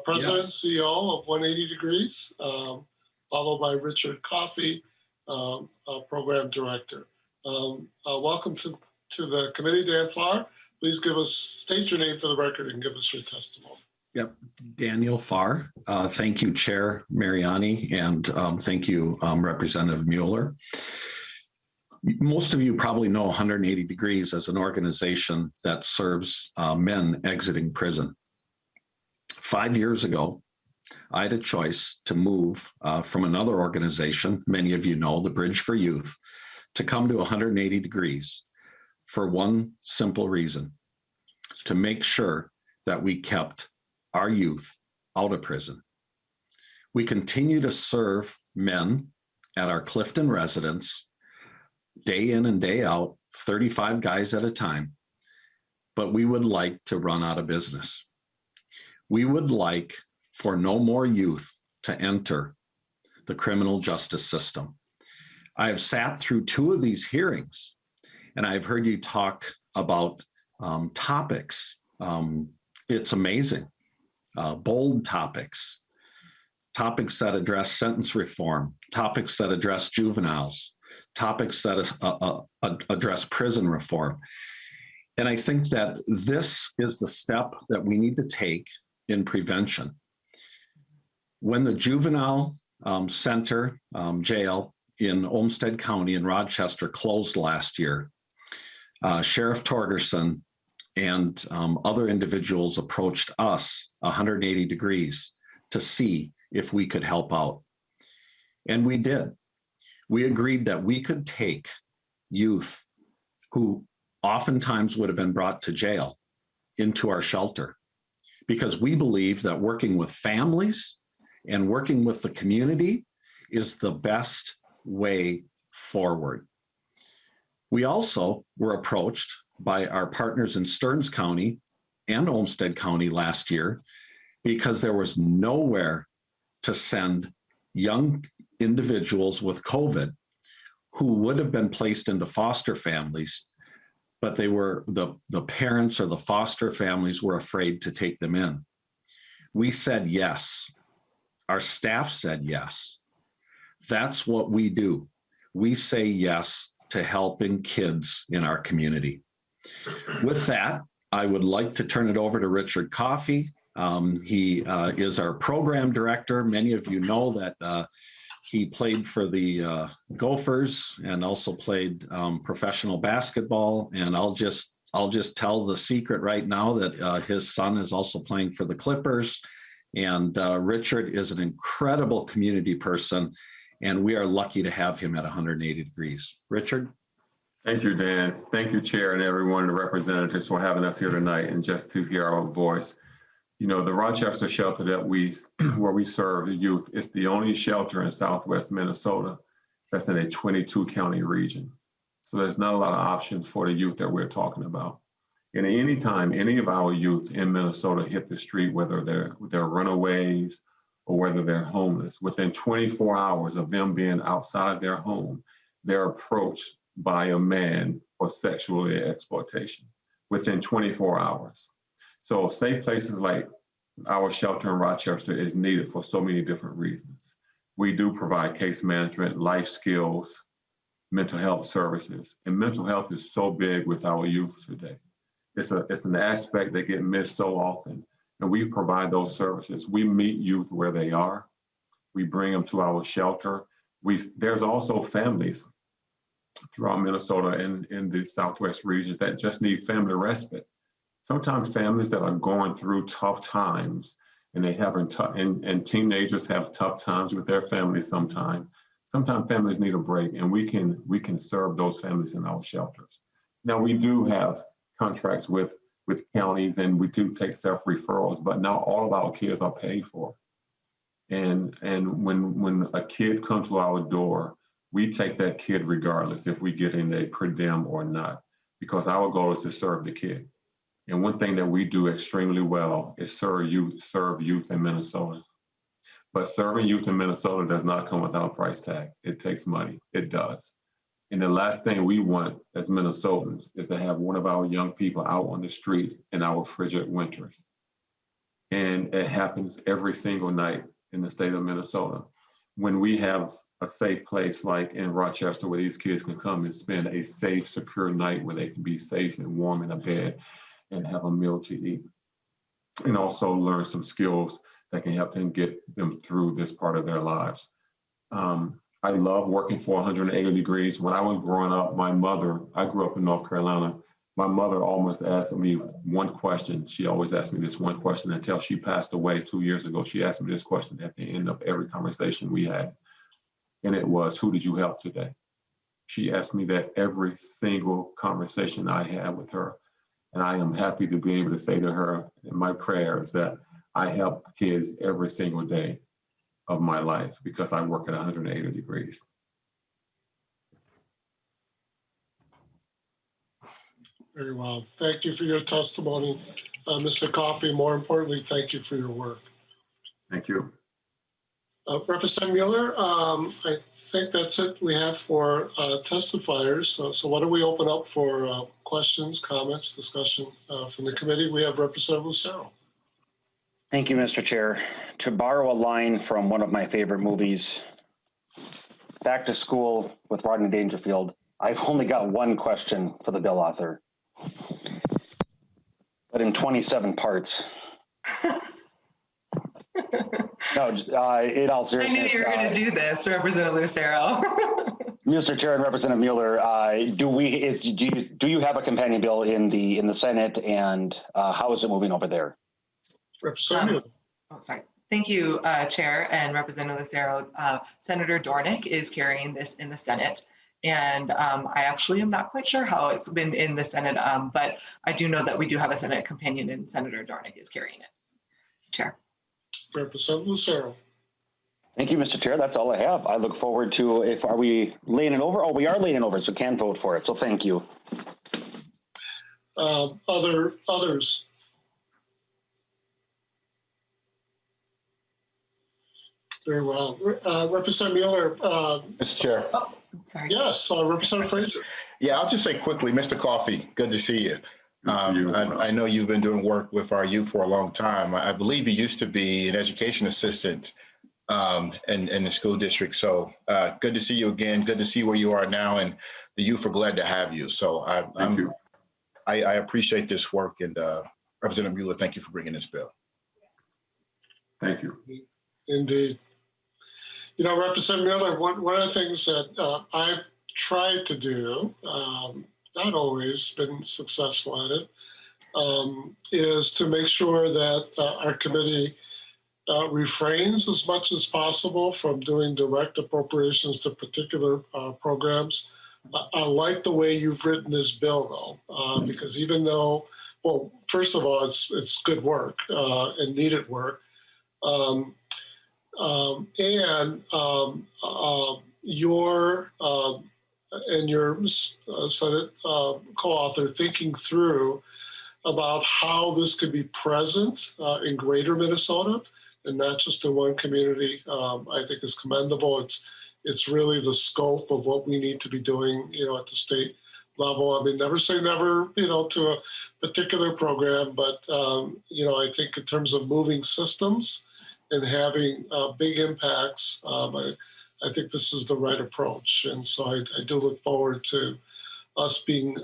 President and CEO of 180 Degrees, followed by Richard Coffey, Program Director. Welcome to the committee, Dan Farr. Please state your name for the record and give us your testimony. Yep, Daniel Farr. Thank you, Chair Mariani, and thank you, Representative Mueller. Most of you probably know 180 Degrees as an organization that serves men exiting prison. 5 years ago, I had a choice to move from another organization, many of you know, the Bridge for Youth, to come to 180 Degrees for one simple reason: to make sure that we kept our youth out of prison. We continue to serve men at our Clifton residence day in and day out, 35 guys at a time, but we would like to run out of business. We would like for no more youth to enter the criminal justice system. I have sat through 2 of these hearings, and I've heard you talk about topics. It's amazing. Bold topics that address sentence reform, topics that address juveniles, topics that address prison reform. And I think that this is the step that we need to take in prevention. When the juvenile center jail in Olmsted County in Rochester closed last year, Sheriff Torgerson and other individuals approached us 180 Degrees to see if we could help out. And we did. We agreed that we could take youth who oftentimes would have been brought to jail into our shelter, because we believe that working with families and working with the community is the best way forward. We also were approached by our partners in Stearns County and Olmsted County last year because there was nowhere to send young individuals with COVID who would have been placed into foster families, but they were the parents or the foster families were afraid to take them in. We said yes. Our staff said yes. That's what we do. We say yes to helping kids in our community. With that, I would like to turn it over to Richard Coffey. He is our program director. Many of you know that he played for the Gophers and also played professional basketball. And I'll just tell the secret right now that his son is also playing for the Clippers. And Richard is an incredible community person, and we are lucky to have him at 180 degrees. Richard? Thank you, Dan. Thank you, Chair, and everyone, the representatives for having us here tonight and just to hear our voice. You know, the Rochester shelter that where we serve the youth is the only shelter in Southwest Minnesota that's in a 22 county region. So there's not a lot of options for the youth that we're talking about. And any time any of our youth in Minnesota hit the street, whether they're runaways or whether they're homeless, within 24 hours of them being outside their home, they're approached by a man for sexual exploitation within 24 hours. So safe places like our shelter in Rochester is needed for so many different reasons. We do provide case management, life skills, mental health services, and mental health is so big with our youth today. It's an aspect that gets missed so often, and we provide those services. We meet youth where they are. We bring them to our shelter. There's also families throughout Minnesota and in the Southwest region that just need family respite. Sometimes families that are going through tough times and and teenagers have tough times with their families sometimes. Sometimes families need a break, and we can serve those families in our shelters. Now, we do have contracts with counties, and we do take self-referrals, but not all of our kids are paid for. And when a kid comes to our door, we take that kid regardless if we get in a per diem or not, because our goal is to serve the kid. And one thing that we do extremely well is serve youth in Minnesota. But serving youth in Minnesota does not come without a price tag. It takes money. It does. And the last thing we want as Minnesotans is to have one of our young people out on the streets in our frigid winters. And it happens every single night in the state of Minnesota. When we have a safe place like in Rochester where these kids can come and spend a safe, secure night where they can be safe and warm in a bed and have a meal to eat. And also learn some skills that can help them get them through this part of their lives. I love working for 180 degrees. When I was growing up, I grew up in North Carolina. My mother almost asked me one question. She always asked me this one question until she passed away 2 years ago. She asked me this question at the end of every conversation we had. And it was, who did you help today? She asked me that every single conversation I had with her. And I am happy to be able to say to her in my prayers that I help kids every single day of my life because I work at 180 degrees. Very well. Thank you for your testimony, Mr. Coffey. More importantly, thank you for your work. Thank you. Representative Mueller, I think that's it we have for testifiers. So why don't we open up for questions, comments, discussion from the committee? We have Representative Lucero. Thank you, Mr. Chair. To borrow a line from one of my favorite movies, Back to School with Rodney Dangerfield, I've only got one question for the bill author, but in 27 parts. No, in all seriousness. I knew you were going to do this, Representative Lucero. Mr. Chair and Representative Mueller, do you have a companion bill in the Senate, and how is it moving over there? Representative. Thank you, Chair and Representative Lucero. Senator Dornick is carrying this in the Senate. And I actually am not quite sure how it's been in the Senate, but I do know that we do have a Senate companion and Senator Dornick is carrying it. Chair. Representative Lucero. Thank you, Mr. Chair. That's all I have. I look forward to, are we laying it over? Oh, we are laying it over, so can vote for it. So thank you. Others? Very well. Representative Mueller. Mr. Chair. Oh, sorry. Yes, Representative Fraser. Yeah, I'll just say quickly, Mr. Coffey, good to see you. I know you've been doing work with our youth for a long time. I believe you used to be an education assistant in the school district. So good to see you again. Good to see where you are now, and the youth are glad to have you. So I appreciate this work, and Representative Mueller, thank you for bringing this bill. Thank you. Indeed. You know, Representative Mueller, one of the things that I've tried to do, not always been successful at it, is to make sure that our committee refrains as much as possible from doing direct appropriations to particular programs. I like the way you've written this bill, though, because even though, well, first of all, it's good work and needed work. Your Senate co-author thinking through about how this could be present in greater Minnesota and not just in one community, I think is commendable. It's really the scope of what we need to be doing, you know, at the state level. I mean, never say never, you know, to a particular program, but, you know, I think in terms of moving systems and having big impacts, I think this is the right approach. And so I do look forward to us being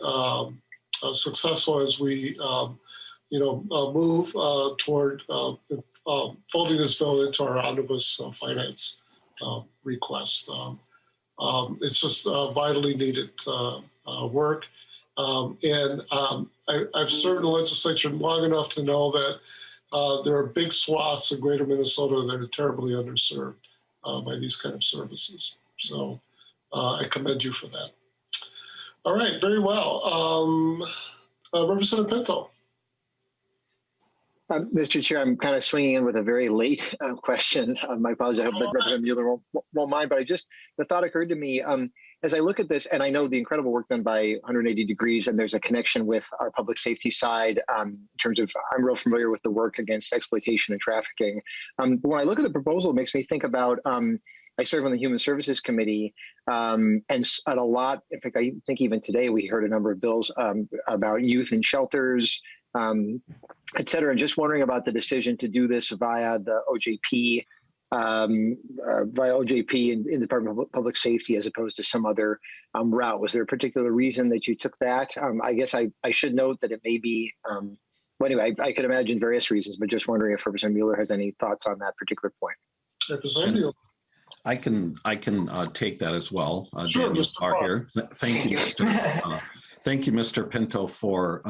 successful as we, you know, move toward folding this bill into our omnibus finance request. It's just vitally needed work. And I've served in the legislature long enough to know that there are big swaths of greater Minnesota that are terribly underserved by these kind of services. So I commend you for that. All right, very well. Representative Pinto. Mr. Chair, I'm kind of swinging in with a very late question. My apologies. I hope that Representative Mueller won't mind, but the thought occurred to me as I look at this, and I know the incredible work done by 180 Degrees, and there's a connection with our public safety side in terms of, I'm real familiar with the work against exploitation and trafficking. When I look at the proposal, it makes me think about, I serve on the Human Services Committee, and a lot, in fact, I think even today we heard a number of bills about youth in shelters, et cetera, and just wondering about the decision to do this via the OJP, in the Department of Public Safety as opposed to some other route. Was there a particular reason that you took that? I guess I should note that it may be, well, anyway, I could imagine various reasons, but just wondering if Representative Mueller has any thoughts on that particular point. Representative. I can take that as well. Sure, Mr. Here. Thank you, Mr. Thank you, Mr. Pinto, for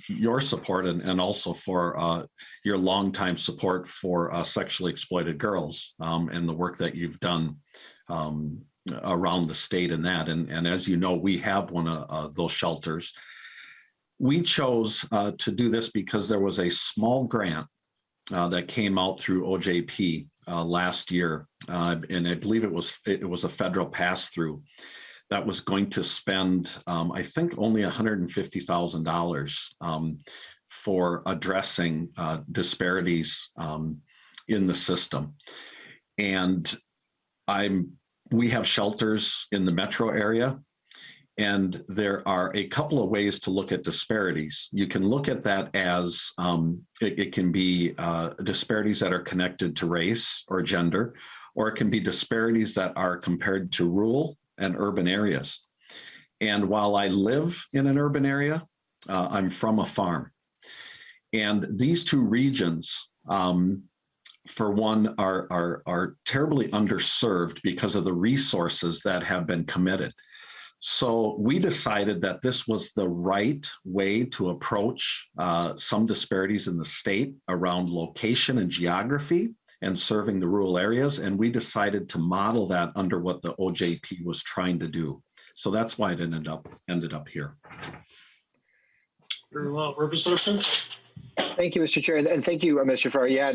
your support and also for your longtime support for sexually exploited girls and the work that you've done around the state in that. And as you know, we have one of those shelters. We chose to do this because there was a small grant that came out through OJP last year, and I believe it was a federal pass-through that was going to spend, I think, only $150,000 for addressing disparities in the system. And we have shelters in the metro area, and there are a couple of ways to look at disparities. You can look at that as it can be disparities that are connected to race or gender, or it can be disparities that are compared to rural and urban areas. And while I live in an urban area, I'm from a farm. And these two regions, for one, are terribly underserved because of the resources that have been committed. So we decided that this was the right way to approach some disparities in the state around location and geography and serving the rural areas. And we decided to model that under what the OJP was trying to do. So that's why it ended up here. Very well. Representative Pinto. Thank you, Mr. Chair, and thank you, Mr. Farr. Yeah,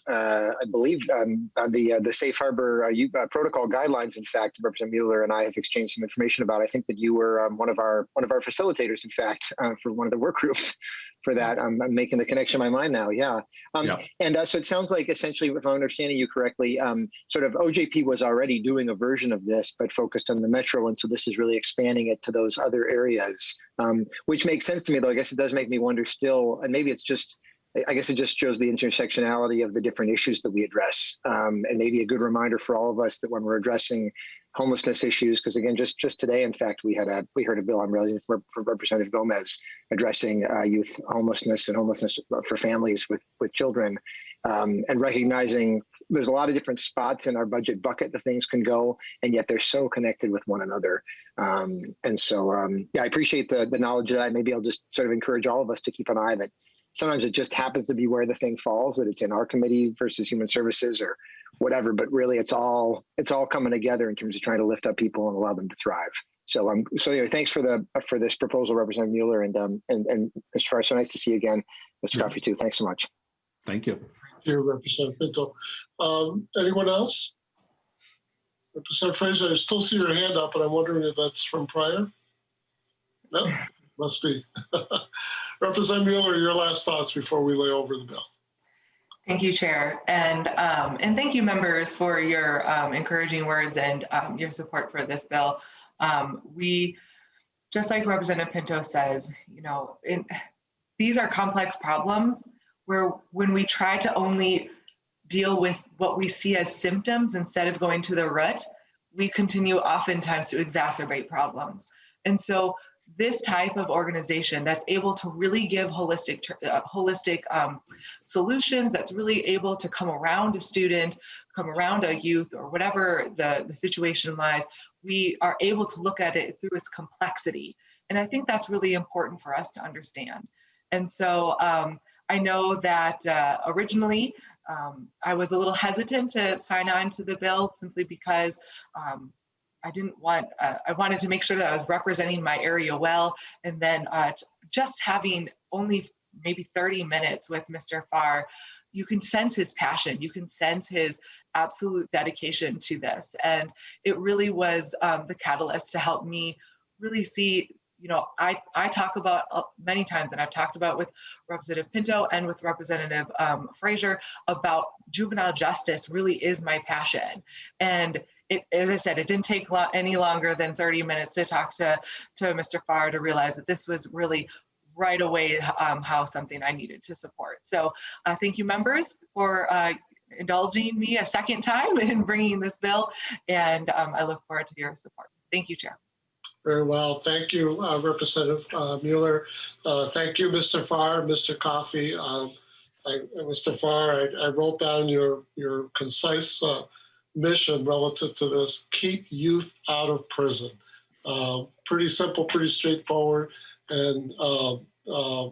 I believe on the safe harbor protocol guidelines. In fact, Representative Mueller and I have exchanged some information about. I think that you were one of our facilitators, in fact, for one of the work groups for that. I'm making the connection in my mind now. Yeah. And so it sounds like essentially, if I'm understanding you correctly, sort of OJP was already doing a version of this, but focused on the metro. And so this is really expanding it to those other areas, which makes sense to me, though. I guess it does make me wonder still, and maybe it's just, I guess it just shows the intersectionality of the different issues that we address. And maybe a good reminder for all of us that when we're addressing homelessness issues, because again, just today, in fact, we heard a bill, I'm realizing, for Representative Gomez addressing youth homelessness and homelessness for families with children, and recognizing there's a lot of different spots in our budget bucket that things can go, and yet they're so connected with one another. And so, I appreciate the knowledge of that. Maybe I'll just sort of encourage all of us to keep an eye that sometimes it just happens to be where the thing falls, that it's in our committee versus Human Services or whatever, but really it's all coming together in terms of trying to lift up people and allow them to thrive. So anyway, thanks for this proposal, Representative Mueller, and Mr. Farr. So nice to see you again, Mr. Coffey, too. Thanks so much. Thank you. Thank you, Representative Pinto. Anyone else? Representative Fraser, I still see your hand up, and I'm wondering if that's from prior. No, must be. Representative Mueller, your last thoughts before we lay over the bill. Thank you, Chair, and thank you, members, for your encouraging words and your support for this bill. We, just like Representative Pinto says, these are complex problems where when we try to only deal with what we see as symptoms instead of going to the root, we continue oftentimes to exacerbate problems. And so this type of organization that's able to really give holistic solutions, that's really able to come around a student, come around a youth, or whatever the situation lies, we are able to look at it through its complexity. And I think that's really important for us to understand. And so I know that originally I was a little hesitant to sign on to the bill simply because I wanted to make sure that I was representing my area well. And then just having only maybe 30 minutes with Mr. Farr, you can sense his passion. You can sense his absolute dedication to this. And it really was the catalyst to help me really see, I talk about many times, and I've talked about with Representative Pinto and with Representative Fraser about juvenile justice really is my passion. And as I said, it didn't take any longer than 30 minutes to talk to Mr. Farr to realize that this was really right away how something I needed to support. So thank you, members, for indulging me a second time in bringing this bill, and I look forward to your support. Thank you, Chair. Very well. Thank you, Representative Mueller. Thank you, Mr. Farr, Mr. Coffey. Mr. Farr, I wrote down your concise mission relative to this: keep youth out of prison. Pretty simple, pretty straightforward, and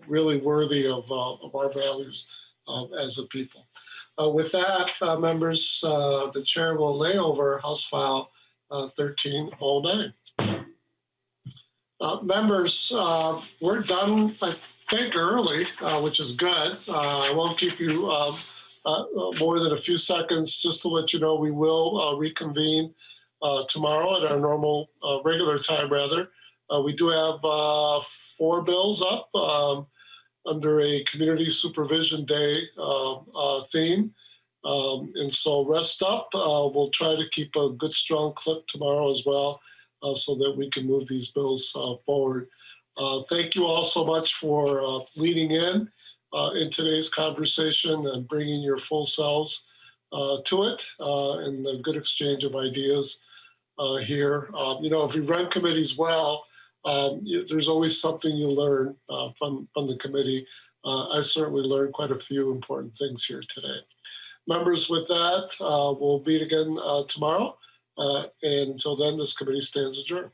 really worthy of our values as a people. With that, members, the chair will lay over House File 1309. Members, we're done, I think, early, which is good. I won't keep you more than a few seconds. Just to let you know, we will reconvene tomorrow at our normal, regular time, rather. We do have 4 bills up under a Community Supervision Day theme. And so rest up. We'll try to keep a good, strong clip tomorrow as well, so that we can move these bills forward. Thank you all so much for leading in today's conversation and bringing your full selves to it, and the good exchange of ideas here. If you run committees well, there's always something you learn from the committee. I certainly learned quite a few important things here today. Members, with that, we'll meet again tomorrow. And until then, this committee stands adjourned.